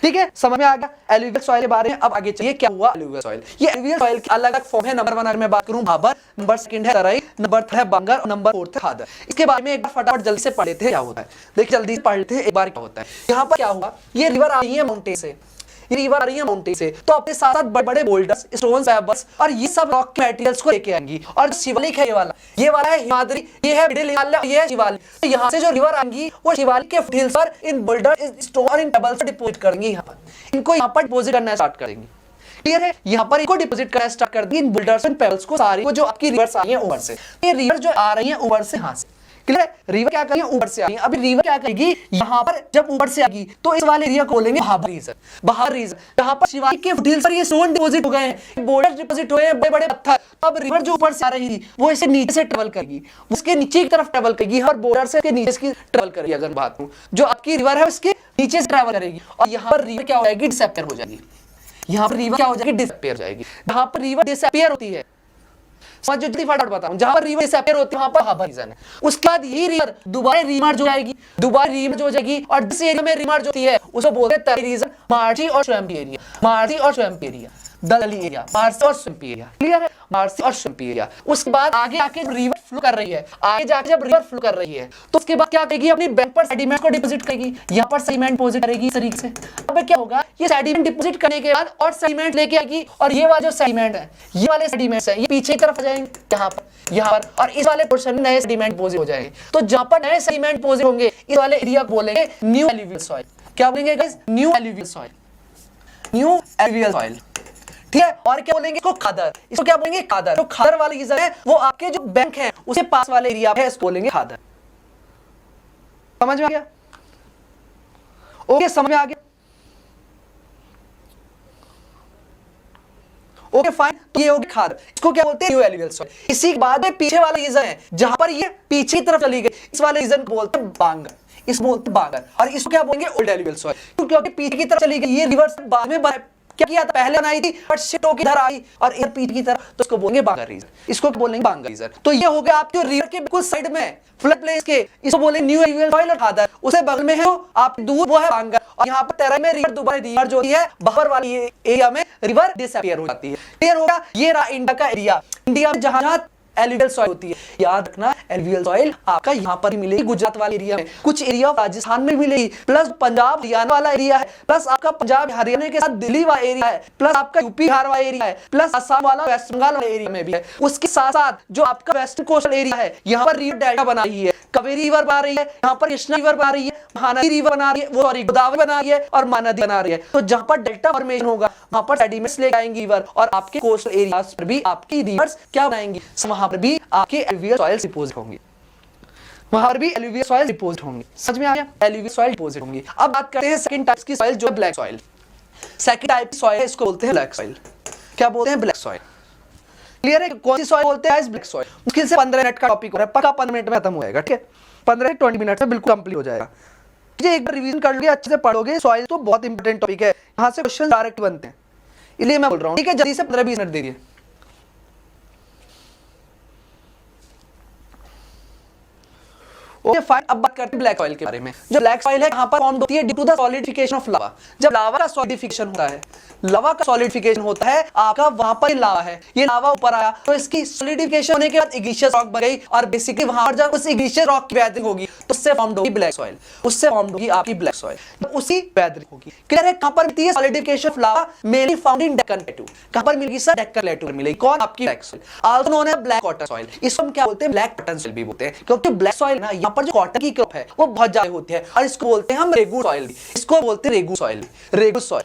ठीक है, समझ में आ गया एलुवियल सॉइल के बारे में। अब आगे चलिए क्या हुआ एलुवियल सॉइल। ये एलुवियल सॉइल के अलग अलग फॉर्म है। नंबर 1 अगर मैं बात करूं भाबर, नंबर 2 है तराई, नंबर 3 है बांगर और नंबर 4 है खादर। इसके बारे में एक बार फटाफट जल्दी से पढ़ लेते हैं क्या होता है। देखिए जल्दी से पढ़ लेते हैं एक बार क्या होता है। यहाँ पर क्या हुआ, ये रिवर आ रही है माउंटेन से, ये रिवर आ रही है माउंटेन से, तो अपने साथ साथ बड़े बड़े बोल्डर्स, स्टोन्स, पेबल्स और ये सब रॉक के मटेरियल्स को लेके आएंगी। और शिवालिक है ये वाला है हिमाद्री, ये है मिडिल हिमालय, ये है शिवालिक। तो यहाँ से जो रिवर आएंगी वो शिवालिक के फुटहिल्स पर इन बोल्डर, स्टोन और इन पेबल्स को डिपॉजिट करेंगी। यहाँ पर इनको यहाँ पर डिपॉजिट करना स्टार्ट करेंगी। क्लियर है, यहाँ पर इनको डिपॉजिट करना स्टार्ट कर दी इन बोल्डर्स एंड पेबल्स को, सारी को जो आपकी रिवर्स आ रही है ऊपर से। ये रिवर जो आ रही है ऊपर से, यहाँ से क्लियर, रिवर क्या करेगी ऊपर से आ रही है। अभी रिवर क्या करेगी, यहाँ पर जब ऊपर से आएगी तो इस वाले एरिया को बोलेंगे भाबर रीजन। भाबर रीजन जहाँ पर शिवालिक के फुटहिल्स पर ये स्टोन डिपॉजिट हो गए हैं, बोल्डर डिपॉजिट हुए हैं, बड़े बड़े पत्थर। अब रिवर जो ऊपर से आ रही थी वो इसे नीचे से ट्रेवल करेगी, उसके नीचे की तरफ ट्रेवल करेगी और बॉर्डर से के नीचे की ट्रेवल करेगी। अगर बात करूं जो आपकी रिवर है उसके नीचे से ट्रेवल करेगी और यहाँ पर रिवर क्या हो जाएगी, डिसअपियर हो जाएगी। यहाँ पर रिवर क्या हो जाएगी, डिसअपियर हो जाएगी। जहाँ पर रिवर डिसअपियर होती है, समझ जल्दी फटाफट बताऊं, जहां पर रिवर डिसअपियर होती है वहां पर भाबर रीजन है। उसके बाद यही रिवर दोबारा रीमर्ज हो जाएगी, दोबारा रीमर्ज हो जाएगी और जिस एरिया में रीमर्ज होती है उसको बोलते हैं तराई रीजन, मार्सी और स्वैम्पी एरिया, मार्सी और स्वैम्पी एरिया, दलदली एरिया, मार्सी और स्वैम्पी एरिया। क्लियर है, मार्सी और स्वैम्पी एरिया। उसके बाद आगे आके रिवर फ्लो कर रही है, आगे जाके जब रिवर फ्लो कर रही है तो उसके बाद क्या करेगी, अपनी बैंक पर सेडिमेंट को डिपॉजिट करेगी, यहाँ पर सेडिमेंट डिपॉजिट करेगी इस तरीके से। अब क्या होगा, ये सेडिमेंट डिपॉजिट करने के बाद और सेडिमेंट लेके आएगी और ये वाला जो सेडिमेंट है, ये वाले सेडिमेंट्स हैं, ये पीछे की तरफ आ जाएंगे यहाँ पर और इस वाले पोर्शन में नए सेडिमेंट डिपॉजिट हो जाएंगे। तो जहां पर नए सेडिमेंट डिपॉजिट होंगे इस वाले एरिया को बोलेंगे न्यू एलुवियल सॉइल। क्या बोलेंगे guys, new alluvial soil, new alluvial soil. ठीक है, और क्या बोलेंगे इसको, खादर। इसको क्या बोलेंगे, खादर। जो खादर वाले रीजन है वो आपके जो बैंक है उसके पास वाले एरिया है, इसको बोलेंगे खादर। समझ में आ गया, ओके समझ में आ गया, ओके फाइन। तो ये हो गया खादर, इसको क्या बोलते हैं, न्यू एलुवियल सॉइल। इसी के बाद में पीछे वाला रीजन है जहां पर ये पीछे की तरफ चली गई, इस वाले रीजन को बोलते हैं बांगर, इस बोलते हैं बांगर। और इसको क्या बोलेंगे, ओल्ड एलुवियल सॉइल, क्योंकि पीछे की तरफ चली गई, ये रिवर बाद में क्या किया था, पहले बनाई थी बट शिफ्ट होकर इधर आई और इधर पीछे की तरफ, तो इसको बोलेंगे बांगर रीजन, इसको बोलेंगे बांगर रीजन। तो ये हो गया आपके रिवर के बिल्कुल साइड में फ्लड प्लेस के, इसको बोलेंगे न्यू एलुवियल सॉइल और खादर। उससे बगल में है आप दूर वो है बांगर और यहाँ पर तराई में रिवर दोबारा रिवर जो है भाबर वाली एरिया में रिवर डिसअपियर हो जाती है। क्लियर होगा, ये रहा इंडिया का एरिया। इंडिया में जहां जहां एलुवियल सॉइल होती है, याद रखना एलुवियल सॉइल आपका यहाँ पर ही मिलेगी, गुजरात वाले एरिया में, कुछ एरिया राजस्थान में मिलेगी, प्लस पंजाब हरियाणा वाला एरिया है, प्लस आपका पंजाब हरियाणा के साथ दिल्ली वाला एरिया है, प्लस आपका यूपी बिहार वाला एरिया है, प्लस असम वाला वेस्ट बंगाल वाला एरिया में भी है। उसके साथ साथ जो आपका वेस्टर्न कोस्टल एरिया है यहाँ पर रिवर डेल्टा बना रही है, कावेरी रिवर बना रही है, यहाँ पर कृष्णा रिवर बना रही है, महानदी रिवर बना रही है, वो सॉरी गोदावरी बना रही है और महानदी बना रही है। तो जहां पर डेल्टा फॉर्मेशन होगा वहां पर सेडिमेंट्स लेके आएंगी रिवर और आपके कोस्टल एरियाज पर भी आपकी रिवर्स क्या बनाएंगी, वहां पर भी आपके एलुवियल सॉइल डिपॉजिट होंगे, वहां पर भी एलुवियल सॉइल डिपॉजिट होंगे। समझ में आ गया, एलुवियल सॉइल डिपॉजिट होंगे। अब बात करते हैं सेकंड टाइप की सॉइल जो है ब्लैक सॉइल। सेकंड टाइप की सॉइल है, इसको बोलते हैं ब्लैक सॉइल। क्या बोलते हैं, ब्लैक सॉइल। क्लियर है, कौन सी सॉइल बोलते हैं, ब्लैक सॉइल। मुश्किल से 15 मिनट का टॉपिक हो रहा है, पक्का 15 मिनट में खत्म हो जाएगा। ठीक है, 15-20 मिनट में बिल्कुल कंप्लीट हो जाएगा। ये एक बार रिवीजन कर लोगे, अच्छे से पढ़ोगे, सॉइल तो बहुत इंपॉर्टेंट टॉपिक है, यहाँ से क्वेश्चन डायरेक्ट बनते हैं, इसलिए मैं बोल रहा हूँ। ठीक है, जल्दी से 15-20 मिनट दे दिए। ओके फाइन, अब बात करते हैं ब्लैक सॉइल के बारे में। जो ब्लैक सॉइल है यहाँ पर फॉर्म होती है due to the solidification of lava. जब लावा का सॉलिडिफिकेशन होता है, लावा का सॉलिडिफिकेशन होता है, आपका वहां पर लावा है, ये लावा ऊपर आया तो इसकी सॉलिडिफिकेशन होने के बाद इग्निशियस रॉक बन गई और बेसिकली वहां पर जब उस इग्निशियस रॉक की वैदरिंग होगी तो उससे फॉर्म होगी ब्लैक सॉइल, उससे फॉर्म होगी आपकी ब्लैक सॉइल, तो उसी वैदरिंग होगी। क्लियर है? कहां पर मिलती है solidification of lava? Mainly found in Deccan plateau. कहां पर मिलेगी सर? डेक्कन प्लेटू मिलेगी। कौन? आपकी black soil, also known as black cotton soil. इसको हम क्या बोलते हैं? ब्लैक कॉटन सॉइल भी बोलते हैं, क्योंकि ब्लैक सॉइल ना यहाँ पर जो कॉटन की क्रॉप है वो बहुत ज्यादा होती है और इसको बोलते हैं हम रेगू सॉइल, इसको बोलते हैं रेगू सॉइल, रेगू सॉइल,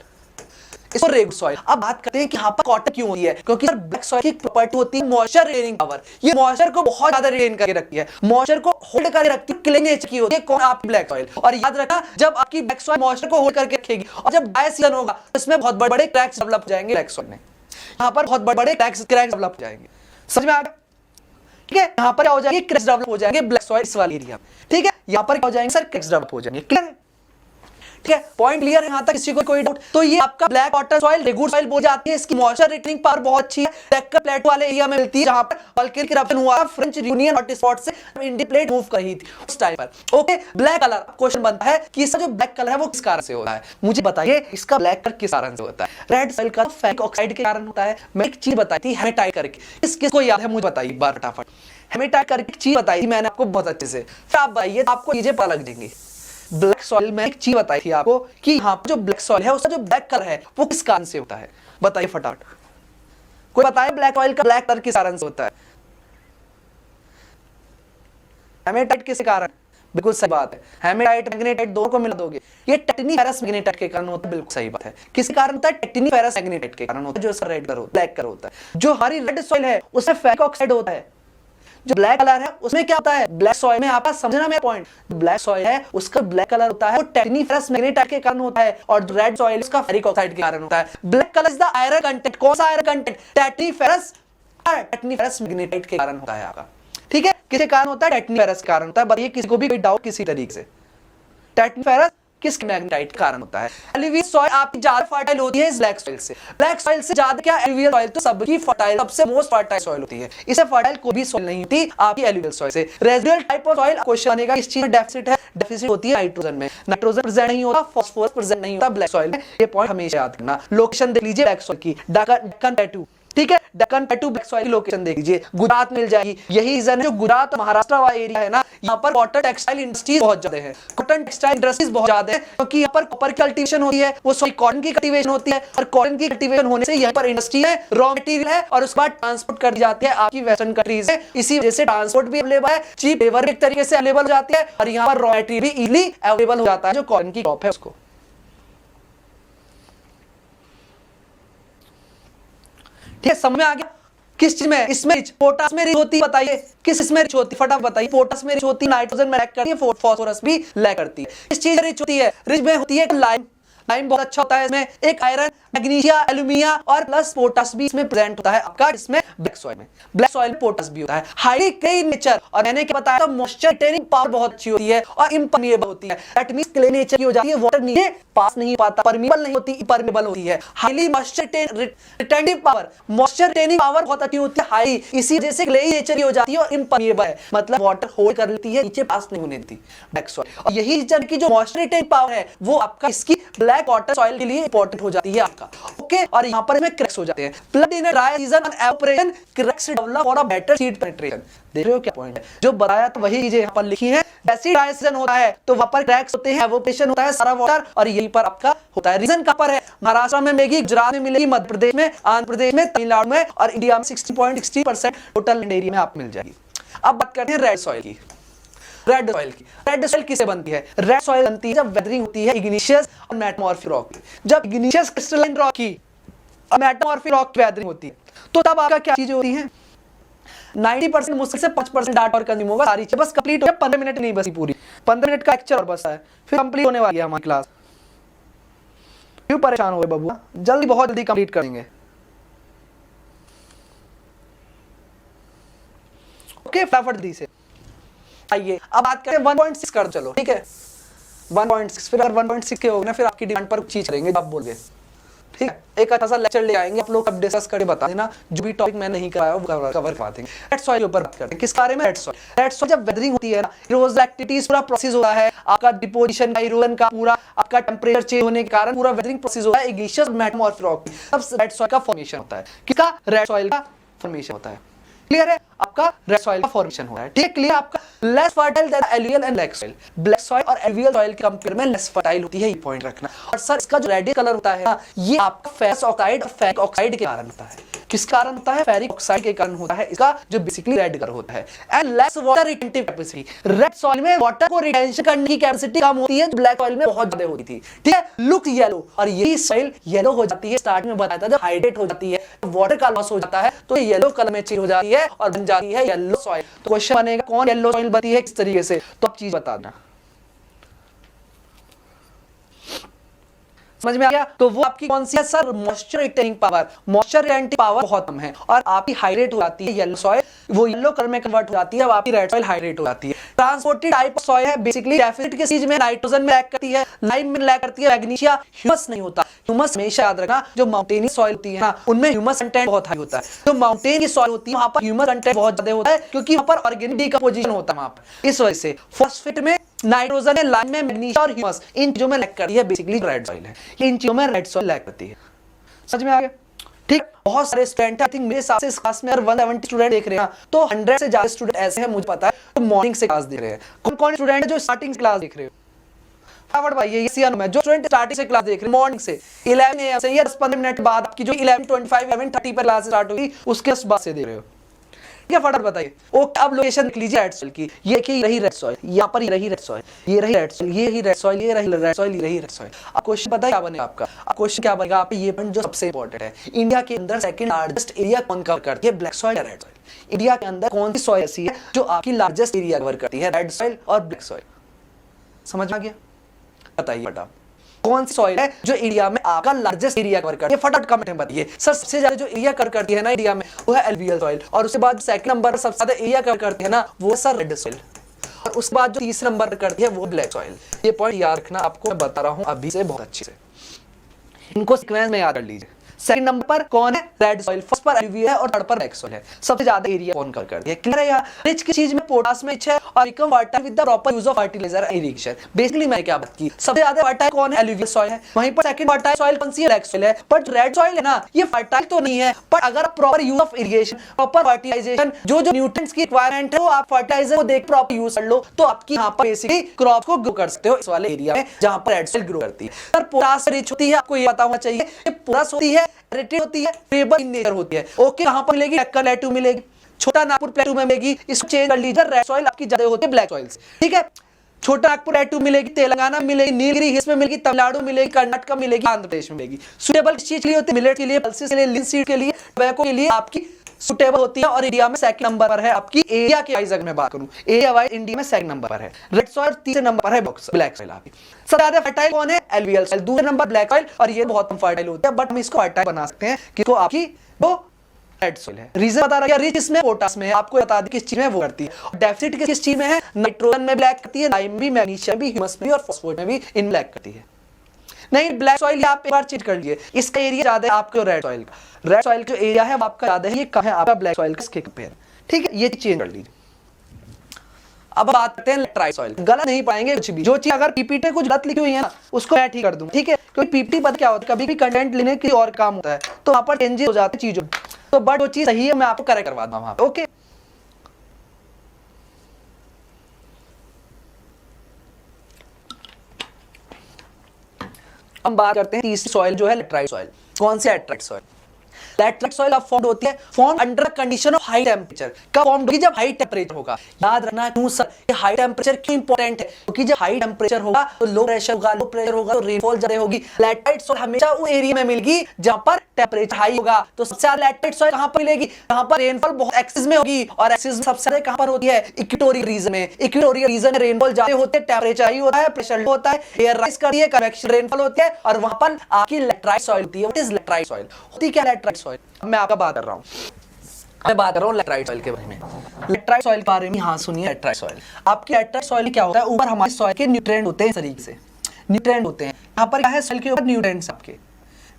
इसको रेगू सॉइल। अब बात करते हैं कि यहाँ पर कॉटन क्यों होती है? क्योंकि सर ब्लैक सॉइल की प्रॉपर्टी होती है मॉइस्चर रिटेनिंग पावर। ये मॉइस्चर को बहुत ज्यादा रिटेन करके रखती है, मॉइस्चर को होल्ड करके रखती है, क्लिंग नेचर की होती है। कौन? आपकी ब्लैक सॉइल। और याद रखना, जब आपकी ब्लैक सॉइल मॉइस्चर को होल्ड करके रखेगी और जब ड्राई सीजन होगा तो इसमें बहुत बड़े बड़े क्रैक्स डेवलप हो जाएंगे ब्लैक सॉइल में, यहाँ पर बहुत बड़े बड़े क्रैक्स डेवलप हो जाएंगे। समझ में आ गया? ठीक है, यहाँ पर क्या हो जाएंगे? क्रैक्स डेवलप हो जाएंगे ब्लैक सॉइल इस वाले एरिया में। ठीक है, यहाँ पर क्या हो जाएंगे सर? क्रैक्स डेवलप हो जाएंगे। क्लियर है? ठीक है, पॉइंट क्लियर है यहाँ तक? किसी को कोई डाउट? तो ये आपका ब्लैक कॉटन सॉइल रेगू सॉइल बोल जाती है। इसकी मॉइस्चर रिटेनिंग पावर बहुत अच्छी है, डेक्कन प्लेटू वाले एरिया में मिलती है जहां पर वोल्केनिक इरप्शन हुआ, फ्रेंच यूनियन हॉटस्पॉट से इंडियन प्लेट मूव कर रही थी उस टाइम पर। ओके, ब्लैक कलर क्वेश्चन बनता है कि इसका जो ब्लैक कलर है वो किस कारण से होता है? मुझे बताइए इसका ब्लैक कलर किस कारण से होता है? रेड सॉइल का फेरिक ऑक्साइड के कारण होता है। मैं एक चीज बताई थी हेमेटाइट करके, किसको याद है मुझे बताइए एक बार फटाफट। हेमेटाइट करके एक चीज बताई थी मैंने आपको बहुत अच्छे से, फिर आप बताइए आपको चीजें पता लग जाएंगी। ब्लैक सॉइल में एक चीज बताई थी आपको कि यहाँ पर जो ब्लैक सॉइल है उसका जो ब्लैक कलर है वो किस कारण से होता है? बताइए फटाफट, कोई बताए ब्लैक सॉइल का ब्लैक कलर किस कारण से होता है? हेमेटाइट किस कारण? बिल्कुल सही बात है, हेमेटाइट मैग्नेटाइट दोनों को मिला दोगे, ये टेक्नीफेरस मैग्नेटाइट के कारण होता है। बिल्कुल सही बात है, किस कारण होता है? टेक्नीफेरस मैग्नेटाइट के कारण होता है, जो इसका रेड कलर होता है, ब्लैक कलर होता है। जो हमारी रेड सॉइल है उसमें फेरिक ऑक्साइड होता है, जो ब्लैक कलर है उसमें क्या होता है? ब्लैक सॉइल में आपका समझना मेरा पॉइंट, ब्लैक सॉइल है उसका ब्लैक कलर होता है वो टेक्नीफेरस मैग्नेटाइट के कारण होता है, और रेड सॉइल उसका फेरिक ऑक्साइड के कारण होता है। Black colour is the iron content. कौन सा आयरन कंटेंट? टेक्नीफेरस मैग्नेटाइट के कारण होता है आपका। ठीक है, किसके कारण होता है? टेक्नीफेरस के कारण होता है। बताइए किसी को भी कोई डाउट किसी तरीके से? टेक्नीफेरस किस मैग्नेटाइट के कारण होता है? एलुवियल सॉइल आपकी ज्यादा फर्टाइल होती है इस ब्लैक सॉइल से, ब्लैक सॉइल से ज्यादा क्या? एलुवियल सॉइल तो सबकी फर्टाइल, सबसे मोस्ट फर्टाइल सॉइल होती है, इससे फर्टाइल कोई भी सॉइल नहीं होती आपकी एलुवियल सॉइल से। Residual type of soil question बनेगा इस चीज में डेफिसिट है, डेफिसिट होती है नाइट्रोजन में, नाइट्रोजन प्रेजेंट नहीं होता, फास्फोरस प्रेजेंट नहीं होता ब्लैक सॉइल में। ये पॉइंट हमेशा याद रखना। लोकेशन देख लीजिए ब्लैक सॉइल की, डेक्कन प्लेटू। ठीक है, डेक्कन प्लेटू ब्लैक सॉइल की लोकेशन देख लीजिए, गुजरात मिल जाएगी। यही रीजन है जो गुजरात महाराष्ट्र वाला एरिया है ना, यहाँ पर कॉटन टेक्सटाइल इंडस्ट्रीज बहुत ज्यादा है, कॉटन टेक्सटाइल इंडस्ट्रीज बहुत ज्यादा है, क्योंकि यहाँ पर कॉपर की कल्टीवेशन होती है, वो सॉरी कॉटन की कल्टीवेशन होती है, और कॉटन की कल्टीवेशन होने से यहाँ पर इंडस्ट्री है, रॉ मटेरियल है, और उसके बाद ट्रांसपोर्ट कर दी जाती है आपकी वेस्टर्न कंट्रीज से। इसी वजह से ट्रांसपोर्ट भी अवेलेबल है, चीप लेबर एक तरीके से अवेलेबल हो जाती है, और यहाँ पर रॉ मटेरियल भी इजीली अवेलेबल हो जाता है जो कॉटन की क्रॉप है उसको। ठीक है, समझ में आ गया? किस चीज में? इसमें रिच, पोटास में रिच होती है। बताइए किस इसमें रिच होती है? फटाफट बताइए। पोटास में रिच होती है, नाइट्रोजन में लैक करती है, फास्फोरस भी लैक करती है। किस चीज में रिच होती है? रिच में होती है लाइम, लाइम बहुत अच्छा होता है इसमें, एक आयरन, मैग्नीशिया, एल्यूमिनियम और प्लस पोटास भी इसमें प्रेजेंट होता है आपका इसमें ब्लैक सॉइल में। ब्लैक सॉइल में पोटास भी होता है, हाईली क्ले नेचर, और मैंने क्या बताया था मॉइस्चर रिटेनिंग पावर बहुत अच्छी होती है और इम्परमिएबल होती है। दैट मींस क्ले नेचर की हो जाती है, वाटर नीचे पास नहीं पाता, परमिएबल नहीं होती, इम्परमिएबल होती है। Highly moisture retaining power, moisture retaining power बहुत अच्छी होती है, हाई, इसी वजह से क्ले नेचर की हो जाती है और इम्परमिएबल है, मतलब वाटर होल्ड कर लेती है, नीचे पास नहीं होने देती ब्लैक सॉइल। और यही रीजन की जो मॉइस्चर रिटेनिंग पावर है वो आपका इसकी ब्लैक कॉटन सॉइल के लिए इंपॉर्टेंट हो जाती है आपका। ओके, और यहाँ पर इसमें क्रैक्स हो जाते हैं। Flood in dry season and evaporation cracks develop for a better seed penetration. देख रहे हो क्या पॉइंट है? जो बताया तो वही चीजें यहाँ पर लिखी हैं। जैसे ड्राई सीजन होता है तो वहां पर क्रैक्स होते हैं, एवापोरेशन होता है सारा वाटर, और यहीं पर आपका होता है। रीजन कहां पर है? महाराष्ट्र में मिलेगी, गुजरात में मिलेगी, मध्य प्रदेश में, आंध्र प्रदेश में, तमिलनाडु में, और इंडिया में 60.60% टोटल लैंड एरिया में आप मिल जाएगी। अब बात करते हैं रेड सॉइल की। रेड सॉइल की, रेड सॉइल किसे बनती है? रेड सॉइल बनती है जब वेदरिंग होती है इग्निशियस और मेटामॉर्फिक रॉक की। जब इग्निशियस क्रिस्टलाइन रॉक की और मेटामॉर्फिक रॉक की वेदरिंग होती है तो तब आपका क्या चीजें होती हैं? 90% मुश्किल से 5% डाटा और कंज्यूम होगा, सारी चीज बस कंप्लीट हो गया। 15 मिनट नहीं बसी पूरी, 15 मिनट का लेक्चर और बस है, फिर कंप्लीट होने वाली है हमारी क्लास। क्यों परेशान हो गए बबुआ? जल्दी, बहुत जल्दी कंप्लीट करेंगे। ओके, फटाफट दी से आइए अब बात करें 1.6 कर, चलो ठीक है 1.6। फिर अगर 1.6 के होगा ना फिर आपकी डिमांड पर कुछ चीज करेंगे, आप बोल गए ठीक है, एक अच्छा सा लेक्चर ले आएंगे, आप लोग अब डिस्कस करके बता देना, जो भी टॉपिक मैं नहीं कराया वो कवर करवा देंगे। रेड सॉइल के ऊपर बात करते हैं, किस बारे में? Red soil. रेड सॉइल जब वेदरिंग होती है ना, इरोजन एक्टिविटीज पूरा प्रोसेस होता है, आपका डिपोजिशन का, इरोजन का, पूरा आपका टेंपरेचर चेंज होने के कारण पूरा वेदरिंग प्रोसेस होता है, ग्लेशियर्स, मेटामॉर्फिक रॉक, तब रेड सॉइल का फॉर्मेशन होता है। किसका? रेड सॉइल का फॉर्मेशन होता है। क्लियर है? आपका रेड सॉइल का फॉर्मेशन हो रहा है। ठीक है, क्लियर? आपका less fertile than alluvial and black soil. Black soil और एलुवियल सॉइल के कंपेयर में लेस फर्टाइल होती है, ये पॉइंट रखना। और सर इसका जो रेडिश कलर होता है ना, ये आपका फेरस ऑक्साइड और फेरिक ऑक्साइड के कारण होता है। किस कारण होता है? फेरिक ऑक्साइड के कारण होता है इसका जो बेसिकली रेड कलर होता है। And less water retentive capacity. Red soil में वाटर को रिटेंशन करने की कैपेसिटी कम होती है, जो ब्लैक सॉइल में बहुत ज्यादा होती थी। ठीक है, लुक येलो, और यही सॉइल येलो हो जाती है, स्टार्ट में बताया था, जब हाइड्रेट हो जाती है, वाटर का लॉस हो जाता है, तो ये येलो कलर में चेंज हो जाती है और बन जाती है येलो सॉइल। तो क्वेश्चन बनेगा कौन येलो सॉइल बनती है, किस तरीके से? तो आप चीज बताना। समझ में आ गया? तो वो आपकी कौन सी है sir? Moisture retaining power. Moisture retaining power बहुत कम है और आपकी हाइड्रेट हो जाती है येलो सॉइल, वो येलो कलर में कन्वर्ट हो जाती है, अब आपकी रेड सॉइल हाइड्रेट हो जाती है। ट्रांसपोर्टेड टाइप ऑफ सॉइल है, बेसिकली डेफिसिट किस चीज में? नाइट्रोजन में लैक करती है, लाइम में लैक करती है, मैग्नीशिया, ह्यूमस नहीं होता। ह्यूमस हमेशा याद रखना, जो माउंटेनियस सॉइल होती है ना, उनमें ह्यूमस कंटेंट बहुत हाई होता है। जो माउंटेन की सॉइल होती है वहां पर ह्यूमस कंटेंट बहुत ज्यादा होता है, क्योंकि वहां पर ऑर्गेनिक डिकम्पोजिशन होता है वहां पर। इस वजह से फॉस्फेट में, नाइट्रोजन है, लाइम में मैग्नीशिया और ह्यूमस, इन चीजों में लैक करती है बेसिकली रेड सॉइल है। इन चीजों में रेड सॉइल लैक करती है। समझ में आ गया? ठीक, बहुत सारे स्टूडेंट, आई थिंक मेरे हिसाब से इस क्लास में अगर 170 स्टूडेंट देख रहे हैं, तो 100 से ज्यादा स्टूडेंट ऐसे हैं, मुझे पता है, तो मॉर्निंग से क्लास देख रहे हैं। कौन कौन स्टूडेंट है जो स्टार्टिंग क्लास देख रहे हो? फटाफट भाई, ये सीएन में जो स्टूडेंट स्टार्टिंग से क्लास देख रहे हैं मॉर्निंग से 11 AM से या 10-15 मिनट बाद आपकी जो 11:25 11:30 पर क्लास स्टार्ट होगी, उसके बाद से देख रहे हो। क्या फटाफट बताइए। ओके, अब लोकेशन लिख लीजिए रेड सॉइल की। ये देखिए, रही रेड सॉइल, यहाँ पर ये रही रेड सॉइल, ये रही रेड सॉइल, ये ही रेड सॉइल, ये रही रेड सॉइल, ये रही रेड सॉइल। अब क्वेश्चन पता है क्या बनेगा आपका? अब क्वेश्चन क्या बनेगा आप? ये पॉइंट जो सबसे इंपॉर्टेंट है, इंडिया के अंदर सेकंड लार्जेस्ट एरिया कौन कवर करती है? ब्लैक सॉइल या रेड सॉइल? इंडिया के अंदर कौन सी सॉइल ऐसी है जो आपकी लार्जेस्ट एरिया कवर करती है? रेड सॉइल और ब्लैक सॉइल। समझ में आ गया? बताइए बेटा, कौन सी सॉइल है जो इंडिया में आपका लार्जेस्ट एरिया कवर करती है? फटाफट कमेंट में बताइए। सर सबसे ज्यादा जो एरिया कवर करती है ना इंडिया में, वो है एलुवियल सॉइल, और उसके बाद सेकंड नंबर पर सबसे ज्यादा एरिया कवर करती है ना, वो सर रेड सॉइल, और उसके बाद जो तीसरे नंबर पर करती है वो ब्लैक सॉइल। ये पॉइंट याद रखना, आपको मैं बता रहा हूं अभी से बहुत अच्छे से, इनको सीक्वेंस में याद कर लीजिए। सेकंड नंबर पर कौन है? रेड सॉइल, फर्स्ट पर एलुवियल है और थर्ड पर ब्लैक सॉइल है। सबसे ज्यादा एरिया कौन कवर करती है? क्लियर है यार? रिच की चीज में पोटास में अच्छा है और become fertile with the proper use of fertiliser and irrigation. Basically मैं क्या बात की, सबसे ज्यादा फर्टाइल कौन है? एलुवियल सॉइल है। वहीं पर सेकंड फर्टाइल सॉइल कौन सी है? ब्लैक सॉइल है। बट रेड सॉइल है ना, ये फर्टाइल तो नहीं है, बट अगर proper use of irrigation, proper fertilisation, जो जो न्यूट्रिएंट्स की रिक्वायरमेंट है वो आप फर्टिलाइजर को देख प्रॉपर यूज कर लो, तो आपकी यहाँ पर बेसिकली क्रॉप को ग्रो कर सकते हो इस वाले एरिया में जहां पर रेड सॉइल ग्रो करती है। सर पोटास रिच होती है, आपको ये पता होना चाहिए। ये पोटास होती है, रेटेड होती है, फेवर इन नेचर होती है। ओके, कहां पर मिलेगी? टक्कर प्लेटू मिलेगी, छोटा नागपुर प्लेटू में मिलेगी। इसको चेंज कर लीजिए, रेड सॉइल आपकी ज्यादा होती है ब्लैक सॉइल से। ठीक है, छोटा नागपुर प्लेटू मिलेगी, तेलंगाना मिलेगी, नीलगिरी हिल्स में मिलेगी, तमिलनाडु मिलेगी, कर्नाटक मिलेगी, आंध्र प्रदेश में मिलेगी। सुटेबल किस चीज के लिए होती है? मिलेट के लिए, पल्सेस के लिए, लिनसीड के लिए, टोबैको के लिए आपकी सुटेबल होती है। और इंडिया में सेकंड नंबर पर है आपकी एरिया के वाइज, अगर मैं बात करूं एरिया वाइज इंडिया में सेकंड नंबर पर है रेड सॉइल, तीसरे नंबर पर है ब्लैक सॉइल। आपकी सबसे ज्यादा फर्टाइल कौन है? एलुवियल सॉइल, दूसरे नंबर ब्लैक सॉइल, और ये बहुत कम फर्टाइल होती है, बट हम इसको फर्टाइल बना सकते हैं किसको? आपकी वो रेड सॉइल है। रीजन बता रहा है, रिच इसमें पोटास में है, आपको बता दें किस चीज में वो करती है। डेफिसिट किस चीज में है? नाइट्रोजन में ब्लैक करती है, लाइम भी, मैग्नीशियम भी, ह्यूमस भी और फास्फोरेट में भी इन ब्लैक करती है। नहीं, ब्लैक सॉइल आप एक बार चेक कर लीजिए, इसका एरिया ज्यादा है आपके रेड सॉइल का। रेड सॉइल जो एरिया है वो आपका ज्यादा है, ये कम है आपका ब्लैक सॉइल के कंपेयर। ठीक है, ये चेंज कर लीजिए। अब बात करते हैं लेटराइट सॉइल। गलत नहीं पाएंगे कुछ भी, जो चीज अगर पीपीटी में कुछ गलत लिखी हुई है ना, उसको मैं ठीक कर दूंगा। ठीक है, क्योंकि पीपीटी पता क्या होता है, कभी भी कंटेंट लेने के और काम होता है, तो वहां पर चेंजेस हो जाते हैं चीजों, तो बट वो चीज सही है, मैं आपको करेक्ट करवा दूंगा वहां पे। ओके, हम बात करते हैं तीसरी सॉइल जो है लेटराइट सॉइल। कौन सी? Laterite soil. लेटराइट सॉइल अब फॉर्म होती है, form under condition of high temperature. कब फॉर्म होगी? जब हाई टेंपरेचर होगा। याद रखना क्यों सर ये हाई टेंपरेचर क्यों इंपॉर्टेंट है? क्योंकि जब हाई टेंपरेचर होगा तो लो प्रेशर होगा, लो प्रेशर होगा तो रेनफॉल ज्यादा होगी। लेटराइट सॉइल हमेशा उस एरिया में मिलेगी जहां पर टेंपरेचर हाई होगा। तो सबसे ज्यादा लेटराइट सॉइल कहां पर मिलेगी? जहां पर रेनफॉल बहुत एक्सेस में होगी, और एक्सेस में सबसे ज्यादा कहां पर होती है? इक्वेटोरियल रीजन में। इक्वेटोरियल रीजन में रेनफॉल ज्यादा होते हैं, टेंपरेचर हाई होता है, प्रेशर लो होता है, एयर राइज करती है, कन्वेक्शन रेनफॉल होती है, और वहां पर आपकी लेटराइट सॉइल होती है। What is laterite soil? होती क्या लेटराइट सॉइल? मैं आपका बात कर रहा हूं, मैं बात कर रहा हूं लेटराइट सॉइल के बारे में। लेटराइट सॉइल के बारे में हाँ सुनिए। लेटराइट सॉइल, आपकी लेटराइट सॉइल क्या होता है? ऊपर हमारी सॉइल के न्यूट्रिएंट होते हैं, इस तरीके से न्यूट्रिएंट होते हैं। यहाँ पर क्या है? सॉइल के ऊपर न्यूट्रिएंट्स आपके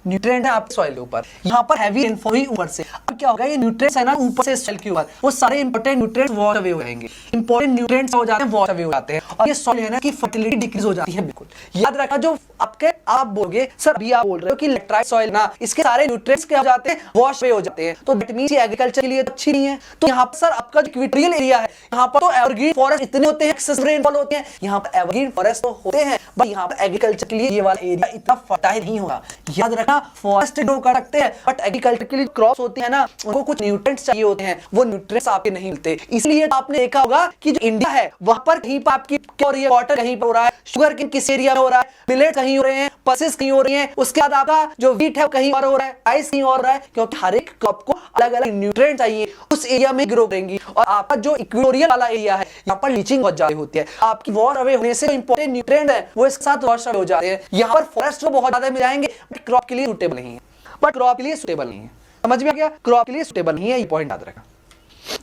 न्यूट्रिएंट है आपके सॉइल के ऊपर, यहाँ पर हैवी रेनफॉल हुई ऊपर से, अब क्या होगा, ये न्यूट्रिएंट्स है ना ऊपर से सॉइल के ऊपर, वो सारे इंपॉर्टेंट न्यूट्रिएंट्स वॉश अवे हो जाएंगे, इंपॉर्टेंट न्यूट्रिएंट्स हो जाते हैं वॉश अवे हो जाते हैं, और ये सॉइल है ना की फर्टिलिटी डिक्रीज हो जाती है। बिल्कुल याद रखना, जो आपके आप बोलोगे सर अभी आप बोल रहे हो कि लेटराइट सॉइल ना इसके सारे न्यूट्रिएंट्स क्या हो जाते हैं, वॉश अवे हो जाते हैं, तो दैट मींस ये एग्रीकल्चर के लिए अच्छी नहीं है। तो यहाँ पर सर आपका जो इक्वेटोरियल एरिया है, यहाँ पर तो एवरग्रीन फॉरेस्ट इतने होते हैं, एक्सेस रेनफॉल होते हैं, यहाँ पर एवरग्रीन फॉरेस्ट तो होते हैं, बट यहाँ पर एग्रीकल्चर के लिए ये वाला एरिया इतना फर्टाइल नहीं होगा। याद रखना, फॉरेस्ट ग्रो कर सकते हैं बट एग्रीकल्चर के लिए क्रॉप्स होते हैं ना, उनको कुछ न्यूट्रिएंट्स चाहिए होते हैं, वो न्यूट्रिएंट्स आपके नहीं मिलते। इसलिए आपने देखा होगा कि जो इंडिया है वहां पर कहीं पर आपकी क्या हो रही है, वाटर कहीं पर हो रहा है, शुगर केन किस एरिया में हो रहा है, मिलेट कहीं हो रहे हैं, पल्सेस कहीं हो रही हैं, उसके बाद आपका जो व्हीट है कहीं और हो रहा है, राइस कहीं और हो रहा है, क्योंकि हर एक क्रॉप को अलग अलग न्यूट्रिएंट्स चाहिए, उस एरिया में ग्रो करेंगी। और आपका जो इक्वेटोरियल वाला एरिया है, यहाँ पर लीचिंग बहुत ज्यादा होती है, आपकी वॉश अवे होने से इंपॉर्टेंट न्यूट्रिएंट है वो इसके साथ वॉश अवे हो जाते हैं। यहाँ पर फॉरेस्ट तो बहुत ज्यादा मिल जाएंगे बट क्रॉप के लिए सूटेबल नहीं है, बट क्रॉप के लिए सूटेबल नहीं है। समझ में आ गया, क्रॉप के लिए सूटेबल नहीं है, ये पॉइंट याद रखना।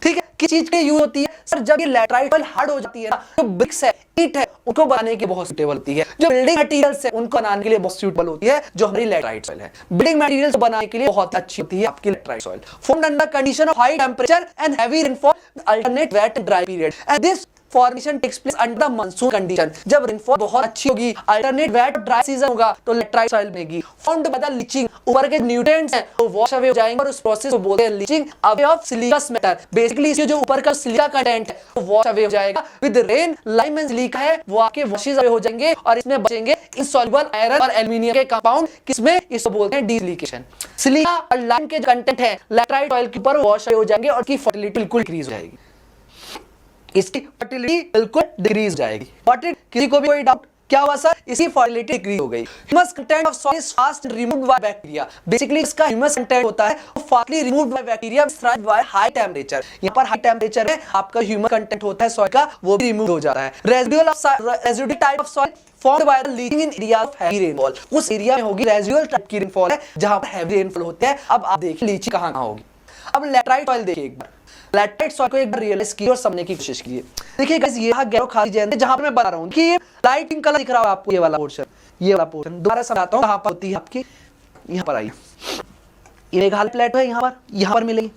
ठीक है, किस चीज के यूज होती है सर, जब ये लैटराइट सॉइल हार्ड हो जाती है ना, जो ब्रिक्स है, ईंट है, उनको बनाने के बहुत सूटेबल होती है, जो बिल्डिंग मटेरियल्स है उनको बनाने के लिए बहुत सूटेबल होती है, जो हमारी लैटराइट सॉइल है, बिल्डिंग मटेरियल्स बनाने के लिए बहुत अच्छी होती है आपकी laterite soil. Formed under condition of high temperature and heavy rainfall, alternate wet and dry period, and this formation takes place under the monsoon condition. जब रेनफॉल बहुत अच्छी होगी, अल्टरनेट वेट ड्राई सीजन होगा, तो लैटराइट सॉइल बनेगी। Formed by the leaching, ऊपर के nutrients हैं वो वॉश अवे हो जाएंगे, और उस प्रोसेस को बोलते हैं leaching away of silicus matter. Basically इसके जो ऊपर का सिलिका कंटेंट है वो वॉश अवे हो जाएगा with rain, lime and silica है वो आके वॉशेस अवे हो जाएंगे, और इसमें बचेंगे इनसॉल्युबल आयरन और एल्युमिनियम के कंपाउंड, किसमें, इसको बोलते हैं डीसिलिकेशन। सिलिका और लाइम के जो कंटेंट है लैटराइट सॉइल के ऊपर वॉश अवे हो जाएंगे, और की फर्टिलिटी बिल्कुल इंक्रीज हो जाएगी, इसकी फर्टिलिटी बिल्कुल डिक्रीज जाएगी। बट किसी को भी कोई डाउट, क्या हुआ सर, इसकी फर्टिलिटी डिक्रीज हो गई। Humus content of soil is fast removed by bacteria. Basically इसका ह्यूमस कंटेंट होता है वो fastly removed by bacteria thrive by high temperature. यहां पर हाई टेंपरेचर में आपका ह्यूमस कंटेंट होता है सॉइल का, वो भी रिमूव हो जाता है। Residual type of soil formed by the leaching in area of heavy rainfall, उस एरिया में होगी रेजिडुअल टाइप की रेनफॉल है जहां पर हैवी रेनफॉल होते हैं। अब आप देखिए लीची कहां होगी। अब लैटराइट सॉइल देखिए, एक बार लैटराइट सॉइल को एक बार रियलाइज कीजिए और समझने की कोशिश कीजिए। देखिए गाइस, ये गैरो खाली जगह है जहां पर मैं बता रहा हूं कि ये लाइट पिंक कलर दिख रहा है आपको, ये वाला पोर्शन, ये वाला पोर्शन दोबारा समझाता हूं कहां पर होती है आपकी। यहां पर आइए, ये मेघालय प्लेटो है, यहां पर मिलेगी,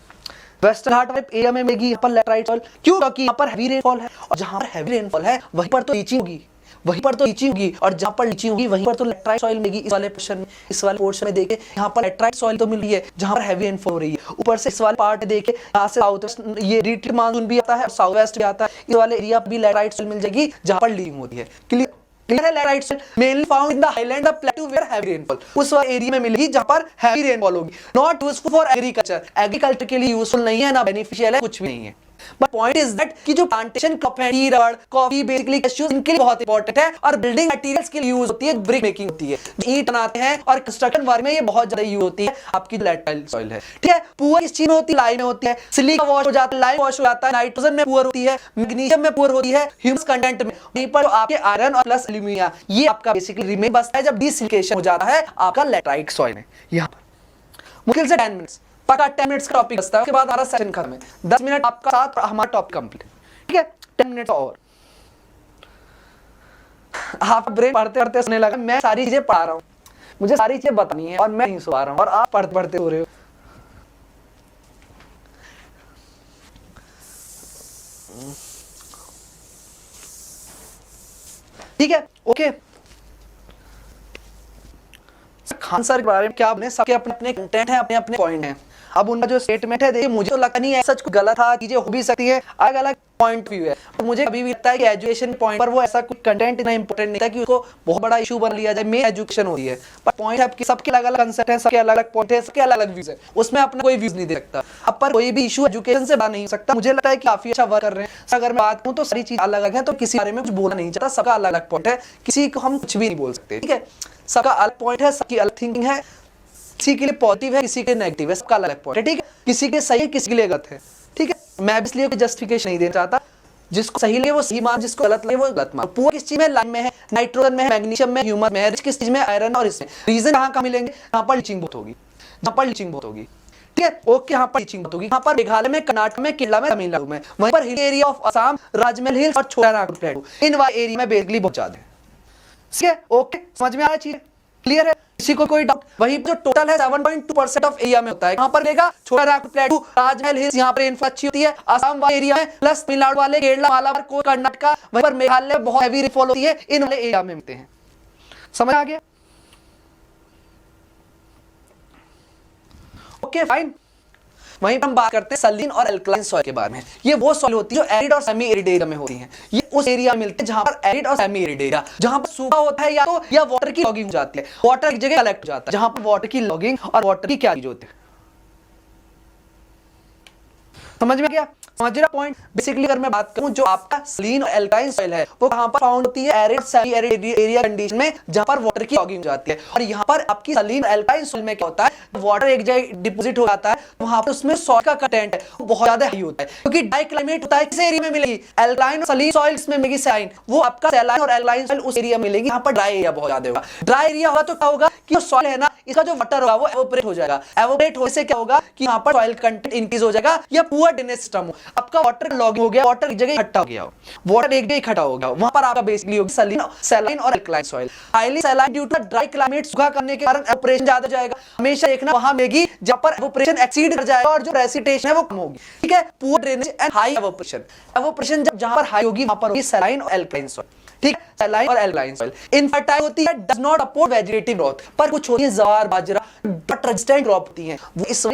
वेस्टर्न घाट एरिया में मिलेगी यहाँ पर लैटराइट सॉइल। क्यों? क्योंकि यहाँ पर हैवी रेनफॉल है, और जहां पर हैवी रेनफॉल है वहीं पर तो लीचिंग होगी, वहीं पर तो लीचिंग होगी, और जहां पर लीचिंग होगी वहीं पर तो लैटराइट सॉइल मिलेगी। इस वाले पोर्शन में, इस वाले पोर्शन में देखिए यहाँ पर लैटराइट सॉइल तो मिल रही है जहां पर हैवी रेनफॉल हो रही है। ऊपर से इस वाले पार्ट देखिए, यहाँ से साउथ वेस्ट ये रिट्रीट मानसून भी आता है, साउथ वेस्ट भी आता है, इस वाले एरिया भी लैटराइट सॉइल मिल जाएगी जहां पर लीचिंग होती है। क्लियर है? Laterite soil mainly found in the highland of प्लेटू where heavy rainfall, उस एरिया में मिलेगी जहां पर हैवी रेनफॉल होगी। Not useful for agriculture, agriculture के लिए यूजफुल नहीं है, ना बेनिफिशियल है, कुछ भी नहीं है। बट पॉइंट इज दैट कि जो प्लांटेशन क्रॉप है, टी, रबड़, कॉफी, बेसिकली कैश्यूज, इनके लिए बहुत इंपॉर्टेंट है, और बिल्डिंग मटेरियल्स के लिए यूज होती है, ब्रिक मेकिंग होती है, ईंट बनाते हैं, और कंस्ट्रक्शन वर्क में ये बहुत ज्यादा यूज होती है आपकी लैटराइट सॉइल है। ठीक है, पुअर किस चीज में होती है, लाइम में होती है, सिलिका वॉश हो जाता है, लाइम वॉश हो जाता है, नाइट्रोजन में पुअर होती है, मैग्नीशियम में पुअर होती है, ह्यूमस कंटेंट में, वहीं पर आपके आयरन और प्लस एल्यूमिनियम, ये आपका बेसिकली रिमेन बचता है जब डिसिलिकेशन हो जाता है आपका लैटराइट सॉइल में। यहाँ पर मुश्किल से 10 मिनट्स, पक्का 10 मिनट्स का टॉपिक बचता है, उसके बाद हमारा सेशन खत्म है। 10 मिनट आपका साथ हमारा टॉपिक कंप्लीट। ठीक है, 10 मिनट और आप ब्रेन पढ़ते पढ़ते सुनने लगा, मैं सारी चीजें पढ़ा रहा हूँ, मुझे सारी चीजें बतानी है, और मैं नहीं सुना रहा हूँ, और आप पढ़ते पढ़ते हो रहे हो। ठीक है, ओके। खान सर के बारे में क्या बने, सबके अपने अपने कंटेंट है, अपने अपने पॉइंट हैं। अब उनका जो स्टेटमेंट है, देखिए मुझे तो लगता नहीं है सच कुछ गलत था, चीजें हो भी सकती है, अलग अलग पॉइंट व्यू है, तो मुझे अभी भी लगता है कि एजुकेशन पॉइंट पर वो ऐसा कुछ कंटेंट इतना इंपॉर्टेंट नहीं था कि उसको बहुत बड़ा इशू बना लिया जाए। मेन एजुकेशन होती है, पर पॉइंट आपकी सबके अलग अलग कंसेप्ट है, सबके अलग अलग पॉइंट है, सबके अलग अलग व्यूज है, उसमें अपना कोई व्यूज नहीं दे सकता। अब पर कोई भी इशू एजुकेशन से बना नहीं सकता। मुझे लगता है कि काफी अच्छा वर्क कर रहे हैं। अगर मैं बात करूँ तो सारी चीज अलग अलग है, तो किसी बारे में कुछ बोलना नहीं चाहता, सबका अलग अलग पॉइंट है, किसी को हम कुछ भी नहीं बोल सकते। ठीक है, सबका अलग पॉइंट है, सबकी अलग थिंकिंग है, किसी के लिए पॉजिटिव है, किसी के लिए नेगेटिव है, सबका अलग पॉइंट है। ठीक है, किसी के सही है, किसी के लिए गलत है। ठीक है, मैं इसलिए कोई जस्टिफिकेशन नहीं देना चाहता, जिसको सही लगे वो सही मान, जिसको गलत लगे वो गलत मान। पूरा किस चीज में, लाइम में है, नाइट्रोजन में है, मैग्नीशियम में, ह्यूमस में है, किस चीज में, आयरन और इसमें। रीजन कहां मिलेंगे, यहाँ पर लीचिंग बहुत होगी, यहाँ पर लीचिंग बहुत होगी। ठीक है, ओके, यहाँ पर लीचिंग बहुत होगी, यहाँ पर मेघालय में, कर्नाटक में, केरला में, तमिलनाडु में, वहीं पर hill area of Assam, Rajmahal hills और छोटा नागपुर प्लेटू, इन एरिया में बेसिकली बहुत ज्यादा है। ठीक है, ओके, समझ में आ रहा है, चीज क्लियर है। किसी को कोई डाउट? वहीं जो टोटल है 7.2% ऑफ एरिया में होता है, यहाँ पर देगा छोटा नागपुर प्लेटू, राजमहल हिल्स, यहाँ पर रेनफॉल अच्छी होती है, आसाम वाले एरिया में, प्लस तमिलनाडु वाले, केरला, मालाबार, कर्नाटका, वहीं पर मेघालय बहुत हैवी रेनफॉल होती है, इन वाले एरिया में मिलते हैं। समझ आ गया? Okay fine. वहीं पर हम बात करते हैं सलीन और अल्कलाइन सॉइल के बारे में। ये वो सॉइल होती है जो एरिड और सेमी एरिड एरिया में होती हैं। ये उस एरिया में मिलते हैं जहां पर एरिड और सेमी एरिड एरिया, जहां पर सूखा होता है या वाटर की लॉगिंग हो जाती है, वाटर एक जगह कलेक्ट हो जाता है, जहां पर वाटर की लॉगिंग और वाटर की क्या चीज होती है। समझ में गया? समझ रहा पॉइंट? बेसिकली अगर मैं बात करूं, जो आपका सलीन और एल्कालाइन सॉइल है वो कहां पर फाउंड होती है? Arid semi arid area condition में, जहां पर वाटर की लॉगिंग हो जाती है। और यहां पर आपकी सलीन और एल्कालाइन सॉइल में क्या होता है? वाटर एक जगह डिपॉजिट हो जाता है, वहां पर उसमें सॉइल का कंटेंट है वो बहुत ज्यादा हाई होता है, क्योंकि ड्राई क्लाइमेट होता है। किस एरिया में मिलेगी? एल्कालाइन और सलीन सॉइल में मिलेगी सैलाइन, वो आपका सैलाइन और एल्कालाइन सॉइल उस एरिया में मिलेगी जहां पर ड्राई एरिया बहुत ज्यादा होगा। ड्राई एरिया होगा तो क्या होगा कि सॉइल है ना, इसका जो वाटर होगा वो एवोपरेट हो जाएगा। एवोपरेट होने से क्या होगा कि यहाँ पर सॉइल कंटेंट इंक्रीज हो जाएगा, या पुअर ड्रेनेज सिस्टम हो, आपका वाटर लॉगिंग हो गया, वाटर एक जगह इकट्ठा हो गया, वाटर एक जगह इकट्ठा हो गया, वहां पर आपका बेसिकली होगी सैलाइन और alkaline soil. Highly saline due to dry climate, सूखा करने के कारण एवोपरेशन ज्यादा जाएगा। हमेशा देखना वहां मिलेगी जहां पर एवोपरेशन एक्सीड कर जाएगा और जो प्रेसिपिटेशन है वो कम होगी। ठीक है, poor drainage and high evaporation. Evaporation जहां पर हाई होगी वहां पर होगी सैलाइन और एल्कलाइन सॉइल। ठीक, सैलाइन और एल्कलाइन सॉइल इनफर्टाइल होती है, does not support vegetative growth, पर कुछ होती है जवार, बाजरा, रेजिस्टेंट क्रॉप होती है, वो इस